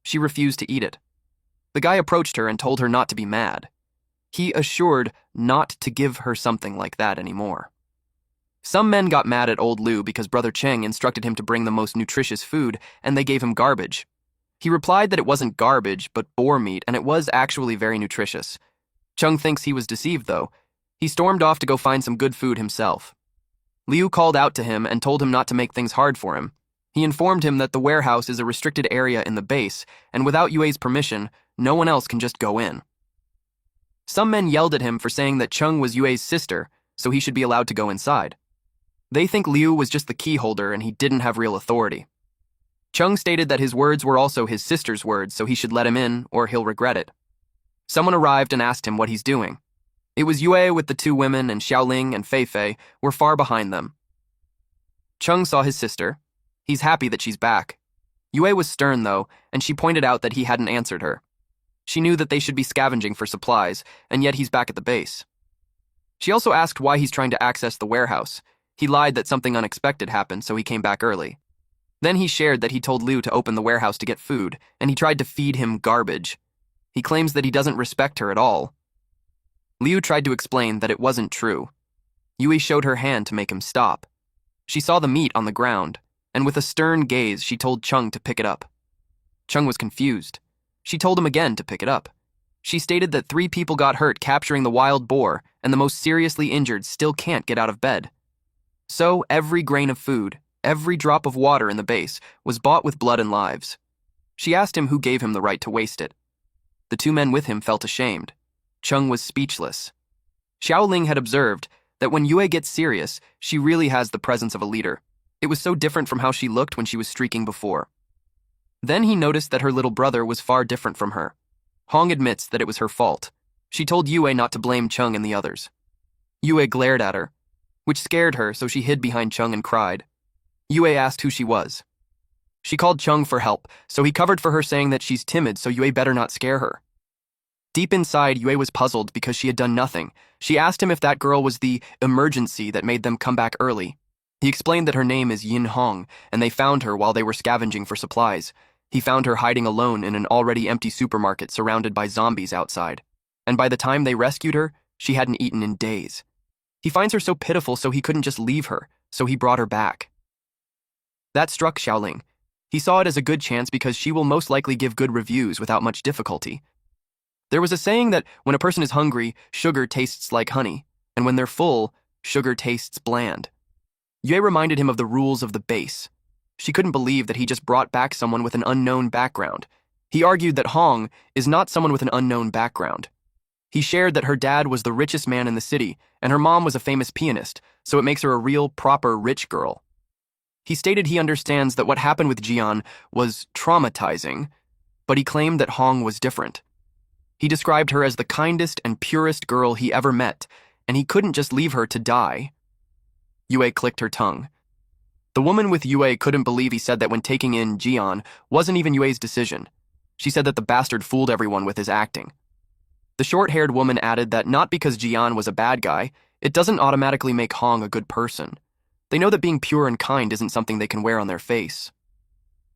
She refused to eat it. The guy approached her and told her not to be mad. He assured not to give her something like that anymore. Some men got mad at old Liu because Brother Cheng instructed him to bring the most nutritious food, and they gave him garbage. He replied that it wasn't garbage, but boar meat, and it was actually very nutritious. Cheng thinks he was deceived, though. He stormed off to go find some good food himself. Liu called out to him and told him not to make things hard for him. He informed him that the warehouse is a restricted area in the base, and without Yue's permission, no one else can just go in. Some men yelled at him for saying that Cheng was Yue's sister, so he should be allowed to go inside. They think Liu was just the key holder and he didn't have real authority. Cheng stated that his words were also his sister's words, so he should let him in or he'll regret it. Someone arrived and asked him what he's doing. It was Yue with the two women, and Xiaoling and Feifei were far behind them. Cheng saw his sister. He's happy that she's back. Yue was stern, though, and she pointed out that he hadn't answered her. She knew that they should be scavenging for supplies, and yet he's back at the base. She also asked why he's trying to access the warehouse. He lied that something unexpected happened, so he came back early. Then he shared that he told Liu to open the warehouse to get food, and he tried to feed him garbage. He claims that he doesn't respect her at all. Liu tried to explain that it wasn't true. Yui showed her hand to make him stop. She saw the meat on the ground, and with a stern gaze, she told Chung to pick it up. Chung was confused. She told him again to pick it up. She stated that 3 people got hurt capturing the wild boar, and the most seriously injured still can't get out of bed. So every grain of food, every drop of water in the base, was bought with blood and lives. She asked him who gave him the right to waste it. The 2 men with him felt ashamed. Chung was speechless. Xiaoling had observed that when Yue gets serious, she really has the presence of a leader. It was so different from how she looked when she was streaking before. Then he noticed that her little brother was far different from her. Hong admits that it was her fault. She told Yue not to blame Chung and the others. Yue glared at her, which scared her, so she hid behind Chung and cried. Yue asked who she was. She called Chung for help, so he covered for her, saying that she's timid, so Yue better not scare her. Deep inside, Yue was puzzled because she had done nothing. She asked him if that girl was the emergency that made them come back early. He explained that her name is Yin Hong, and they found her while they were scavenging for supplies. He found her hiding alone in an already empty supermarket surrounded by zombies outside. And by the time they rescued her, she hadn't eaten in days. He finds her so pitiful, so he couldn't just leave her, so he brought her back. That struck Xiaoling. He saw it as a good chance because she will most likely give good reviews without much difficulty. There was a saying that when a person is hungry, sugar tastes like honey, and when they're full, sugar tastes bland. Yue reminded him of the rules of the base. She couldn't believe that he just brought back someone with an unknown background. He argued that Hong is not someone with an unknown background. He shared that her dad was the richest man in the city, and her mom was a famous pianist, so it makes her a real, proper rich girl. He stated he understands that what happened with Jian was traumatizing, but he claimed that Hong was different. He described her as the kindest and purest girl he ever met, and he couldn't just leave her to die. Yue clicked her tongue. The woman with Yue couldn't believe he said that when taking in Jian wasn't even Yue's decision. She said that the bastard fooled everyone with his acting. The short-haired woman added that not because Jian was a bad guy, it doesn't automatically make Hong a good person. They know that being pure and kind isn't something they can wear on their face.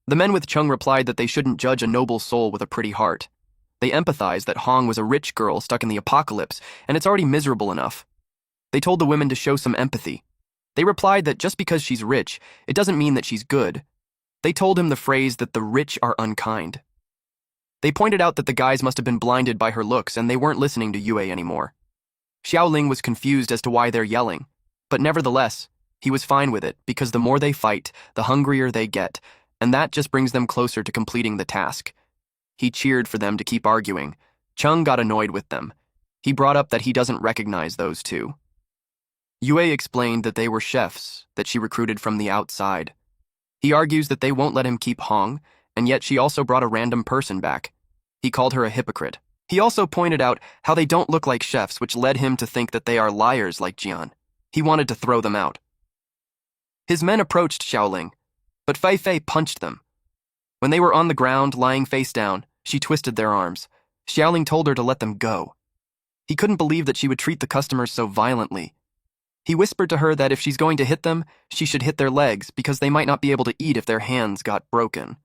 The men with Chung replied that they shouldn't judge a noble soul with a pretty heart. They empathized that Hong was a rich girl stuck in the apocalypse, and it's already miserable enough. They told the women to show some empathy. They replied that just because she's rich, it doesn't mean that she's good. They told him the phrase that the rich are unkind. They pointed out that the guys must have been blinded by her looks and they weren't listening to Yue anymore. Xiaoling was confused as to why they're yelling, but nevertheless, he was fine with it because the more they fight, the hungrier they get, and that just brings them closer to completing the task. He cheered for them to keep arguing. Chung got annoyed with them. He brought up that he doesn't recognize those 2. Yue explained that they were chefs that she recruited from the outside. He argues that they won't let him keep Hong, and yet she also brought a random person back. He called her a hypocrite. He also pointed out how they don't look like chefs, which led him to think that they are liars like Jian. He wanted to throw them out. His men approached Xiaoling, but Fei Fei punched them. When they were on the ground, lying face down, she twisted their arms. Xiaoling told her to let them go. He couldn't believe that she would treat the customers so violently. He whispered to her that if she's going to hit them, she should hit their legs because they might not be able to eat if their hands got broken.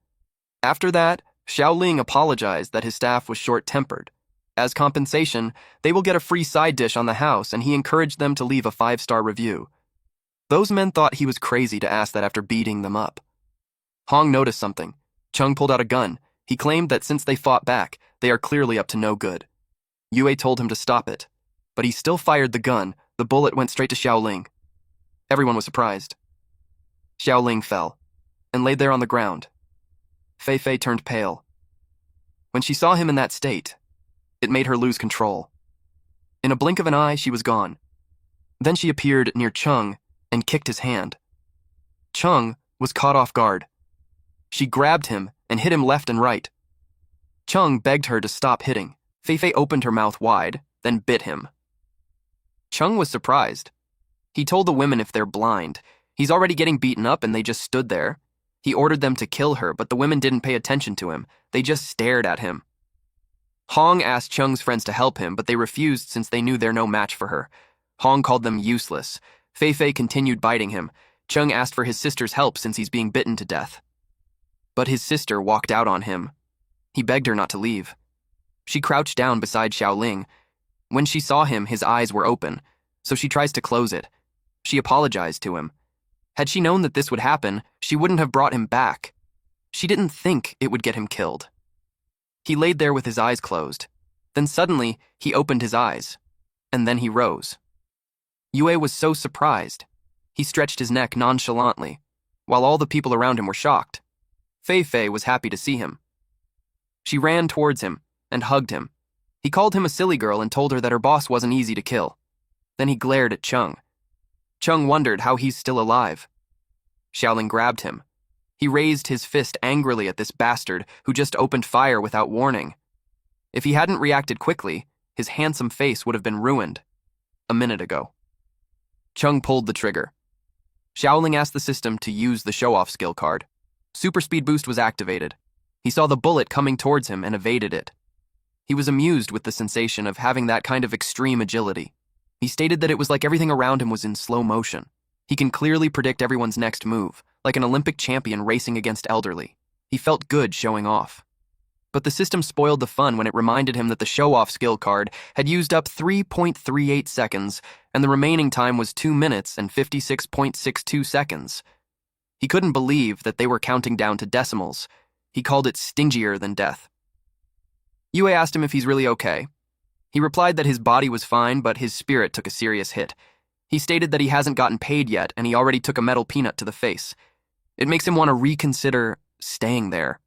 After that, Xiaoling apologized that his staff was short-tempered. As compensation, they will get a free side dish on the house, and he encouraged them to leave a 5-star review. Those men thought he was crazy to ask that after beating them up. Hong noticed something. Chung pulled out a gun. He claimed that since they fought back, they are clearly up to no good. Yue told him to stop it, but he still fired the gun. The bullet went straight to Xiaoling. Everyone was surprised. Xiaoling fell and laid there on the ground. Fei Fei turned pale. When she saw him in that state, it made her lose control. In a blink of an eye, she was gone. Then she appeared near Chung and kicked his hand. Chung was caught off guard. She grabbed him and hit him left and right. Chung begged her to stop hitting. Fei Fei opened her mouth wide, then bit him. Chung was surprised. He told the women if they're blind. He's already getting beaten up and they just stood there. He ordered them to kill her, but the women didn't pay attention to him. They just stared at him. Hong asked Chung's friends to help him, but they refused since they knew they're no match for her. Hong called them useless. Fei Fei continued biting him. Chung asked for his sister's help since he's being bitten to death. But his sister walked out on him. He begged her not to leave. She crouched down beside Xiaoling. When she saw him, his eyes were open, so she tries to close it. She apologized to him. Had she known that this would happen, she wouldn't have brought him back. She didn't think it would get him killed. He laid there with his eyes closed. Then suddenly, he opened his eyes. And then he rose. Yue was so surprised. He stretched his neck nonchalantly, while all the people around him were shocked. Fei Fei was happy to see him. She ran towards him and hugged him. He called him a silly girl and told her that her boss wasn't easy to kill. Then he glared at Chung. Chung wondered how he's still alive. Xiaoling grabbed him. He raised his fist angrily at this bastard who just opened fire without warning. If he hadn't reacted quickly, his handsome face would have been ruined a minute ago. Chung pulled the trigger. Xiaoling asked the system to use the show-off skill card. Super speed boost was activated. He saw the bullet coming towards him and evaded it. He was amused with the sensation of having that kind of extreme agility. He stated that it was like everything around him was in slow motion. He can clearly predict everyone's next move, like an Olympic champion racing against elderly. He felt good showing off. But the system spoiled the fun when it reminded him that the show-off skill card had used up 3.38 seconds, and the remaining time was 2 minutes and 56.62 seconds. He couldn't believe that they were counting down to decimals. He called it stingier than death. Yue asked him if he's really okay. He replied that his body was fine, but his spirit took a serious hit. He stated that he hasn't gotten paid yet, and he already took a metal peanut to the face. It makes him want to reconsider staying there.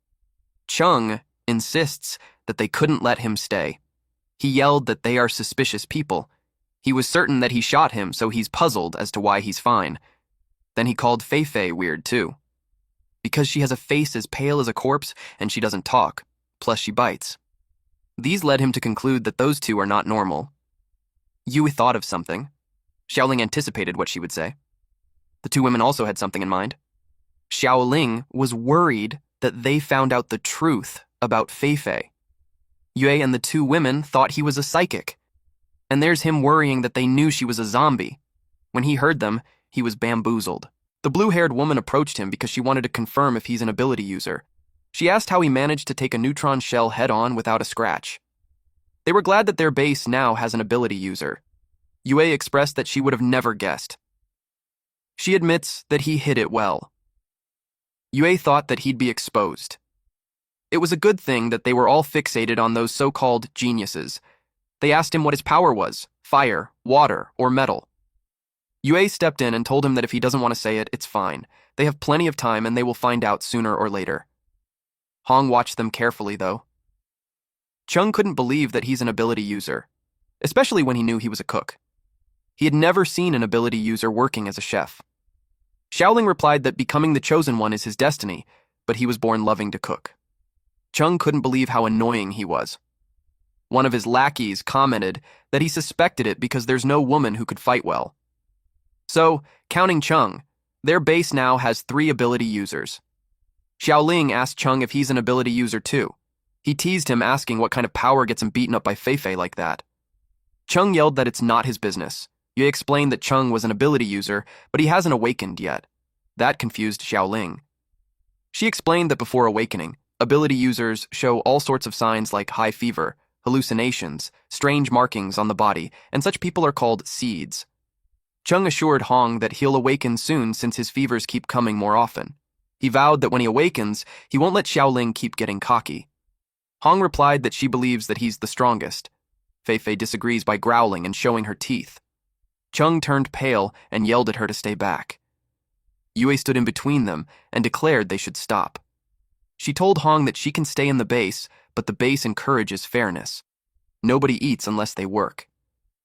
Chung insists that they couldn't let him stay. He yelled that they are suspicious people. He was certain that he shot him, so he's puzzled as to why he's fine. Then he called Fei Fei weird, too. Because she has a face as pale as a corpse, and she doesn't talk, plus she bites. These led him to conclude that those two are not normal. Yue thought of something. Xiaoling anticipated what she would say. The two women also had something in mind. Xiaoling was worried that they found out the truth about Fei Fei. Yue and the two women thought he was a psychic. And there's him worrying that they knew she was a zombie. When he heard them, he was bamboozled. The blue-haired woman approached him because she wanted to confirm if he's an ability user. She asked how he managed to take a neutron shell head-on without a scratch. They were glad that their base now has an ability user. Yue expressed that she would have never guessed. She admits that he hid it well. Yue thought that he'd be exposed. It was a good thing that they were all fixated on those so-called geniuses. They asked him what his power was, fire, water, or metal. Yue stepped in and told him that if he doesn't want to say it, it's fine. They have plenty of time and they will find out sooner or later. Hong watched them carefully, though. Chung couldn't believe that he's an ability user, especially when he knew he was a cook. He had never seen an ability user working as a chef. Xiaoling replied that becoming the chosen one is his destiny, but he was born loving to cook. Chung couldn't believe how annoying he was. One of his lackeys commented that he suspected it because there's no woman who could fight well. So, counting Chung, their base now has 3 ability users. Xiaoling asked Chung if he's an ability user too. He teased him, asking what kind of power gets him beaten up by Fei Fei like that. Chung yelled that it's not his business. Yue explained that Chung was an ability user, but he hasn't awakened yet. That confused Xiaoling. She explained that before awakening, ability users show all sorts of signs like high fever, hallucinations, strange markings on the body, and such people are called seeds. Chung assured Hong that he'll awaken soon since his fevers keep coming more often. He vowed that when he awakens, he won't let Xiaoling keep getting cocky. Hong replied that she believes that he's the strongest. Fei Fei disagrees by growling and showing her teeth. Chung turned pale and yelled at her to stay back. Yue stood in between them and declared they should stop. She told Hong that she can stay in the base, but the base encourages fairness. Nobody eats unless they work.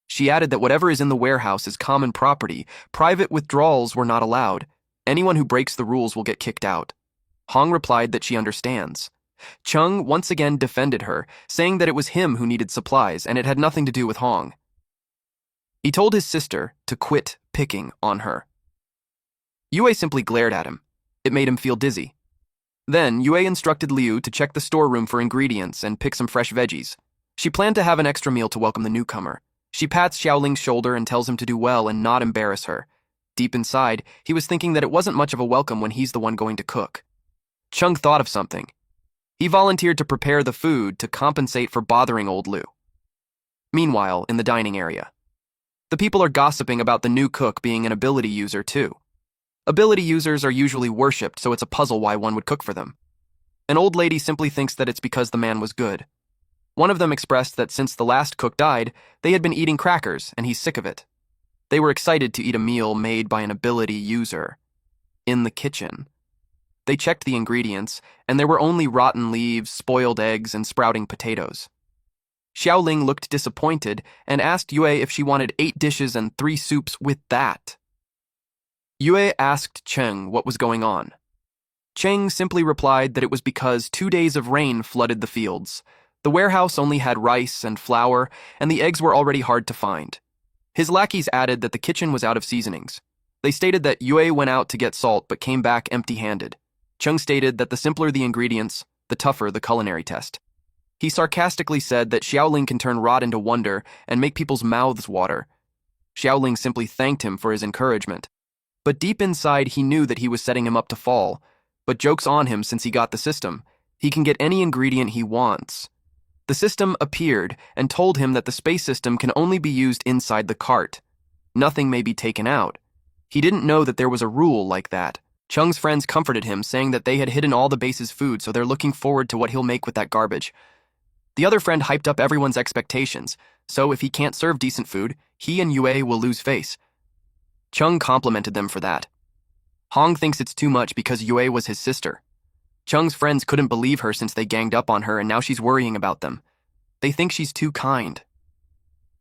She added that whatever is in the warehouse is common property. Private withdrawals were not allowed. Anyone who breaks the rules will get kicked out. Hong replied that she understands. Chung once again defended her, saying that it was him who needed supplies and it had nothing to do with Hong. He told his sister to quit picking on her. Yue simply glared at him. It made him feel dizzy. Then Yue instructed Liu to check the storeroom for ingredients and pick some fresh veggies. She planned to have an extra meal to welcome the newcomer. She pats Xiaoling's shoulder and tells him to do well and not embarrass her. Deep inside, he was thinking that it wasn't much of a welcome when he's the one going to cook. Chung thought of something. He volunteered to prepare the food to compensate for bothering old Lu. Meanwhile, in the dining area, the people are gossiping about the new cook being an ability user too. Ability users are usually worshipped, so it's a puzzle why one would cook for them. An old lady simply thinks that it's because the man was good. One of them expressed that since the last cook died, they had been eating crackers, and he's sick of it. They were excited to eat a meal made by an ability user. In the kitchen. They checked the ingredients, and there were only rotten leaves, spoiled eggs, and sprouting potatoes. Xiaoling looked disappointed and asked Yue if she wanted 8 dishes and 3 soups with that. Yue asked Cheng what was going on. Cheng simply replied that it was because 2 days of rain flooded the fields. The warehouse only had rice and flour, and the eggs were already hard to find. His lackeys added that the kitchen was out of seasonings. They stated that Yue went out to get salt but came back empty-handed. Cheng stated that the simpler the ingredients, the tougher the culinary test. He sarcastically said that Xiaoling can turn rot into wonder and make people's mouths water. Xiaoling simply thanked him for his encouragement. But deep inside, he knew that he was setting him up to fall. But joke's on him since he got the system. He can get any ingredient he wants. The system appeared and told him that the space system can only be used inside the cart. Nothing may be taken out. He didn't know that there was a rule like that. Cheng's friends comforted him, saying that they had hidden all the base's food, so they're looking forward to what he'll make with that garbage. The other friend hyped up everyone's expectations, so if he can't serve decent food, he and Yue will lose face. Cheng complimented them for that. Hong thinks it's too much because Yue was his sister. Cheng's friends couldn't believe her since they ganged up on her and now she's worrying about them. They think she's too kind.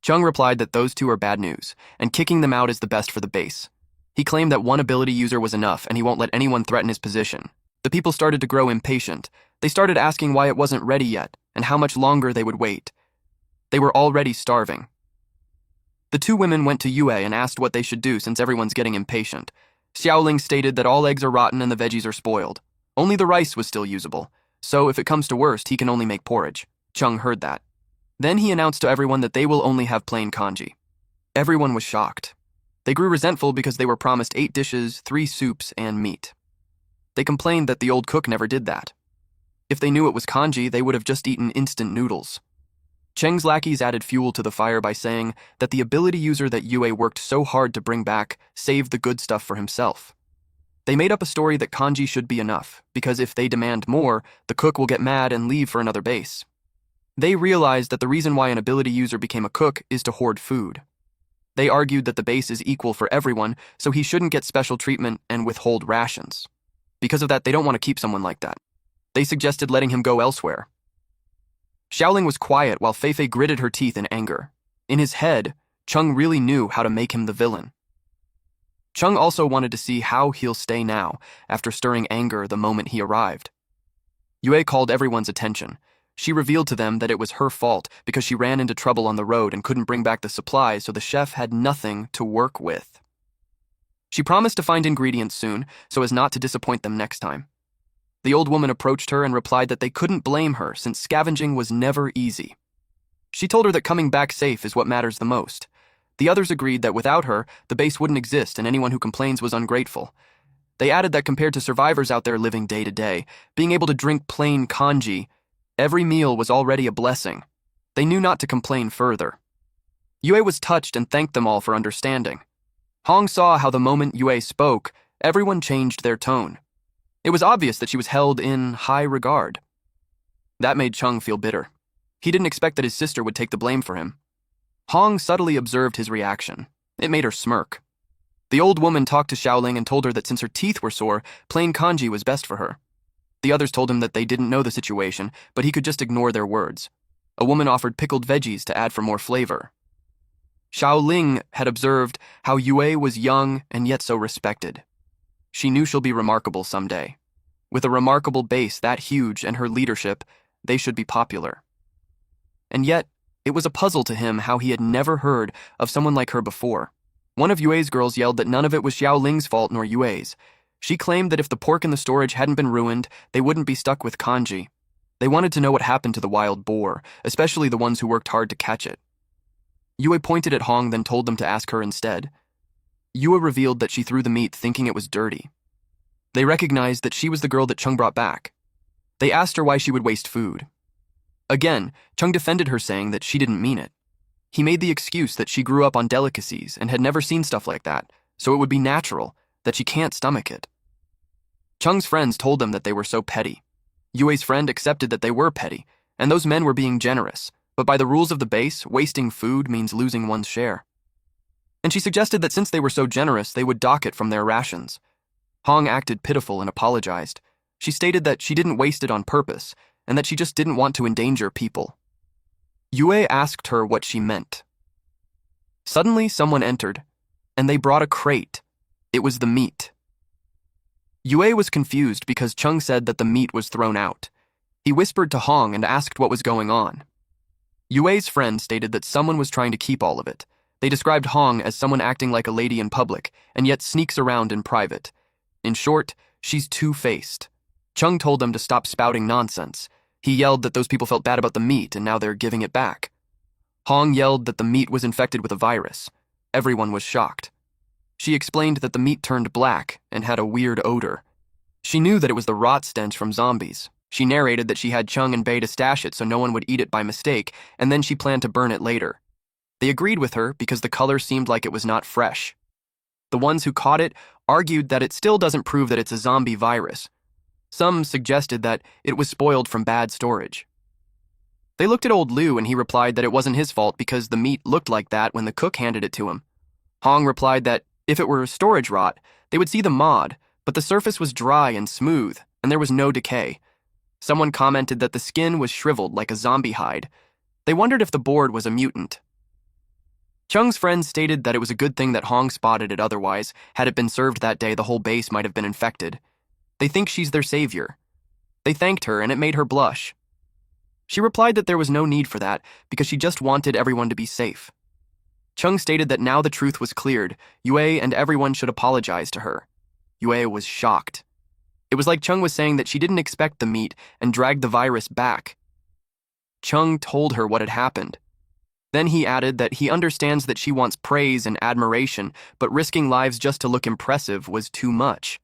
Cheng replied that those two are bad news, and kicking them out is the best for the base. He claimed that one ability user was enough and he won't let anyone threaten his position. The people started to grow impatient. They started asking why it wasn't ready yet and how much longer they would wait. They were already starving. The 2 women went to Yue and asked what they should do since everyone's getting impatient. Xiaoling stated that all eggs are rotten and the veggies are spoiled. Only the rice was still usable, so if it comes to worst, he can only make porridge. Cheng heard that. Then he announced to everyone that they will only have plain congee. Everyone was shocked. They grew resentful because they were promised 8 dishes, 3 soups, and meat. They complained that the old cook never did that. If they knew it was congee, they would have just eaten instant noodles. Cheng's lackeys added fuel to the fire by saying that the ability user that Yue worked so hard to bring back saved the good stuff for himself. They made up a story that congee should be enough, because if they demand more, the cook will get mad and leave for another base. They realized that the reason why an ability user became a cook is to hoard food. They argued that the base is equal for everyone, so he shouldn't get special treatment and withhold rations. Because of that, they don't want to keep someone like that. They suggested letting him go elsewhere. Xiaoling was quiet while Feifei gritted her teeth in anger. In his head, Cheng really knew how to make him the villain. Cheng also wanted to see how he'll stay now, after stirring anger the moment he arrived. Yue called everyone's attention. She revealed to them that it was her fault because she ran into trouble on the road and couldn't bring back the supplies, so the chef had nothing to work with. She promised to find ingredients soon, so as not to disappoint them next time. The old woman approached her and replied that they couldn't blame her since scavenging was never easy. She told her that coming back safe is what matters the most. The others agreed that without her, the base wouldn't exist and anyone who complains was ungrateful. They added that compared to survivors out there living day to day, being able to drink plain congee, every meal was already a blessing. They knew not to complain further. Yue was touched and thanked them all for understanding. Hong saw how the moment Yue spoke, everyone changed their tone. It was obvious that she was held in high regard. That made Cheng feel bitter. He didn't expect that his sister would take the blame for him. Hong subtly observed his reaction. It made her smirk. The old woman talked to Xiaoling and told her that since her teeth were sore, plain congee was best for her. The others told him that they didn't know the situation, but he could just ignore their words. A woman offered pickled veggies to add for more flavor. Xiaoling had observed how Yue was young and yet so respected. She knew she'll be remarkable someday. With a remarkable base that huge and her leadership, they should be popular. And yet, it was a puzzle to him how he had never heard of someone like her before. One of Yue's girls yelled that none of it was Xiaoling's fault nor Yue's. She claimed that if the pork in the storage hadn't been ruined, they wouldn't be stuck with congee. They wanted to know what happened to the wild boar, especially the ones who worked hard to catch it. Yue pointed at Hong, then told them to ask her instead. Yue revealed that she threw the meat thinking it was dirty. They recognized that she was the girl that Chung brought back. They asked her why she would waste food. Again, Chung defended her, saying that she didn't mean it. He made the excuse that she grew up on delicacies and had never seen stuff like that, so it would be natural that she can't stomach it. Chung's friends told them that they were so petty. Yue's friend accepted that they were petty, and those men were being generous, but by the rules of the base, wasting food means losing one's share. And she suggested that since they were so generous, they would dock it from their rations. Hong acted pitiful and apologized. She stated that she didn't waste it on purpose, and that she just didn't want to endanger people. Yue asked her what she meant. Suddenly, someone entered, and they brought a crate. It was the meat. Yue was confused because Chung said that the meat was thrown out. He whispered to Hong and asked what was going on. Yue's friend stated that someone was trying to keep all of it. They described Hong as someone acting like a lady in public, and yet sneaks around in private. In short, she's two-faced. Chung told them to stop spouting nonsense. He yelled that those people felt bad about the meat and now they're giving it back. Hong yelled that the meat was infected with a virus. Everyone was shocked. She explained that the meat turned black and had a weird odor. She knew that it was the rot stench from zombies. She narrated that she had Chung and Bei to stash it so no one would eat it by mistake, and then she planned to burn it later. They agreed with her because the color seemed like it was not fresh. The ones who caught it argued that it still doesn't prove that it's a zombie virus. Some suggested that it was spoiled from bad storage. They looked at old Liu and he replied that it wasn't his fault because the meat looked like that when the cook handed it to him. Hong replied that if it were storage rot, they would see the mod, but the surface was dry and smooth, and there was no decay. Someone commented that the skin was shriveled like a zombie hide. They wondered if the board was a mutant. Chung's friends stated that it was a good thing that Hong spotted it, otherwise, had it been served that day, the whole base might have been infected. They think she's their savior. They thanked her, and it made her blush. She replied that there was no need for that because she just wanted everyone to be safe. Chung stated that now the truth was cleared, Yue and everyone should apologize to her. Yue was shocked. It was like Chung was saying that she didn't expect the meat and dragged the virus back. Chung told her what had happened. Then he added that he understands that she wants praise and admiration, but risking lives just to look impressive was too much.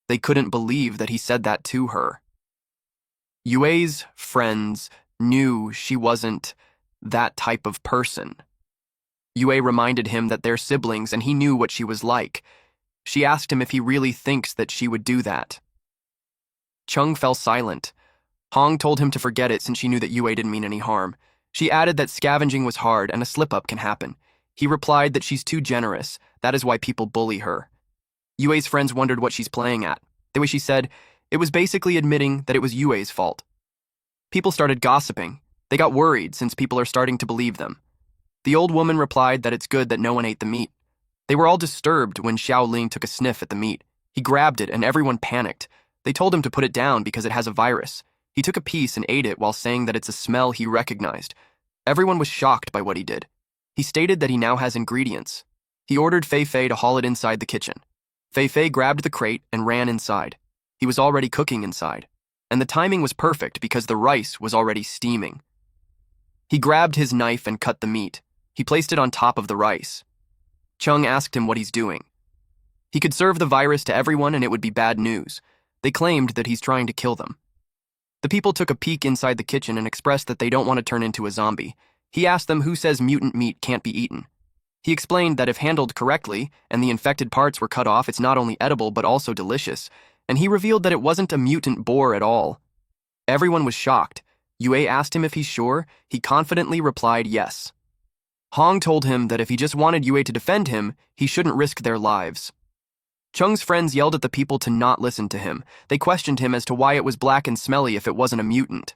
They couldn't believe that he said that to her. Yue's friends knew she wasn't that type of person. Yue reminded him that they're siblings and he knew what she was like. She asked him if he really thinks that she would do that. Chung fell silent. Hong told him to forget it since she knew that Yue didn't mean any harm. She added that scavenging was hard and a slip-up can happen. He replied that she's too generous. That is why people bully her. Yue's friends wondered what she's playing at. The way she said, it was basically admitting that it was Yue's fault. People started gossiping. They got worried since people are starting to believe them. The old woman replied that it's good that no one ate the meat. They were all disturbed when Xiaoling took a sniff at the meat. He grabbed it and everyone panicked. They told him to put it down because it has a virus. He took a piece and ate it while saying that it's a smell he recognized. Everyone was shocked by what he did. He stated that he now has ingredients. He ordered Fei Fei to haul it inside the kitchen. Fei Fei grabbed the crate and ran inside. He was already cooking inside, and the timing was perfect because the rice was already steaming. He grabbed his knife and cut the meat. He placed it on top of the rice. Chung asked him what he's doing. He could serve the virus to everyone and it would be bad news. They claimed that he's trying to kill them. The people took a peek inside the kitchen and expressed that they don't want to turn into a zombie. He asked them who says mutant meat can't be eaten. He explained that if handled correctly and the infected parts were cut off, it's not only edible but also delicious, and he revealed that it wasn't a mutant boar at all. Everyone was shocked. Yue asked him if he's sure. He confidently replied yes. Hong told him that if he just wanted Yue to defend him, he shouldn't risk their lives. Chung's friends yelled at the people to not listen to him. They questioned him as to why it was black and smelly if it wasn't a mutant.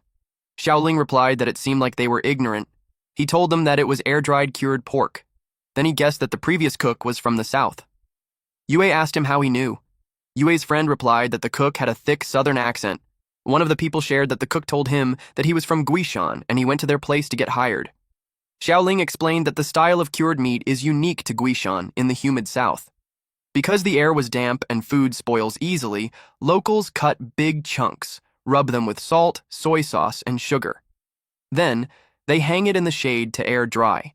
Xiaoling replied that it seemed like they were ignorant. He told them that it was air-dried cured pork. Then he guessed that the previous cook was from the south. Yue asked him how he knew. Yue's friend replied that the cook had a thick southern accent. One of the people shared that the cook told him that he was from Guishan and he went to their place to get hired. Xiaoling explained that the style of cured meat is unique to Guishan in the humid south. Because the air was damp and food spoils easily, locals cut big chunks, rub them with salt, soy sauce, and sugar. Then, they hang it in the shade to air dry.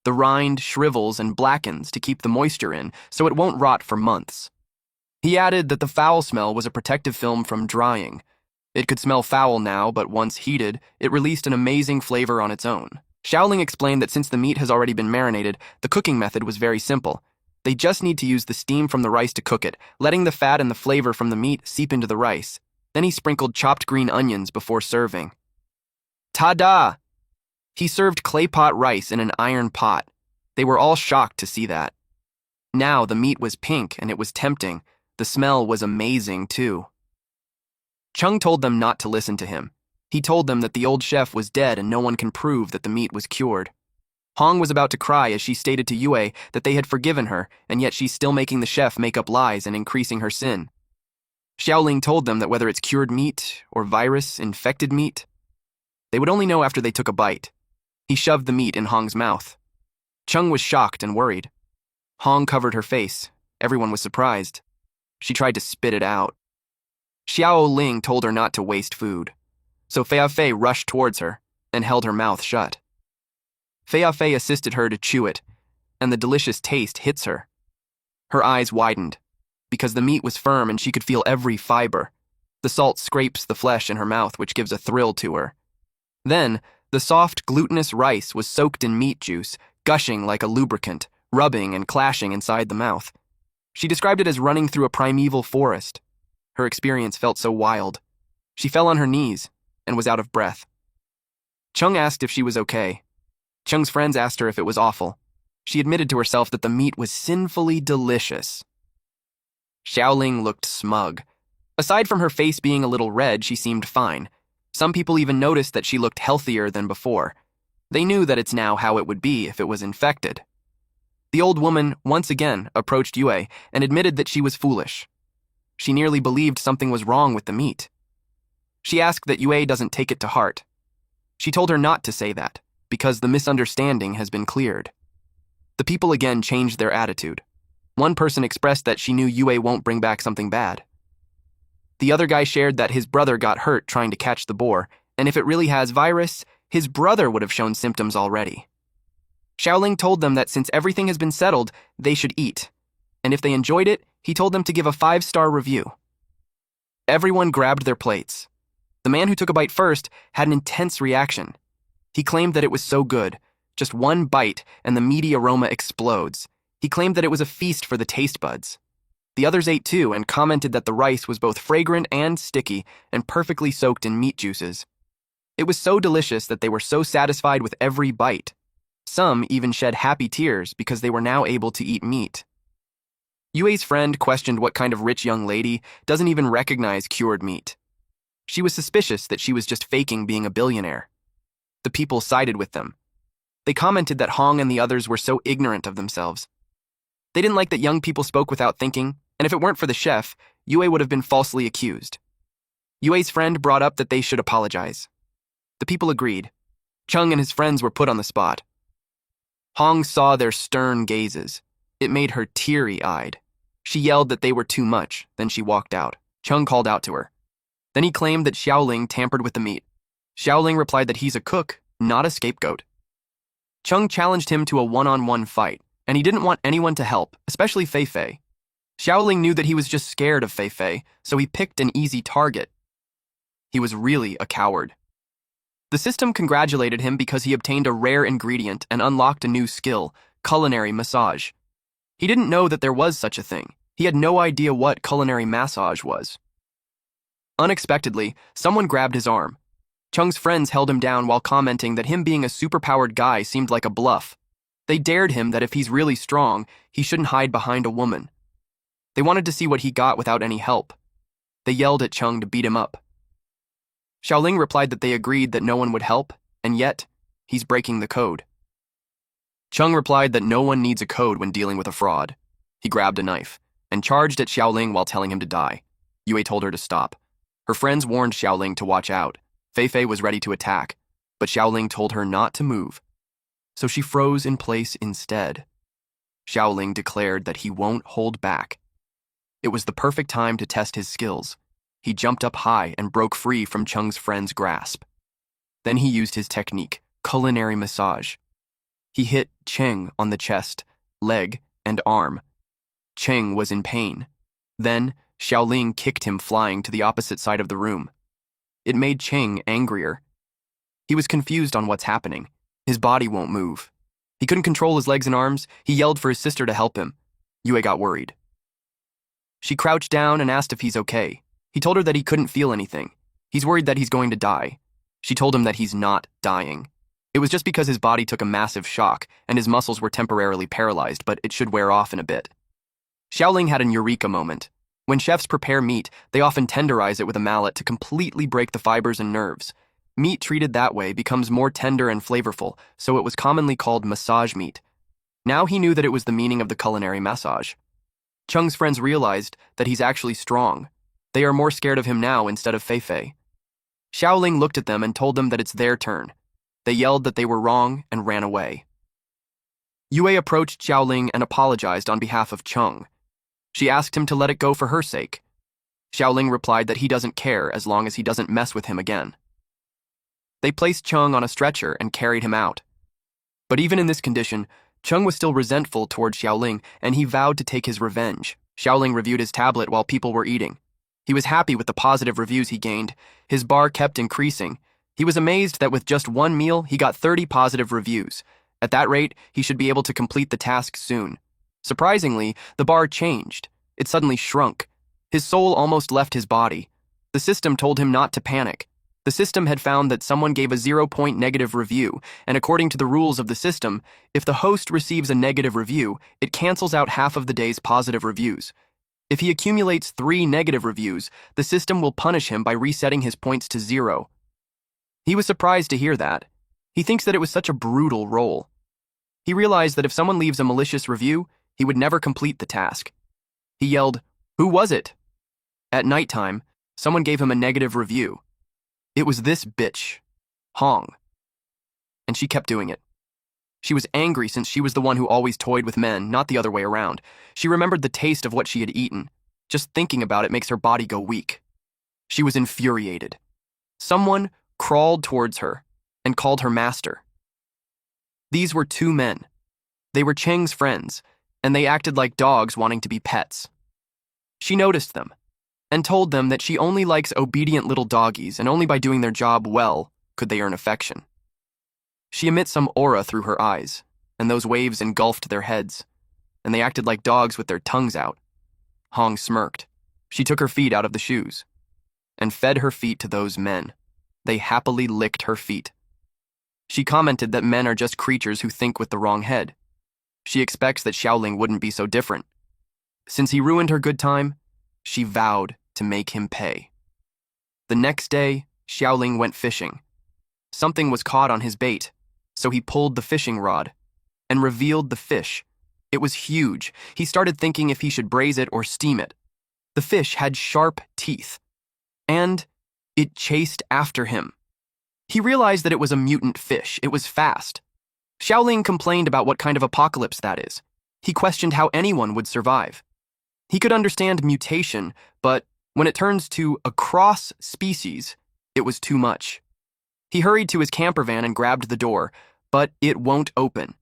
The rind shrivels and blackens to keep the moisture in, so it won't rot for months. He added that the foul smell was a protective film from drying. It could smell foul now, but once heated, it released an amazing flavor on its own. Xiaoling explained that since the meat has already been marinated, the cooking method was very simple. They just need to use the steam from the rice to cook it, letting the fat and the flavor from the meat seep into the rice. Then he sprinkled chopped green onions before serving. Ta-da! He served clay pot rice in an iron pot. They were all shocked to see that. Now the meat was pink and it was tempting. The smell was amazing too. Chung told them not to listen to him. He told them that the old chef was dead and no one can prove that the meat was cured. Hong was about to cry as she stated to Yue that they had forgiven her, and yet she's still making the chef make up lies and increasing her sin. Xiaoling told them that whether it's cured meat or virus-infected meat, they would only know after they took a bite. He shoved the meat in Hong's mouth. Chung was shocked and worried. Hong covered her face. Everyone was surprised. She tried to spit it out. Xiao Ling told her not to waste food, so Fei Fei rushed towards her and held her mouth shut. Fei Fei assisted her to chew it, and the delicious taste hits her. Her eyes widened, because the meat was firm and she could feel every fiber. The salt scrapes the flesh in her mouth, which gives a thrill to her. Then, the soft, glutinous rice was soaked in meat juice, gushing like a lubricant, rubbing and clashing inside the mouth. She described it as running through a primeval forest. Her experience felt so wild. She fell on her knees and was out of breath. Chung asked if she was okay. Chung's friends asked her if it was awful. She admitted to herself that the meat was sinfully delicious. Xiaoling looked smug. Aside from her face being a little red, she seemed fine. Some people even noticed that she looked healthier than before. They knew that it's now how it would be if it was infected. The old woman once again approached Yue and admitted that she was foolish. She nearly believed something was wrong with the meat. She asked that Yue doesn't take it to heart. She told her not to say that, because the misunderstanding has been cleared. The people again changed their attitude. One person expressed that she knew Yue won't bring back something bad. The other guy shared that his brother got hurt trying to catch the boar, and if it really has virus, his brother would have shown symptoms already. Xiaoling told them that since everything has been settled, they should eat, and if they enjoyed it, he told them to give a 5-star review. Everyone grabbed their plates. The man who took a bite first had an intense reaction. He claimed that it was so good, just one bite and the meaty aroma explodes. He claimed that it was a feast for the taste buds. The others ate too and commented that the rice was both fragrant and sticky and perfectly soaked in meat juices. It was so delicious that they were so satisfied with every bite. Some even shed happy tears because they were now able to eat meat. Yue's friend questioned what kind of rich young lady doesn't even recognize cured meat. She was suspicious that she was just faking being a billionaire. The people sided with them. They commented that Hong and the others were so ignorant of themselves. They didn't like that young people spoke without thinking, and if it weren't for the chef, Yue would have been falsely accused. Yue's friend brought up that they should apologize. The people agreed. Chung and his friends were put on the spot. Hong saw their stern gazes. It made her teary-eyed. She yelled that they were too much, then she walked out. Chung called out to her. Then he claimed that Xiaoling tampered with the meat. Xiaoling replied that he's a cook, not a scapegoat. Chung challenged him to a one-on-one fight, and he didn't want anyone to help, especially Fei Fei. Xiaoling knew that he was just scared of Fei Fei, so he picked an easy target. He was really a coward. The system congratulated him because he obtained a rare ingredient and unlocked a new skill, culinary massage. He didn't know that there was such a thing. He had no idea what culinary massage was. Unexpectedly, someone grabbed his arm. Chung's friends held him down while commenting that him being a superpowered guy seemed like a bluff. They dared him that if he's really strong, he shouldn't hide behind a woman. They wanted to see what he got without any help. They yelled at Chung to beat him up. Xiaoling replied that they agreed that no one would help, and yet, he's breaking the code. Chung replied that no one needs a code when dealing with a fraud. He grabbed a knife and charged at Xiaoling while telling him to die. Yue told her to stop. Her friends warned Xiaoling to watch out. Fei Fei was ready to attack, but Xiaoling told her not to move. So she froze in place instead. Xiaoling declared that he won't hold back. It was the perfect time to test his skills. He jumped up high and broke free from Chung's friend's grasp. Then he used his technique, culinary massage. He hit Cheng on the chest, leg, and arm. Cheng was in pain. Then, Xiaoling kicked him flying to the opposite side of the room. It made Cheng angrier. He was confused on what's happening. His body won't move. He couldn't control his legs and arms. He yelled for his sister to help him. Yue got worried. She crouched down and asked if he's okay. He told her that he couldn't feel anything. He's worried that he's going to die. She told him that he's not dying. It was just because his body took a massive shock and his muscles were temporarily paralyzed, but it should wear off in a bit. Xiaoling had an eureka moment. When chefs prepare meat, they often tenderize it with a mallet to completely break the fibers and nerves. Meat treated that way becomes more tender and flavorful, so it was commonly called massage meat. Now he knew that it was the meaning of the culinary massage. Cheng's friends realized that he's actually strong. They are more scared of him now instead of Fei-Fei. Xiaoling looked at them and told them that it's their turn. They yelled that they were wrong and ran away. Yue approached Xiaoling and apologized on behalf of Cheng. She asked him to let it go for her sake. Xiaoling replied that he doesn't care as long as he doesn't mess with him again. They placed Cheng on a stretcher and carried him out. But even in this condition, Cheng was still resentful toward Xiaoling, and he vowed to take his revenge. Xiaoling reviewed his tablet while people were eating. He was happy with the positive reviews he gained. His bar kept increasing. He was amazed that with just one meal, he got 30 positive reviews. At that rate, he should be able to complete the task soon. Surprisingly, the bar changed. It suddenly shrunk. His soul almost left his body. The system told him not to panic. The system had found that someone gave a 0-point negative review, and according to the rules of the system, if the host receives a negative review, it cancels out half of the day's positive reviews. If he accumulates 3 negative reviews, the system will punish him by resetting his points to 0. He was surprised to hear that. He thinks that it was such a brutal role. He realized that if someone leaves a malicious review, he would never complete the task. He yelled, "Who was it?" At nighttime, someone gave him a negative review. It was this bitch, Hong. And she kept doing it. She was angry since she was the one who always toyed with men, not the other way around. She remembered the taste of what she had eaten. Just thinking about it makes her body go weak. She was infuriated. Someone crawled towards her and called her master. These were 2 men. They were Cheng's friends, and they acted like dogs wanting to be pets. She noticed them and told them that she only likes obedient little doggies, and only by doing their job well could they earn affection. She emits some aura through her eyes, and those waves engulfed their heads, and they acted like dogs with their tongues out. Hong smirked. She took her feet out of the shoes and fed her feet to those men. They happily licked her feet. She commented that men are just creatures who think with the wrong head. She expects that Xiaoling wouldn't be so different. Since he ruined her good time, she vowed to make him pay. The next day, Xiaoling went fishing. Something was caught on his bait, so he pulled the fishing rod and revealed the fish. It was huge. He started thinking if he should braise it or steam it. The fish had sharp teeth, and it chased after him. He realized that it was a mutant fish. It was fast. Xiaoling complained about what kind of apocalypse that is. He questioned how anyone would survive. He could understand mutation, but when it turns to a cross species, it was too much. He hurried to his camper van and grabbed the door, but it won't open.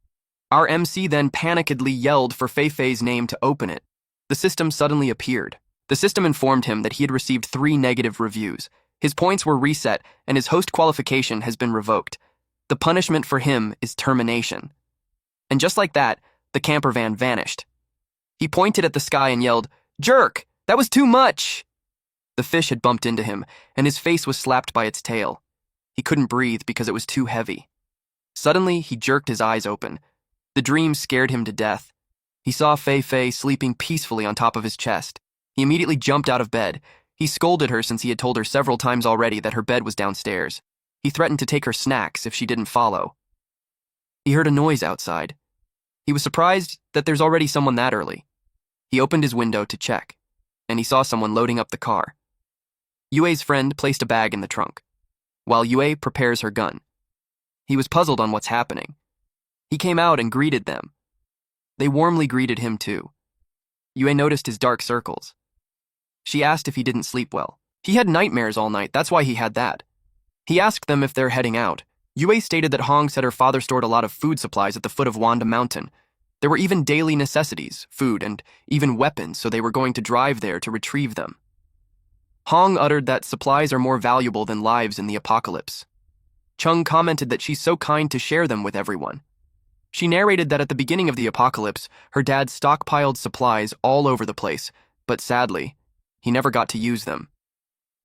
Our MC then panikedly yelled for Fei-Fei's name to open it. The system suddenly appeared. The system informed him that he had received 3 negative reviews. His points were reset, and his host qualification has been revoked. The punishment for him is termination. And just like that, the camper van vanished. He pointed at the sky and yelled, "Jerk! That was too much!" The fish had bumped into him, and his face was slapped by its tail. He couldn't breathe because it was too heavy. Suddenly, he jerked his eyes open. The dream scared him to death. He saw Fei-Fei sleeping peacefully on top of his chest. He immediately jumped out of bed. He scolded her since he had told her several times already that her bed was downstairs. He threatened to take her snacks if she didn't follow. He heard a noise outside. He was surprised that there's already someone that early. He opened his window to check, and he saw someone loading up the car. Yue's friend placed a bag in the trunk, while Yue prepares her gun. He was puzzled on what's happening. He came out and greeted them. They warmly greeted him too. Yue noticed his dark circles. She asked if he didn't sleep well. He had nightmares all night, that's why he had that. He asked them if they're heading out. Yue stated that Hong said her father stored a lot of food supplies at the foot of Wanda Mountain. There were even daily necessities, food, and even weapons, so they were going to drive there to retrieve them. Hong uttered that supplies are more valuable than lives in the apocalypse. Chung commented that she's so kind to share them with everyone. She narrated that at the beginning of the apocalypse, her dad stockpiled supplies all over the place, but sadly, he never got to use them.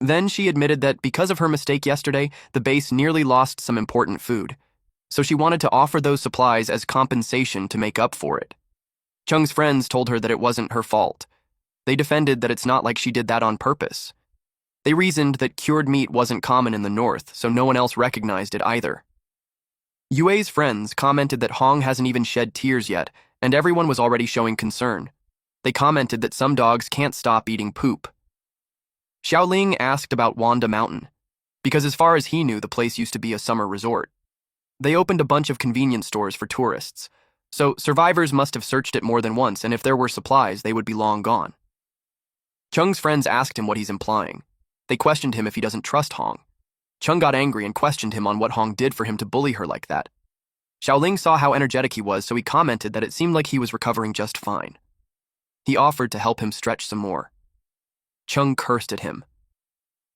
Then she admitted that because of her mistake yesterday, the base nearly lost some important food, so she wanted to offer those supplies as compensation to make up for it. Chung's friends told her that it wasn't her fault. They defended that it's not like she did that on purpose. They reasoned that cured meat wasn't common in the north, so no one else recognized it either. Yue's friends commented that Hong hasn't even shed tears yet, and everyone was already showing concern. They commented that some dogs can't stop eating poop. Xiaoling asked about Wanda Mountain, because as far as he knew, the place used to be a summer resort. They opened a bunch of convenience stores for tourists, so survivors must have searched it more than once, and if there were supplies, they would be long gone. Chung's friends asked him what he's implying. They questioned him if he doesn't trust Hong. Chung got angry and questioned him on what Hong did for him to bully her like that. Xiaoling saw how energetic he was, so he commented that it seemed like he was recovering just fine. He offered to help him stretch some more. Chung cursed at him.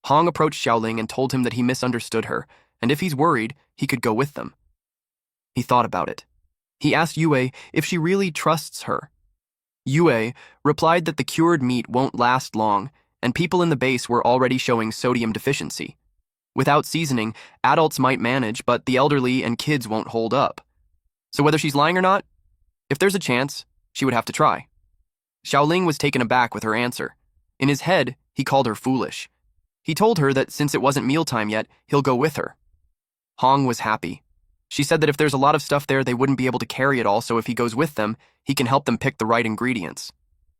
Hong approached Xiaoling and told him that he misunderstood her, and if he's worried, he could go with them. He thought about it. He asked Yue if she really trusts her. Yue replied that the cured meat won't last long, and people in the base were already showing sodium deficiency. Without seasoning, adults might manage, but the elderly and kids won't hold up. So whether she's lying or not, if there's a chance, she would have to try. Xiaoling was taken aback with her answer. In his head, he called her foolish. He told her that since it wasn't mealtime yet, he'll go with her. Hong was happy. She said that if there's a lot of stuff there, they wouldn't be able to carry it all, so if he goes with them, he can help them pick the right ingredients.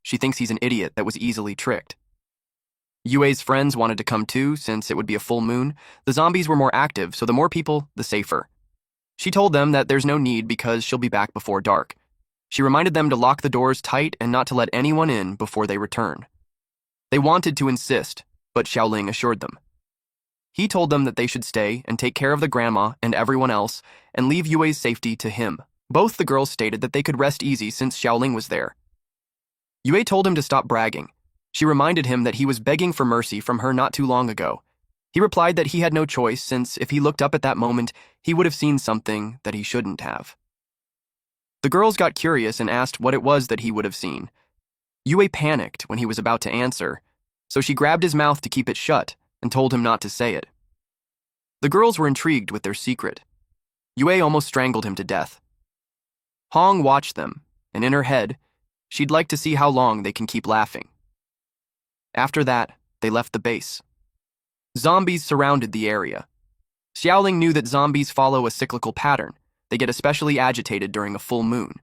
She thinks he's an idiot that was easily tricked. Yue's friends wanted to come too, since it would be a full moon. The zombies were more active, so the more people, the safer. She told them that there's no need because she'll be back before dark. She reminded them to lock the doors tight and not to let anyone in before they return. They wanted to insist, but Xiaoling assured them. He told them that they should stay and take care of the grandma and everyone else and leave Yue's safety to him. Both the girls stated that they could rest easy since Xiaoling was there. Yue told him to stop bragging. She reminded him that he was begging for mercy from her not too long ago. He replied that he had no choice since if he looked up at that moment, he would have seen something that he shouldn't have. The girls got curious and asked what it was that he would have seen. Yue panicked when he was about to answer, so she grabbed his mouth to keep it shut and told him not to say it. The girls were intrigued with their secret. Yue almost strangled him to death. Hong watched them, and in her head, she'd like to see how long they can keep laughing. After that, they left the base. Zombies surrounded the area. Xiaoling knew that zombies follow a cyclical pattern. They get especially agitated during a full moon.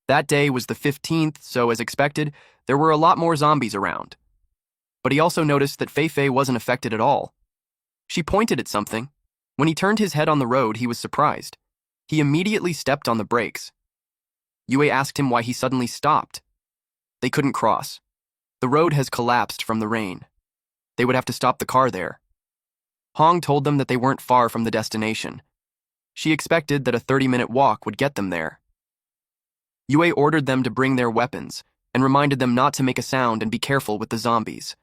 That day was the 15th, so as expected, there were a lot more zombies around. But he also noticed that Fei wasn't affected at all. She pointed at something. When he turned his head on the road, he was surprised. He immediately stepped on the brakes. Yue asked him why he suddenly stopped. They couldn't cross. The road has collapsed from the rain. They would have to stop the car there. Hong told them that they weren't far from the destination. She expected that a 30-minute walk would get them there. Yue ordered them to bring their weapons and reminded them not to make a sound and be careful with the zombies.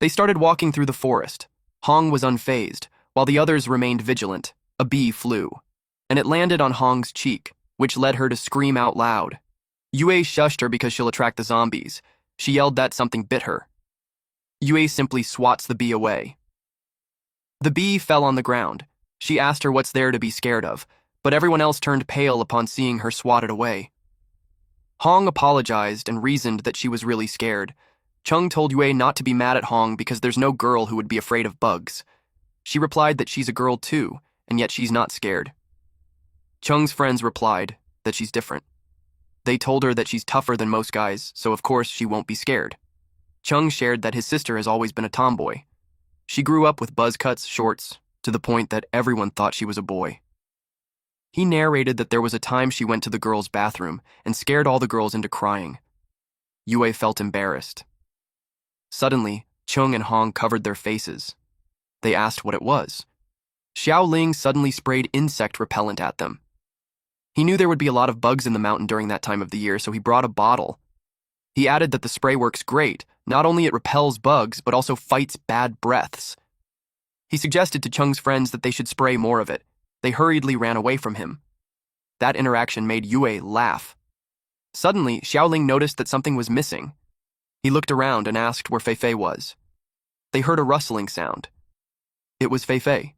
They started walking through the forest. Hong was unfazed, while the others remained vigilant. A bee flew, and it landed on Hong's cheek, which led her to scream out loud. Yue shushed her because she'll attract the zombies. She yelled that something bit her. Yue simply swats the bee away. The bee fell on the ground. She asked her what's there to be scared of, but everyone else turned pale upon seeing her swatted away. Hong apologized and reasoned that she was really scared. Chung told Yue not to be mad at Hong because there's no girl who would be afraid of bugs. She replied that she's a girl too, and yet she's not scared. Chung's friends replied that she's different. They told her that she's tougher than most guys, so of course she won't be scared. Chung shared that his sister has always been a tomboy. She grew up with buzz cuts, shorts, to the point that everyone thought she was a boy. He narrated that there was a time she went to the girls' bathroom and scared all the girls into crying. Yue felt embarrassed. Suddenly, Chung and Hong covered their faces. They asked what it was. Xiao Ling suddenly sprayed insect repellent at them. He knew there would be a lot of bugs in the mountain during that time of the year, so he brought a bottle. He added that the spray works great. Not only it repels bugs, but also fights bad breaths. He suggested to Chung's friends that they should spray more of it. They hurriedly ran away from him. That interaction made Yue laugh. Suddenly, Xiaoling noticed that something was missing. He looked around and asked where Feifei was. They heard a rustling sound. It was Feifei,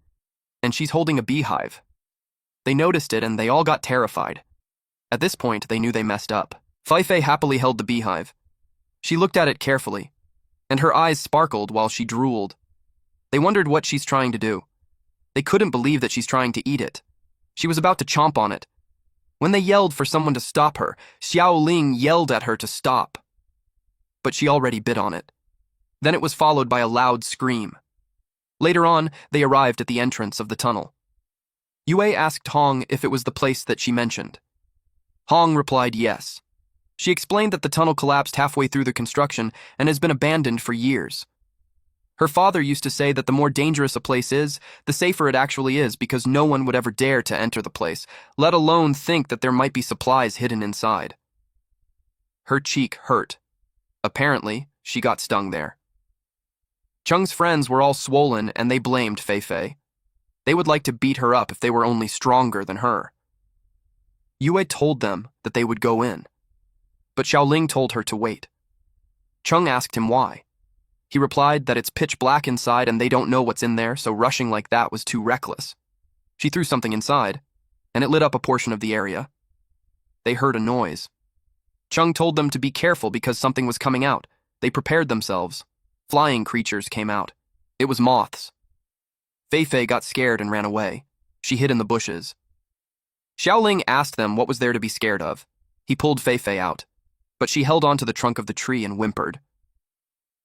and she's holding a beehive. They noticed it and they all got terrified. At this point, they knew they messed up. Feifei happily held the beehive. She looked at it carefully, and her eyes sparkled while she drooled. They wondered what she's trying to do. They couldn't believe that she's trying to eat it. She was about to chomp on it. When they yelled for someone to stop her, Xiao Ling yelled at her to stop. But she already bit on it. Then it was followed by a loud scream. Later on, they arrived at the entrance of the tunnel. Yue asked Hong if it was the place that she mentioned. Hong replied yes. She explained that the tunnel collapsed halfway through the construction and has been abandoned for years. Her father used to say that the more dangerous a place is, the safer it actually is because no one would ever dare to enter the place, let alone think that there might be supplies hidden inside. Her cheek hurt. Apparently, she got stung there. Chung's friends were all swollen and they blamed Feifei. They would like to beat her up if they were only stronger than her. Yue told them that they would go in, but Xiaoling told her to wait. Chung asked him why. He replied that it's pitch black inside and they don't know what's in there, so rushing like that was too reckless. She threw something inside, and it lit up a portion of the area. They heard a noise. Chung told them to be careful because something was coming out. They prepared themselves. Flying creatures came out. It was moths. Feifei got scared and ran away. She hid in the bushes. Xiaoling asked them what was there to be scared of. He pulled Feifei out, but she held onto the trunk of the tree and whimpered.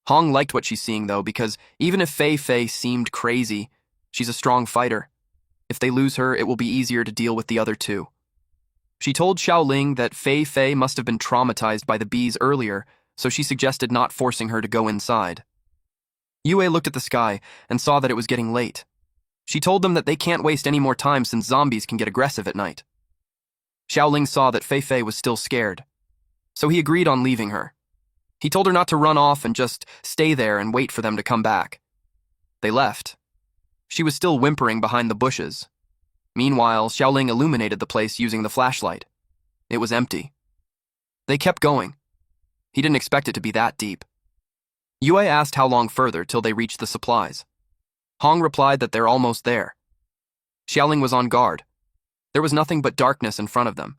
Hong liked what she's seeing, though, because even if Feifei seemed crazy, she's a strong fighter. If they lose her, it will be easier to deal with the other two. She told Xiaoling that Feifei must have been traumatized by the bees earlier, so she suggested not forcing her to go inside. Yue looked at the sky and saw that it was getting late. She told them that they can't waste any more time since zombies can get aggressive at night. Xiaoling saw that Feifei was still scared, so he agreed on leaving her. He told her not to run off and just stay there and wait for them to come back. They left. She was still whimpering behind the bushes. Meanwhile, Xiaoling illuminated the place using the flashlight. It was empty. They kept going. He didn't expect it to be that deep. Yue asked how long further till they reached the supplies. Hong replied that they're almost there. Xiaoling was on guard. There was nothing but darkness in front of them,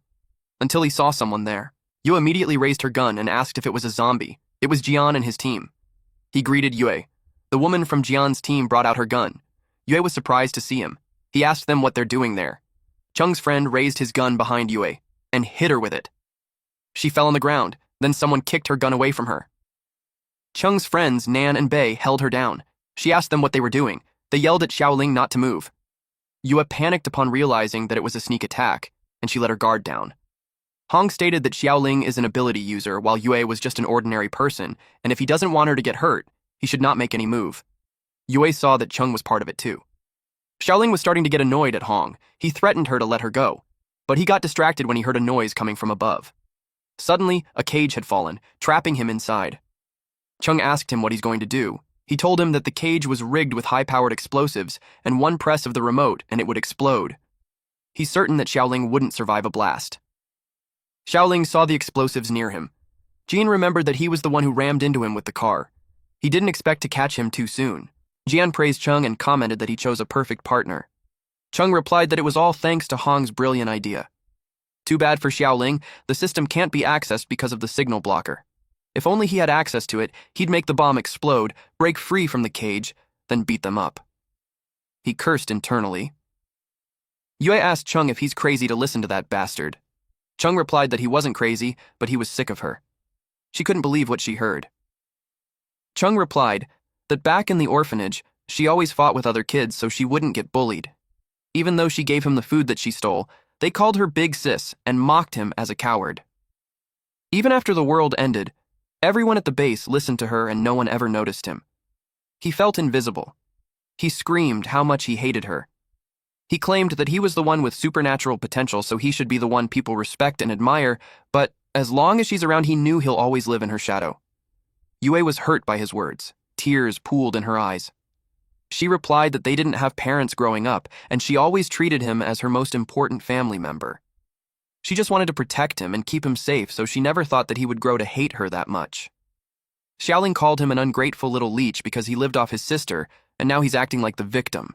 until he saw someone there. Yue immediately raised her gun and asked if it was a zombie. It was Jian and his team. He greeted Yue. The woman from Jian's team brought out her gun. Yue was surprised to see him. He asked them what they're doing there. Chung's friend raised his gun behind Yue and hit her with it. She fell on the ground, then someone kicked her gun away from her. Chung's friends, Nan and Bei, held her down. She asked them what they were doing. They yelled at Xiaoling not to move. Yue panicked upon realizing that it was a sneak attack, and she let her guard down. Hong stated that Xiaoling is an ability user, while Yue was just an ordinary person, and if he doesn't want her to get hurt, he should not make any move. Yue saw that Chung was part of it too. Xiaoling was starting to get annoyed at Hong. He threatened her to let her go, but he got distracted when he heard a noise coming from above. Suddenly, a cage had fallen, trapping him inside. Chung asked him what he's going to do. He told him that the cage was rigged with high-powered explosives, and one press of the remote and it would explode. He's certain that Xiaoling wouldn't survive a blast. Xiaoling saw the explosives near him. Jian remembered that he was the one who rammed into him with the car. He didn't expect to catch him too soon. Jian praised Chung and commented that he chose a perfect partner. Chung replied that it was all thanks to Hong's brilliant idea. Too bad for Xiaoling, the system can't be accessed because of the signal blocker. If only he had access to it, he'd make the bomb explode, break free from the cage, then beat them up. He cursed internally. Yue asked Chung if he's crazy to listen to that bastard. Chung replied that he wasn't crazy, but he was sick of her. She couldn't believe what she heard. Chung replied that back in the orphanage, she always fought with other kids so she wouldn't get bullied. Even though she gave him the food that she stole, they called her Big Sis and mocked him as a coward. Even after the world ended, everyone at the base listened to her and no one ever noticed him. He felt invisible. He screamed how much he hated her. He claimed that he was the one with supernatural potential, so he should be the one people respect and admire, but as long as she's around, he knew he'll always live in her shadow. Yue was hurt by his words. Tears pooled in her eyes. She replied that they didn't have parents growing up, and she always treated him as her most important family member. She just wanted to protect him and keep him safe, so she never thought that he would grow to hate her that much. Xiaoling called him an ungrateful little leech because he lived off his sister, and now he's acting like the victim.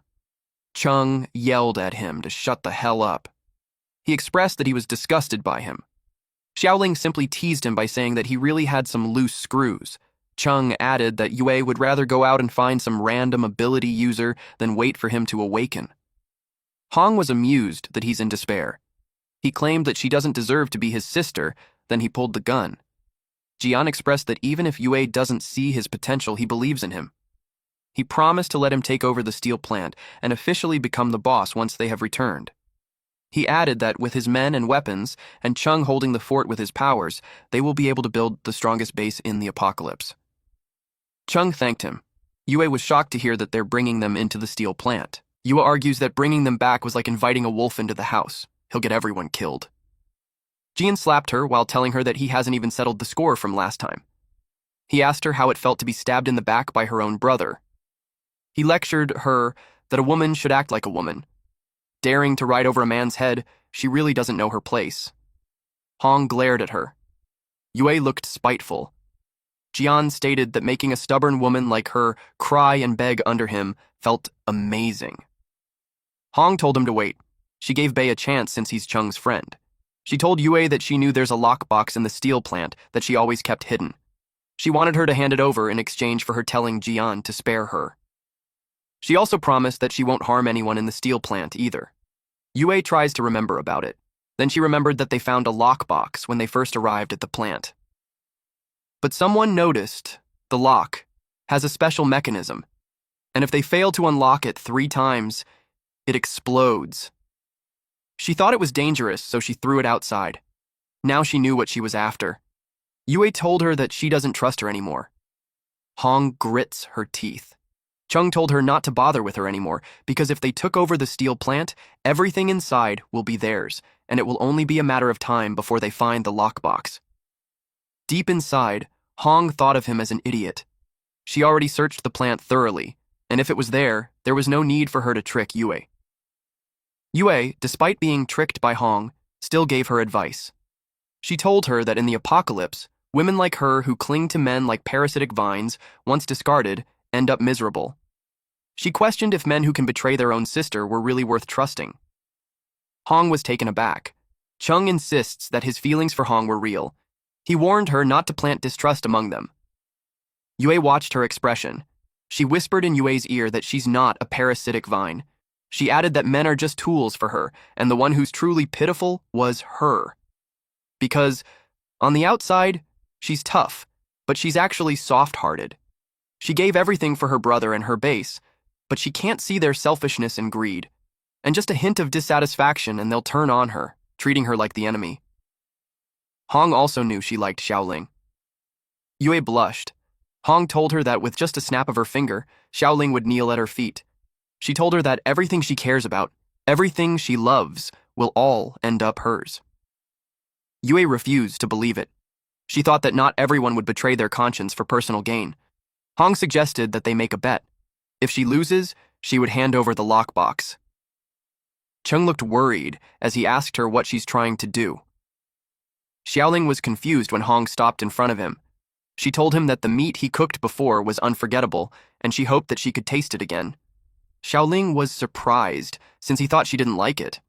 Chung yelled at him to shut the hell up. He expressed that he was disgusted by him. Xiaoling simply teased him by saying that he really had some loose screws. Chung added that Yue would rather go out and find some random ability user than wait for him to awaken. Hong was amused that he's in despair. He claimed that she doesn't deserve to be his sister, then he pulled the gun. Jian expressed that even if Yue doesn't see his potential, he believes in him. He promised to let him take over the steel plant and officially become the boss once they have returned. He added that with his men and weapons, and Chung holding the fort with his powers, they will be able to build the strongest base in the apocalypse. Chung thanked him. Yue was shocked to hear that they're bringing them into the steel plant. Yue argues that bringing them back was like inviting a wolf into the house. He'll get everyone killed. Jian slapped her while telling her that he hasn't even settled the score from last time. He asked her how it felt to be stabbed in the back by her own brother. He lectured her that a woman should act like a woman. Daring to ride over a man's head, she really doesn't know her place. Hong glared at her. Yue looked spiteful. Jian stated that making a stubborn woman like her cry and beg under him felt amazing. Hong told him to wait. She gave Bei a chance since he's Chung's friend. She told Yue that she knew there's a lockbox in the steel plant that she always kept hidden. She wanted her to hand it over in exchange for her telling Jian to spare her. She also promised that she won't harm anyone in the steel plant either. Yue tries to remember about it. Then she remembered that they found a lockbox when they first arrived at the plant. But someone noticed the lock has a special mechanism, and if they fail to unlock it 3 times, it explodes. She thought it was dangerous, so she threw it outside. Now she knew what she was after. Yue told her that she doesn't trust her anymore. Hong grits her teeth. Chung told her not to bother with her anymore because if they took over the steel plant, everything inside will be theirs, and it will only be a matter of time before they find the lockbox. Deep inside, Hong thought of him as an idiot. She already searched the plant thoroughly, and if it was there was no need for her to trick Yue. Yue, despite being tricked by Hong, still gave her advice. She told her that in the apocalypse, women like her who cling to men like parasitic vines, once discarded, end up miserable. She questioned if men who can betray their own sister were really worth trusting. Hong was taken aback. Chung insists that his feelings for Hong were real. He warned her not to plant distrust among them. Yue watched her expression. She whispered in Yue's ear that she's not a parasitic vine. She added that men are just tools for her, and the one who's truly pitiful was her. Because, on the outside, she's tough, but she's actually soft-hearted. She gave everything for her brother and her base, but she can't see their selfishness and greed. And just a hint of dissatisfaction and they'll turn on her, treating her like the enemy. Hong also knew she liked Xiaoling. Yue blushed. Hong told her that with just a snap of her finger, Xiaoling would kneel at her feet. She told her that everything she cares about, everything she loves, will all end up hers. Yue refused to believe it. She thought that not everyone would betray their conscience for personal gain. Hong suggested that they make a bet. If she loses, she would hand over the lockbox. Chung looked worried as he asked her what she's trying to do. Xiaoling was confused when Hong stopped in front of him. She told him that the meat he cooked before was unforgettable, and she hoped that she could taste it again. Xiaoling was surprised, since he thought she didn't like it.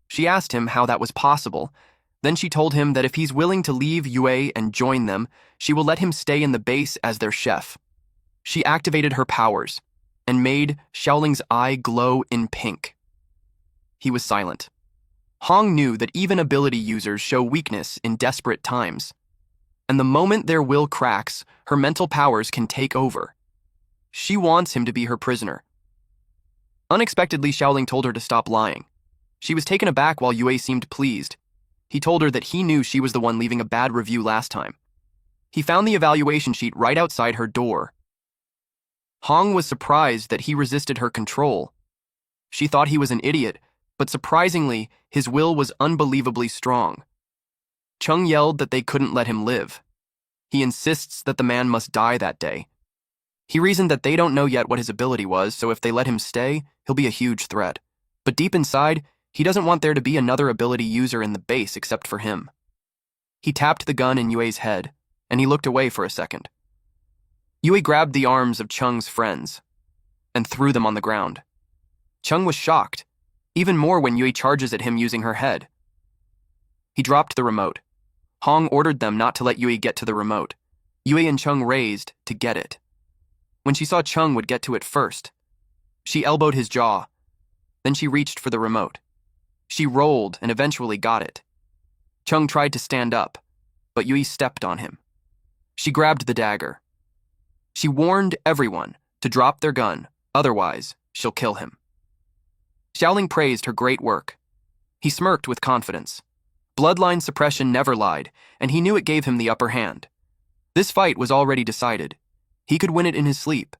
She asked him how that was possible. Then she told him that if he's willing to leave Yue and join them, she will let him stay in the base as their chef. She activated her powers and made Xiaoling's eye glow in pink. He was silent. Hong knew that even ability users show weakness in desperate times. And the moment their will cracks, her mental powers can take over. She wants him to be her prisoner. Unexpectedly, Xiaoling told her to stop lying. She was taken aback while Yue seemed pleased. He told her that he knew she was the one leaving a bad review last time. He found the evaluation sheet right outside her door. Hong was surprised that he resisted her control. She thought he was an idiot, But surprisingly, his will was unbelievably strong. Chung yelled that they couldn't let him live. He insists that the man must die that day. He reasoned that they don't know yet what his ability was, so if they let him stay, he'll be a huge threat. But deep inside, he doesn't want there to be another ability user in the base except for him. He tapped the gun in Yue's head, and he looked away for a second. Yue grabbed the arms of Chung's friends and threw them on the ground. Chung was shocked, even more when Yue charges at him using her head. He dropped the remote. Hong ordered them not to let Yue get to the remote. Yue and Chung raised to get it. When she saw Chung would get to it first, she elbowed his jaw. Then she reached for the remote. She rolled and eventually got it. Chung tried to stand up, but Yue stepped on him. She grabbed the dagger. She warned everyone to drop their gun, otherwise she'll kill him. Xiaoling praised her great work. He smirked with confidence. Bloodline suppression never lied, and he knew it gave him the upper hand. This fight was already decided. He could win it in his sleep.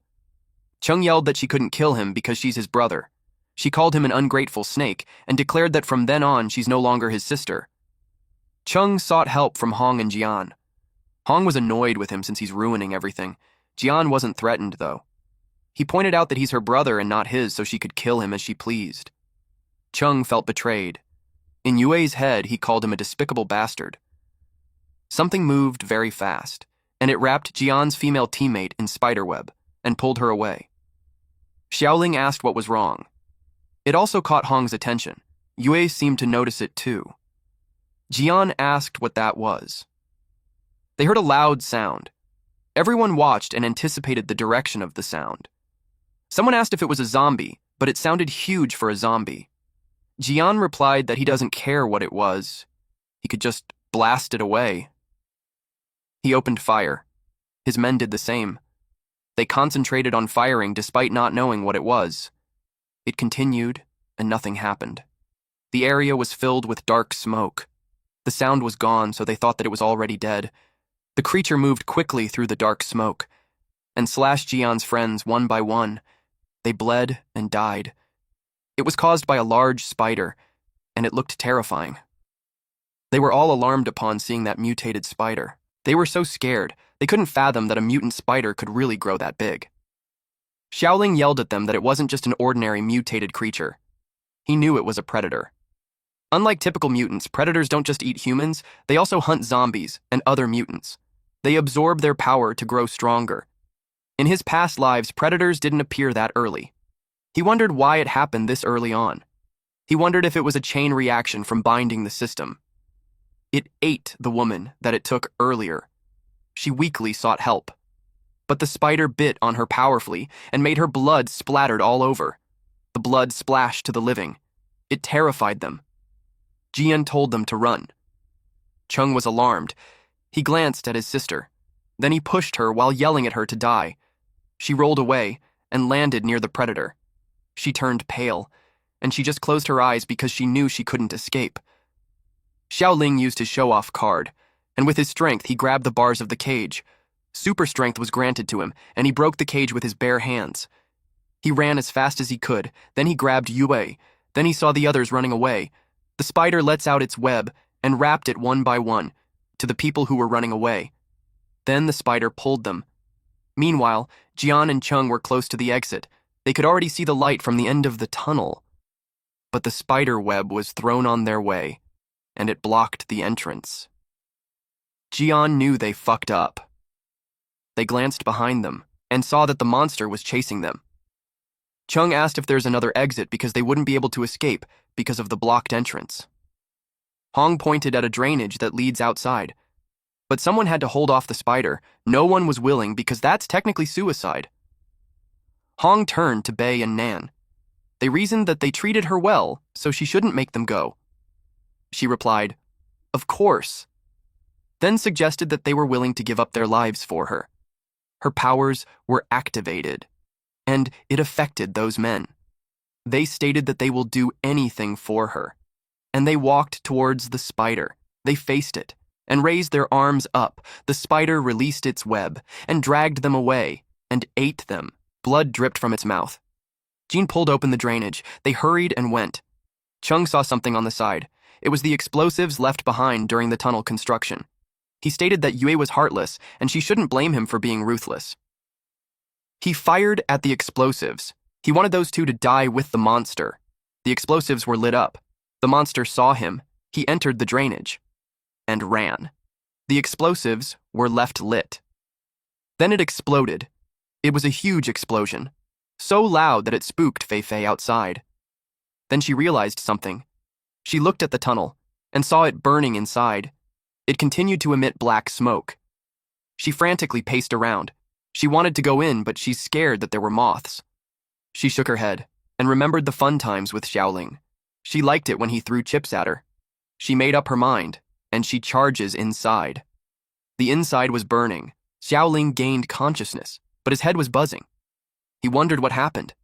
Chung yelled that she couldn't kill him because she's his brother. She called him an ungrateful snake and declared that from then on she's no longer his sister. Chung sought help from Hong and Jian. Hong was annoyed with him since he's ruining everything. Jian wasn't threatened, though. He pointed out that he's her brother and not his, so she could kill him as she pleased. Chung felt betrayed. In Yue's head, he called him a despicable bastard. Something moved very fast, and it wrapped Jian's female teammate in spiderweb and pulled her away. Xiaoling asked what was wrong. It also caught Hong's attention. Yue seemed to notice it too. Jian asked what that was. They heard a loud sound. Everyone watched and anticipated the direction of the sound. Someone asked if it was a zombie, but it sounded huge for a zombie. Jian replied that he doesn't care what it was. He could just blast it away. He opened fire. His men did the same. They concentrated on firing despite not knowing what it was. It continued, and nothing happened. The area was filled with dark smoke. The sound was gone, so they thought that it was already dead. The creature moved quickly through the dark smoke and slashed Jian's friends one by one. They bled and died. It was caused by a large spider, and it looked terrifying. They were all alarmed upon seeing that mutated spider. They were so scared, they couldn't fathom that a mutant spider could really grow that big. Xiaoling yelled at them that it wasn't just an ordinary mutated creature. He knew it was a predator. Unlike typical mutants, predators don't just eat humans, they also hunt zombies and other mutants. They absorb their power to grow stronger. In his past lives, predators didn't appear that early. He wondered why it happened this early on. He wondered if it was a chain reaction from binding the system. It ate the woman that it took earlier. She weakly sought help. But the spider bit on her powerfully and made her blood splattered all over. The blood splashed to the living. It terrified them. Jian told them to run. Chung was alarmed. He glanced at his sister. Then he pushed her while yelling at her to die. She rolled away and landed near the predator. She turned pale, and she just closed her eyes because she knew she couldn't escape. Xiaoling used his show-off card, and with his strength he grabbed the bars of the cage. Super strength was granted to him, and he broke the cage with his bare hands. He ran as fast as he could, then he grabbed Yue. Then he saw the others running away. The spider lets out its web and wrapped it one by one to the people who were running away. Then the spider pulled them. Meanwhile, Jian and Chung were close to the exit. They could already see the light from the end of the tunnel. But the spider web was thrown on their way, and it blocked the entrance. Jian knew they fucked up. They glanced behind them and saw that the monster was chasing them. Chung asked if there's another exit because they wouldn't be able to escape because of the blocked entrance. Hong pointed at a drainage that leads outside. But someone had to hold off the spider. No one was willing because that's technically suicide. Hong turned to Bei and Nan. They reasoned that they treated her well, so she shouldn't make them go. She replied, "Of course," then suggested that they were willing to give up their lives for her. Her powers were activated, and it affected those men. They stated that they will do anything for her, and they walked towards the spider. They faced it and raised their arms up. The spider released its web and dragged them away and ate them. Blood dripped from its mouth. Jean pulled open the drainage. They hurried and went. Chung saw something on the side. It was the explosives left behind during the tunnel construction. He stated that Yue was heartless and she shouldn't blame him for being ruthless. He fired at the explosives. He wanted those two to die with the monster. The explosives were lit up. The monster saw him. He entered the drainage and ran. The explosives were left lit. Then it exploded. It was a huge explosion, so loud that it spooked Fei Fei outside. Then she realized something. She looked at the tunnel and saw it burning inside. It continued to emit black smoke. She frantically paced around. She wanted to go in, but she's scared that there were moths. She shook her head and remembered the fun times with Xiaoling. She liked it when he threw chips at her. She made up her mind, and she charges inside. The inside was burning. Xiaoling gained consciousness, but his head was buzzing. He wondered what happened.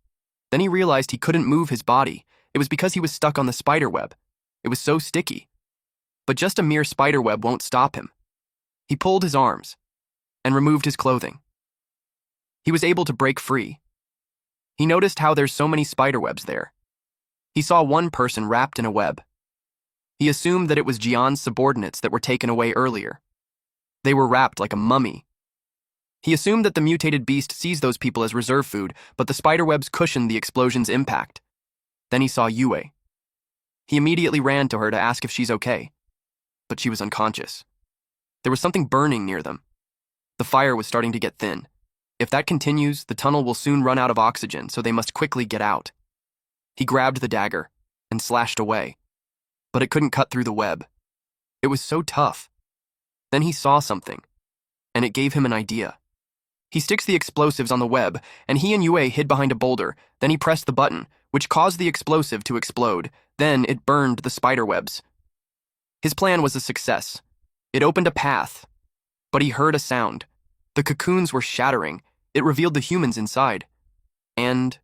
Then he realized he couldn't move his body. It was because he was stuck on the spider web. It was so sticky. But just a mere spider web won't stop him. He pulled his arms and removed his clothing. He was able to break free. He noticed how there's so many spider webs there. He saw one person wrapped in a web. He assumed that it was Jian's subordinates that were taken away earlier. They were wrapped like a mummy. He assumed that the mutated beast sees those people as reserve food, but the spiderwebs cushioned the explosion's impact. Then he saw Yue. He immediately ran to her to ask if she's okay, but she was unconscious. There was something burning near them. The fire was starting to get thin. If that continues, the tunnel will soon run out of oxygen, so they must quickly get out. He grabbed the dagger and slashed away, but it couldn't cut through the web. It was so tough. Then he saw something, and it gave him an idea. He sticks the explosives on the web, and he and Yue hid behind a boulder. Then he pressed the button, which caused the explosive to explode. Then it burned the spiderwebs. His plan was a success. It opened a path, but he heard a sound. The cocoons were shattering. It revealed the humans inside. And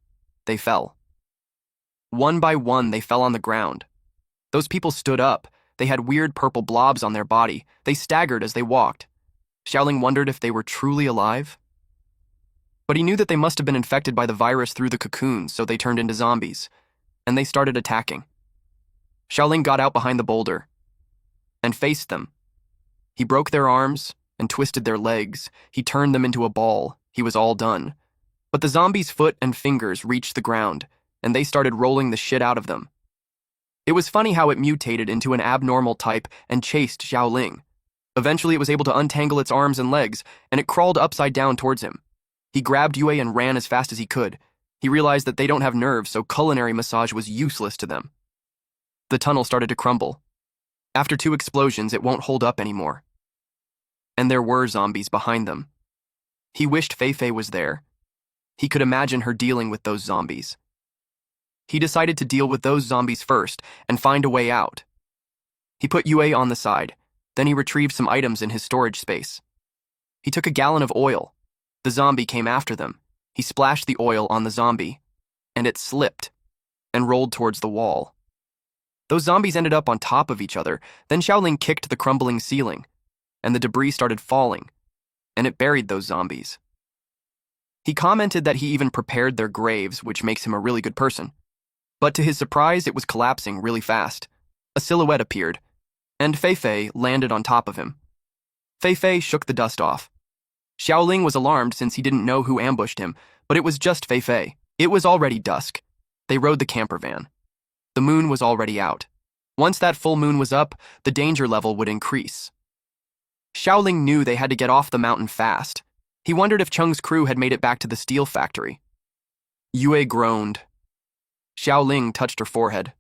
they fell. One by one, they fell on the ground. Those people stood up. They had weird purple blobs on their body. They staggered as they walked. Xiaoling wondered if they were truly alive. But he knew that they must have been infected by the virus through the cocoons, so they turned into zombies, and they started attacking. Xiaoling got out behind the boulder and faced them. He broke their arms and twisted their legs. He turned them into a ball. He was all done. But the zombies' foot and fingers reached the ground, and they started rolling the shit out of them. It was funny how it mutated into an abnormal type and chased Xiaoling. Eventually, it was able to untangle its arms and legs, and it crawled upside down towards him. He grabbed Yue and ran as fast as he could. He realized that they don't have nerves, so culinary massage was useless to them. The tunnel started to crumble. After 2 explosions, it won't hold up anymore. And there were zombies behind them. He wished Fei Fei was there. He could imagine her dealing with those zombies. He decided to deal with those zombies first and find a way out. He put Yue on the side. Then he retrieved some items in his storage space. He took a gallon of oil. The zombie came after them. He splashed the oil on the zombie, and it slipped and rolled towards the wall. Those zombies ended up on top of each other. Then Xiaoling kicked the crumbling ceiling, and the debris started falling, and it buried those zombies. He commented that he even prepared their graves, which makes him a really good person. But to his surprise, it was collapsing really fast. A silhouette appeared, and Fei Fei landed on top of him. Fei Fei shook the dust off. Xiaoling was alarmed since he didn't know who ambushed him, but it was just Fei Fei. It was already dusk. They rode the camper van. The moon was already out. Once that full moon was up, the danger level would increase. Xiaoling knew they had to get off the mountain fast. He wondered if Chung's crew had made it back to the steel factory. Yue groaned. Xiaoling touched her forehead.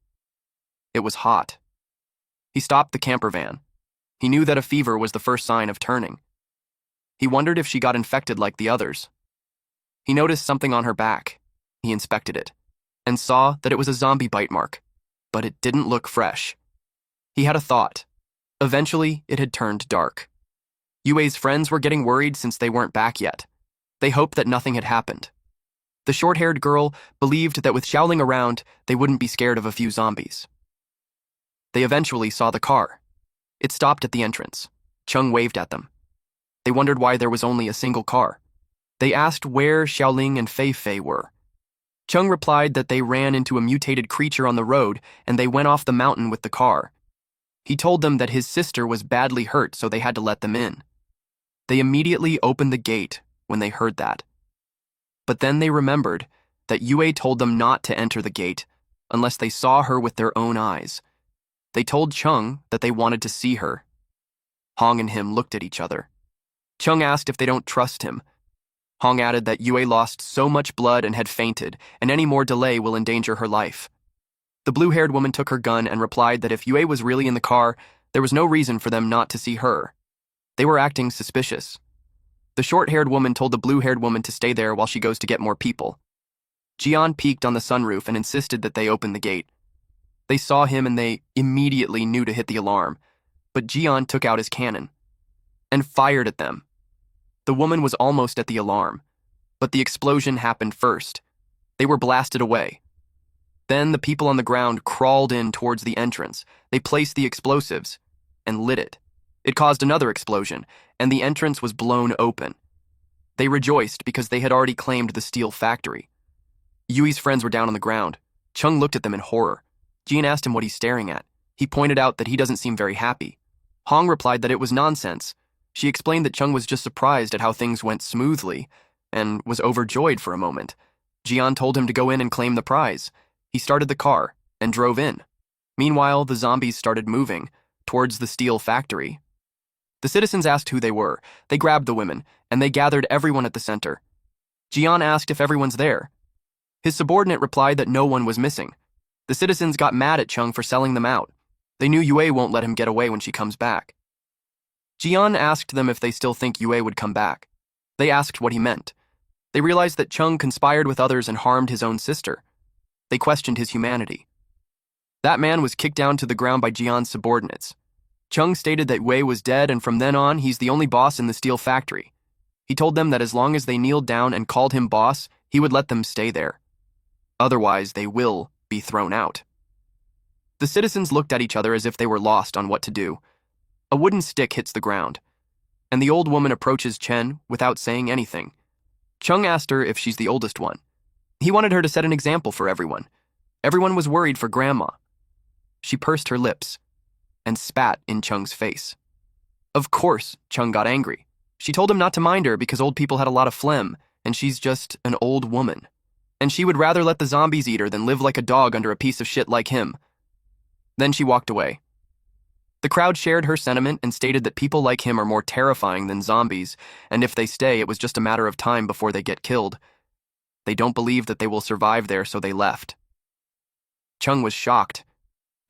It was hot. He stopped the camper van. He knew that a fever was the first sign of turning. He wondered if she got infected like the others. He noticed something on her back. He inspected it and saw that it was a zombie bite mark, but it didn't look fresh. He had a thought. Eventually, it had turned dark. Yue's friends were getting worried since they weren't back yet. They hoped that nothing had happened. The short-haired girl believed that with Xiaoling around, they wouldn't be scared of a few zombies. They eventually saw the car. It stopped at the entrance. Chung waved at them. They wondered why there was only a single car. They asked where Xiaoling and Fei Fei were. Chung replied that they ran into a mutated creature on the road and they went off the mountain with the car. He told them that his sister was badly hurt, so they had to let them in. They immediately opened the gate when they heard that. But then they remembered that Yue told them not to enter the gate unless they saw her with their own eyes. They told Chung that they wanted to see her. Hong and him looked at each other. Chung asked if they don't trust him. Hong added that Yue lost so much blood and had fainted, and any more delay will endanger her life. The blue-haired woman took her gun and replied that if Yue was really in the car, there was no reason for them not to see her. They were acting suspicious. The short-haired woman told the blue-haired woman to stay there while she goes to get more people. Jian peeked on the sunroof and insisted that they open the gate. They saw him and they immediately knew to hit the alarm, but Jian took out his cannon and fired at them. The woman was almost at the alarm, but the explosion happened first. They were blasted away. Then the people on the ground crawled in towards the entrance. They placed the explosives and lit it. It caused another explosion, and the entrance was blown open. They rejoiced because they had already claimed the steel factory. Yui's friends were down on the ground. Chung looked at them in horror. Jian asked him what he's staring at. He pointed out that he doesn't seem very happy. Hong replied that it was nonsense. She explained that Chung was just surprised at how things went smoothly and was overjoyed for a moment. Jian told him to go in and claim the prize. He started the car and drove in. Meanwhile, the zombies started moving towards the steel factory. The citizens asked who they were. They grabbed the women, and they gathered everyone at the center. Jian asked if everyone's there. His subordinate replied that no one was missing. The citizens got mad at Chung for selling them out. They knew Yue won't let him get away when she comes back. Jian asked them if they still think Yue would come back. They asked what he meant. They realized that Chung conspired with others and harmed his own sister. They questioned his humanity. That man was kicked down to the ground by Jian's subordinates. Chung stated that Yue was dead, and from then on, he's the only boss in the steel factory. He told them that as long as they kneeled down and called him boss, he would let them stay there. Otherwise, they will be thrown out. The citizens looked at each other as if they were lost on what to do. A wooden stick hits the ground, and the old woman approaches Chen without saying anything. Chung asked her if she's the oldest one. He wanted her to set an example for everyone. Everyone was worried for Grandma. She pursed her lips and spat in Chung's face. Of course, Chung got angry. She told him not to mind her because old people had a lot of phlegm, and she's just an old woman. And she would rather let the zombies eat her than live like a dog under a piece of shit like him. Then she walked away. The crowd shared her sentiment and stated that people like him are more terrifying than zombies, and if they stay, it was just a matter of time before they get killed. They don't believe that they will survive there, so they left. Chung was shocked.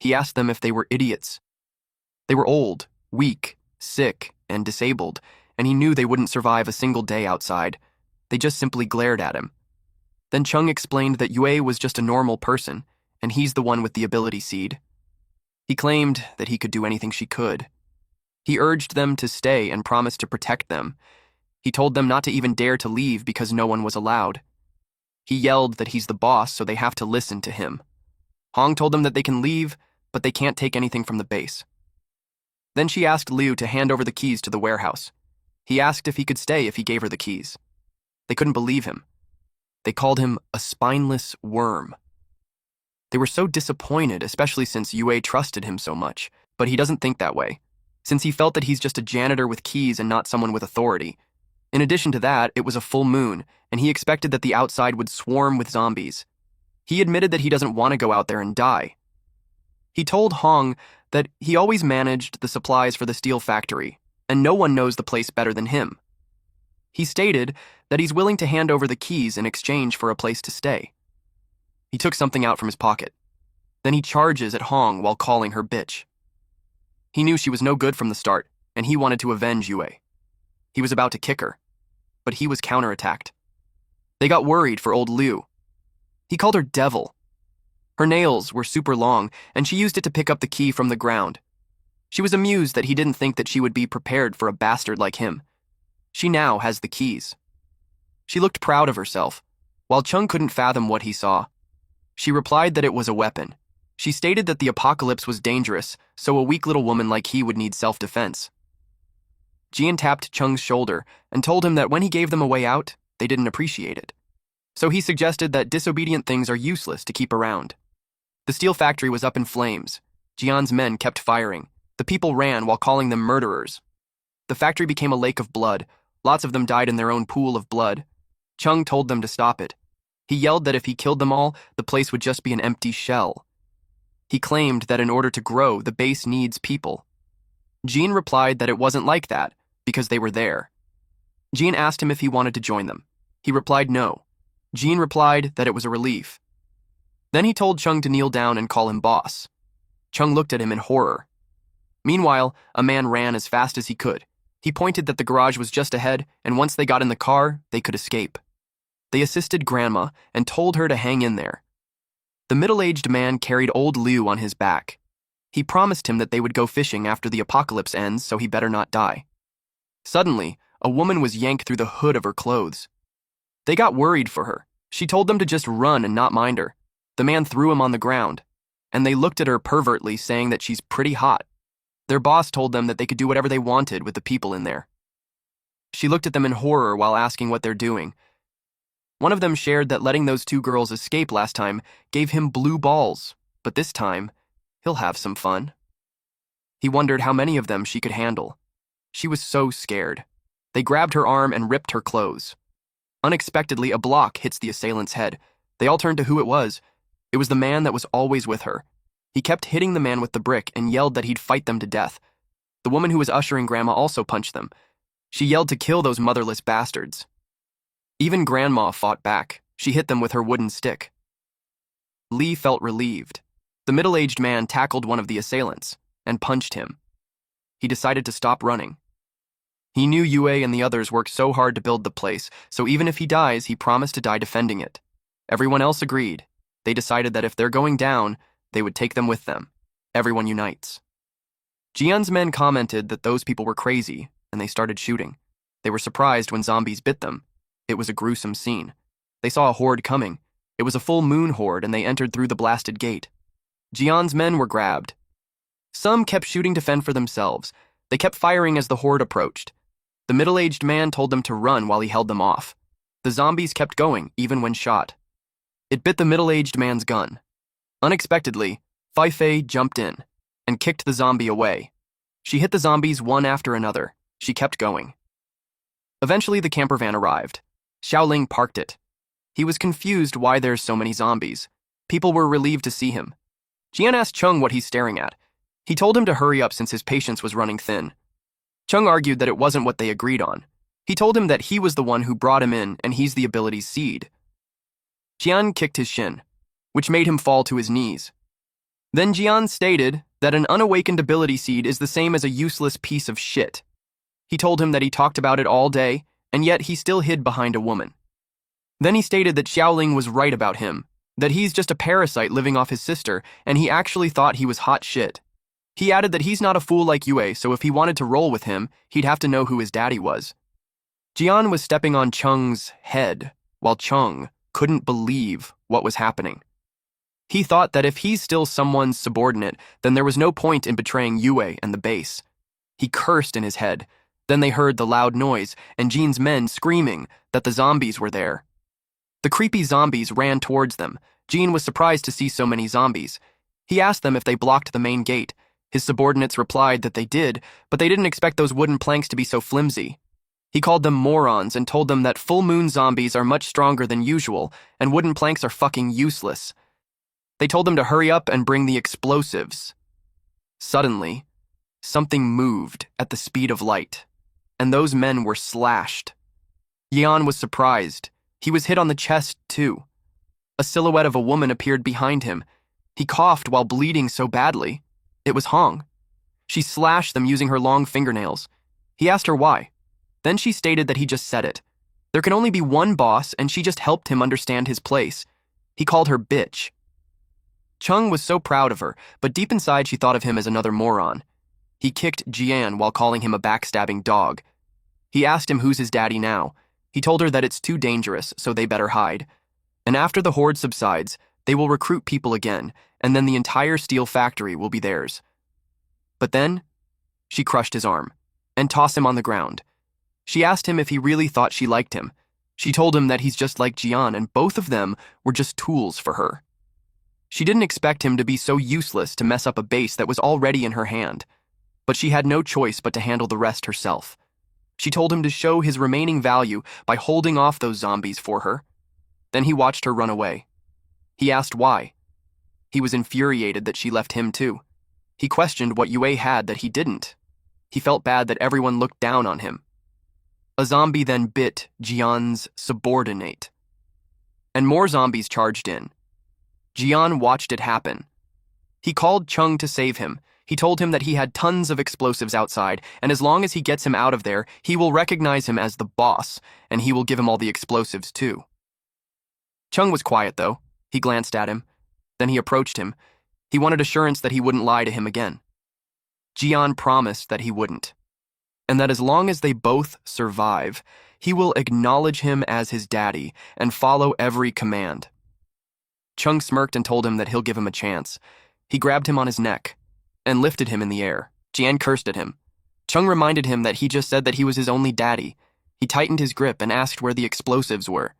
He asked them if they were idiots. They were old, weak, sick, and disabled, and he knew they wouldn't survive a single day outside. They just simply glared at him. Then Chung explained that Yue was just a normal person, and he's the one with the ability seed. He claimed that he could do anything she could. He urged them to stay and promised to protect them. He told them not to even dare to leave because no one was allowed. He yelled that he's the boss, so they have to listen to him. Hong told them that they can leave, but they can't take anything from the base. Then she asked Liu to hand over the keys to the warehouse. He asked if he could stay if he gave her the keys. They couldn't believe him. They called him a spineless worm. They were so disappointed, especially since Yue trusted him so much, but he doesn't think that way, since he felt that he's just a janitor with keys and not someone with authority. In addition to that, it was a full moon, and he expected that the outside would swarm with zombies. He admitted that he doesn't want to go out there and die. He told Hong that he always managed the supplies for the steel factory, and no one knows the place better than him. He stated that he's willing to hand over the keys in exchange for a place to stay. He took something out from his pocket. Then he charges at Hong while calling her bitch. He knew she was no good from the start, and he wanted to avenge Yue. He was about to kick her, but he was counterattacked. They got worried for old Liu. He called her devil. Her nails were super long, and she used it to pick up the key from the ground. She was amused that he didn't think that she would be prepared for a bastard like him. She now has the keys. She looked proud of herself, while Chung couldn't fathom what he saw. She replied that it was a weapon. She stated that the apocalypse was dangerous, so a weak little woman like he would need self-defense. Jian tapped Chung's shoulder and told him that when he gave them a way out, they didn't appreciate it. So he suggested that disobedient things are useless to keep around. The steel factory was up in flames. Jian's men kept firing. The people ran while calling them murderers. The factory became a lake of blood. Lots of them died in their own pool of blood. Chung told them to stop it. He yelled that if he killed them all, the place would just be an empty shell. He claimed that in order to grow, the base needs people. Jean replied that it wasn't like that, because they were there. Jean asked him if he wanted to join them. He replied no. Jean replied that it was a relief. Then he told Chung to kneel down and call him boss. Chung looked at him in horror. Meanwhile, a man ran as fast as he could. He pointed that the garage was just ahead, and once they got in the car, they could escape. They assisted Grandma and told her to hang in there. The middle-aged man carried old Liu on his back. He promised him that they would go fishing after the apocalypse ends, so he better not die. Suddenly, a woman was yanked through the hood of her clothes. They got worried for her. She told them to just run and not mind her. The man threw him on the ground, and they looked at her pervertly, saying that she's pretty hot. Their boss told them that they could do whatever they wanted with the people in there. She looked at them in horror while asking what they're doing. One of them shared that letting those two girls escape last time gave him blue balls, but this time, he'll have some fun. He wondered how many of them she could handle. She was so scared. They grabbed her arm and ripped her clothes. Unexpectedly, a block hits the assailant's head. They all turned to who it was. It was the man that was always with her. He kept hitting the man with the brick and yelled that he'd fight them to death. The woman who was ushering Grandma also punched them. She yelled to kill those motherless bastards. Even Grandma fought back. She hit them with her wooden stick. Lee felt relieved. The middle-aged man tackled one of the assailants and punched him. He decided to stop running. He knew Yue and the others worked so hard to build the place, so even if he dies, he promised to die defending it. Everyone else agreed. They decided that if they're going down, they would take them with them. Everyone unites. Jian's men commented that those people were crazy, and they started shooting. They were surprised when zombies bit them. It was a gruesome scene. They saw a horde coming. It was a full moon horde, and they entered through the blasted gate. Jian's men were grabbed. Some kept shooting to fend for themselves. They kept firing as the horde approached. The middle-aged man told them to run while he held them off. The zombies kept going, even when shot. It bit the middle-aged man's gun. Unexpectedly, Fei Fei jumped in and kicked the zombie away. She hit the zombies one after another. She kept going. Eventually, the camper van arrived. Xiaoling parked it. He was confused why there's so many zombies. People were relieved to see him. Jian asked Chung what he's staring at. He told him to hurry up since his patience was running thin. Chung argued that it wasn't what they agreed on. He told him that he was the one who brought him in and he's the ability's seed. Jian kicked his shin, which made him fall to his knees. Then Jian stated that an unawakened ability seed is the same as a useless piece of shit. He told him that he talked about it all day, and yet he still hid behind a woman. Then he stated that Xiaoling was right about him, that he's just a parasite living off his sister, and he actually thought he was hot shit. He added that he's not a fool like Yue, so if he wanted to roll with him, he'd have to know who his daddy was. Jian was stepping on Chung's head, while Chung couldn't believe what was happening. He thought that if he's still someone's subordinate, then there was no point in betraying Yue and the base. He cursed in his head. Then they heard the loud noise, and Jean's men screaming that the zombies were there. The creepy zombies ran towards them. Jean was surprised to see so many zombies. He asked them if they blocked the main gate. His subordinates replied that they did, but they didn't expect those wooden planks to be so flimsy. He called them morons and told them that full moon zombies are much stronger than usual, and wooden planks are fucking useless. They told them to hurry up and bring the explosives. Suddenly, something moved at the speed of light, and those men were slashed. Yan was surprised. He was hit on the chest, too. A silhouette of a woman appeared behind him. He coughed while bleeding so badly. It was Hong. She slashed them using her long fingernails. He asked her why. Then she stated that he just said it. There can only be one boss, and she just helped him understand his place. He called her bitch. Chung was so proud of her, but deep inside she thought of him as another moron. He kicked Jian while calling him a backstabbing dog. He asked him who's his daddy now. He told her that it's too dangerous, so they better hide. And after the horde subsides, they will recruit people again, and then the entire steel factory will be theirs. But then, she crushed his arm and tossed him on the ground. She asked him if he really thought she liked him. She told him that he's just like Jian, and both of them were just tools for her. She didn't expect him to be so useless to mess up a base that was already in her hand, but she had no choice but to handle the rest herself. She told him to show his remaining value by holding off those zombies for her. Then he watched her run away. He asked why. He was infuriated that she left him too. He questioned what Yue had that he didn't. He felt bad that everyone looked down on him. A zombie then bit Jian's subordinate, and more zombies charged in. Jian watched it happen. He called Chung to save him. He told him that he had tons of explosives outside, and as long as he gets him out of there, he will recognize him as the boss, and he will give him all the explosives too. Chung was quiet, though. He glanced at him. Then he approached him. He wanted assurance that he wouldn't lie to him again. Jian promised that he wouldn't, and that as long as they both survive, he will acknowledge him as his daddy and follow every command. Chung smirked and told him that he'll give him a chance. He grabbed him on his neck and lifted him in the air. Jian cursed at him. Chung reminded him that he just said that he was his only daddy. He tightened his grip and asked where the explosives were,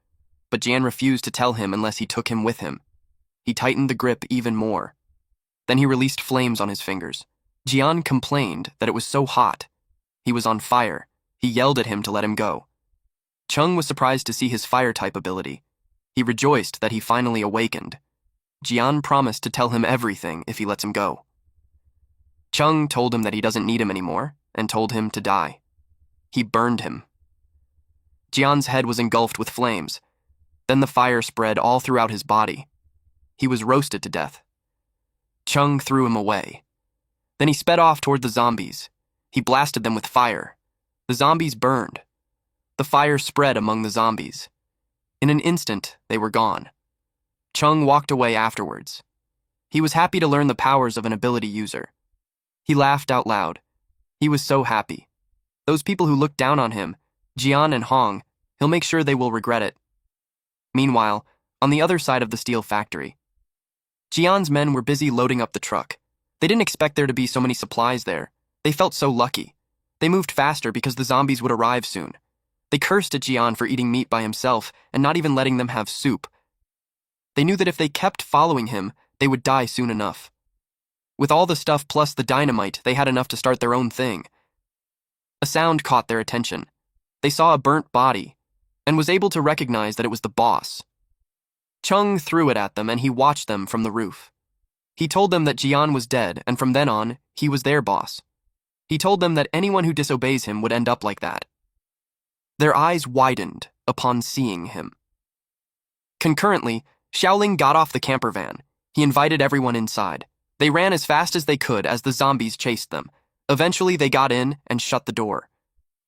but Jian refused to tell him unless he took him with him. He tightened the grip even more. Then he released flames on his fingers. Jian complained that it was so hot. He was on fire. He yelled at him to let him go. Chung was surprised to see his fire-type ability. He rejoiced that he finally awakened. Jian promised to tell him everything if he lets him go. Chung told him that he doesn't need him anymore and told him to die. He burned him. Jian's head was engulfed with flames. Then the fire spread all throughout his body. He was roasted to death. Chung threw him away. Then he sped off toward the zombies. He blasted them with fire. The zombies burned. The fire spread among the zombies. In an instant, they were gone. Chung walked away afterwards. He was happy to learn the powers of an ability user. He laughed out loud. He was so happy. Those people who looked down on him, Jian and Hong, he'll make sure they will regret it. Meanwhile, on the other side of the steel factory, Jian's men were busy loading up the truck. They didn't expect there to be so many supplies there. They felt so lucky. They moved faster because the zombies would arrive soon. They cursed at Jian for eating meat by himself and not even letting them have soup. They knew that if they kept following him, they would die soon enough. With all the stuff plus the dynamite, they had enough to start their own thing. A sound caught their attention. They saw a burnt body and was able to recognize that it was the boss. Chung threw it at them and he watched them from the roof. He told them that Jian was dead, and from then on, he was their boss. He told them that anyone who disobeys him would end up like that. Their eyes widened upon seeing him. Concurrently, Xiaoling got off the camper van. He invited everyone inside. They ran as fast as they could as the zombies chased them. Eventually, they got in and shut the door.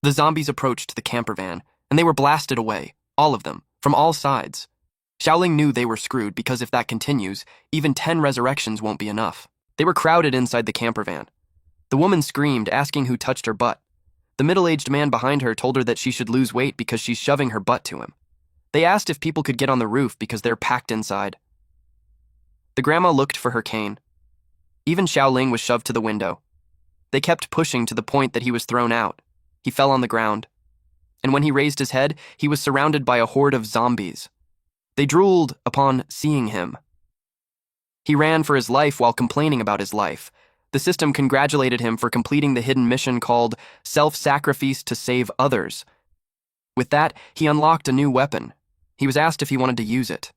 The zombies approached the camper van, and they were blasted away, all of them, from all sides. Xiaoling knew they were screwed because if that continues, even 10 resurrections won't be enough. They were crowded inside the camper van. The woman screamed, asking who touched her butt. The middle-aged man behind her told her that she should lose weight because she's shoving her butt to him. They asked if people could get on the roof because they're packed inside. The grandma looked for her cane. Even Xiaoling was shoved to the window. They kept pushing to the point that he was thrown out. He fell on the ground. And when he raised his head, he was surrounded by a horde of zombies. They drooled upon seeing him. He ran for his life while complaining about his life. The system congratulated him for completing the hidden mission called Self-Sacrifice to Save Others. With that, he unlocked a new weapon. He was asked if he wanted to use it.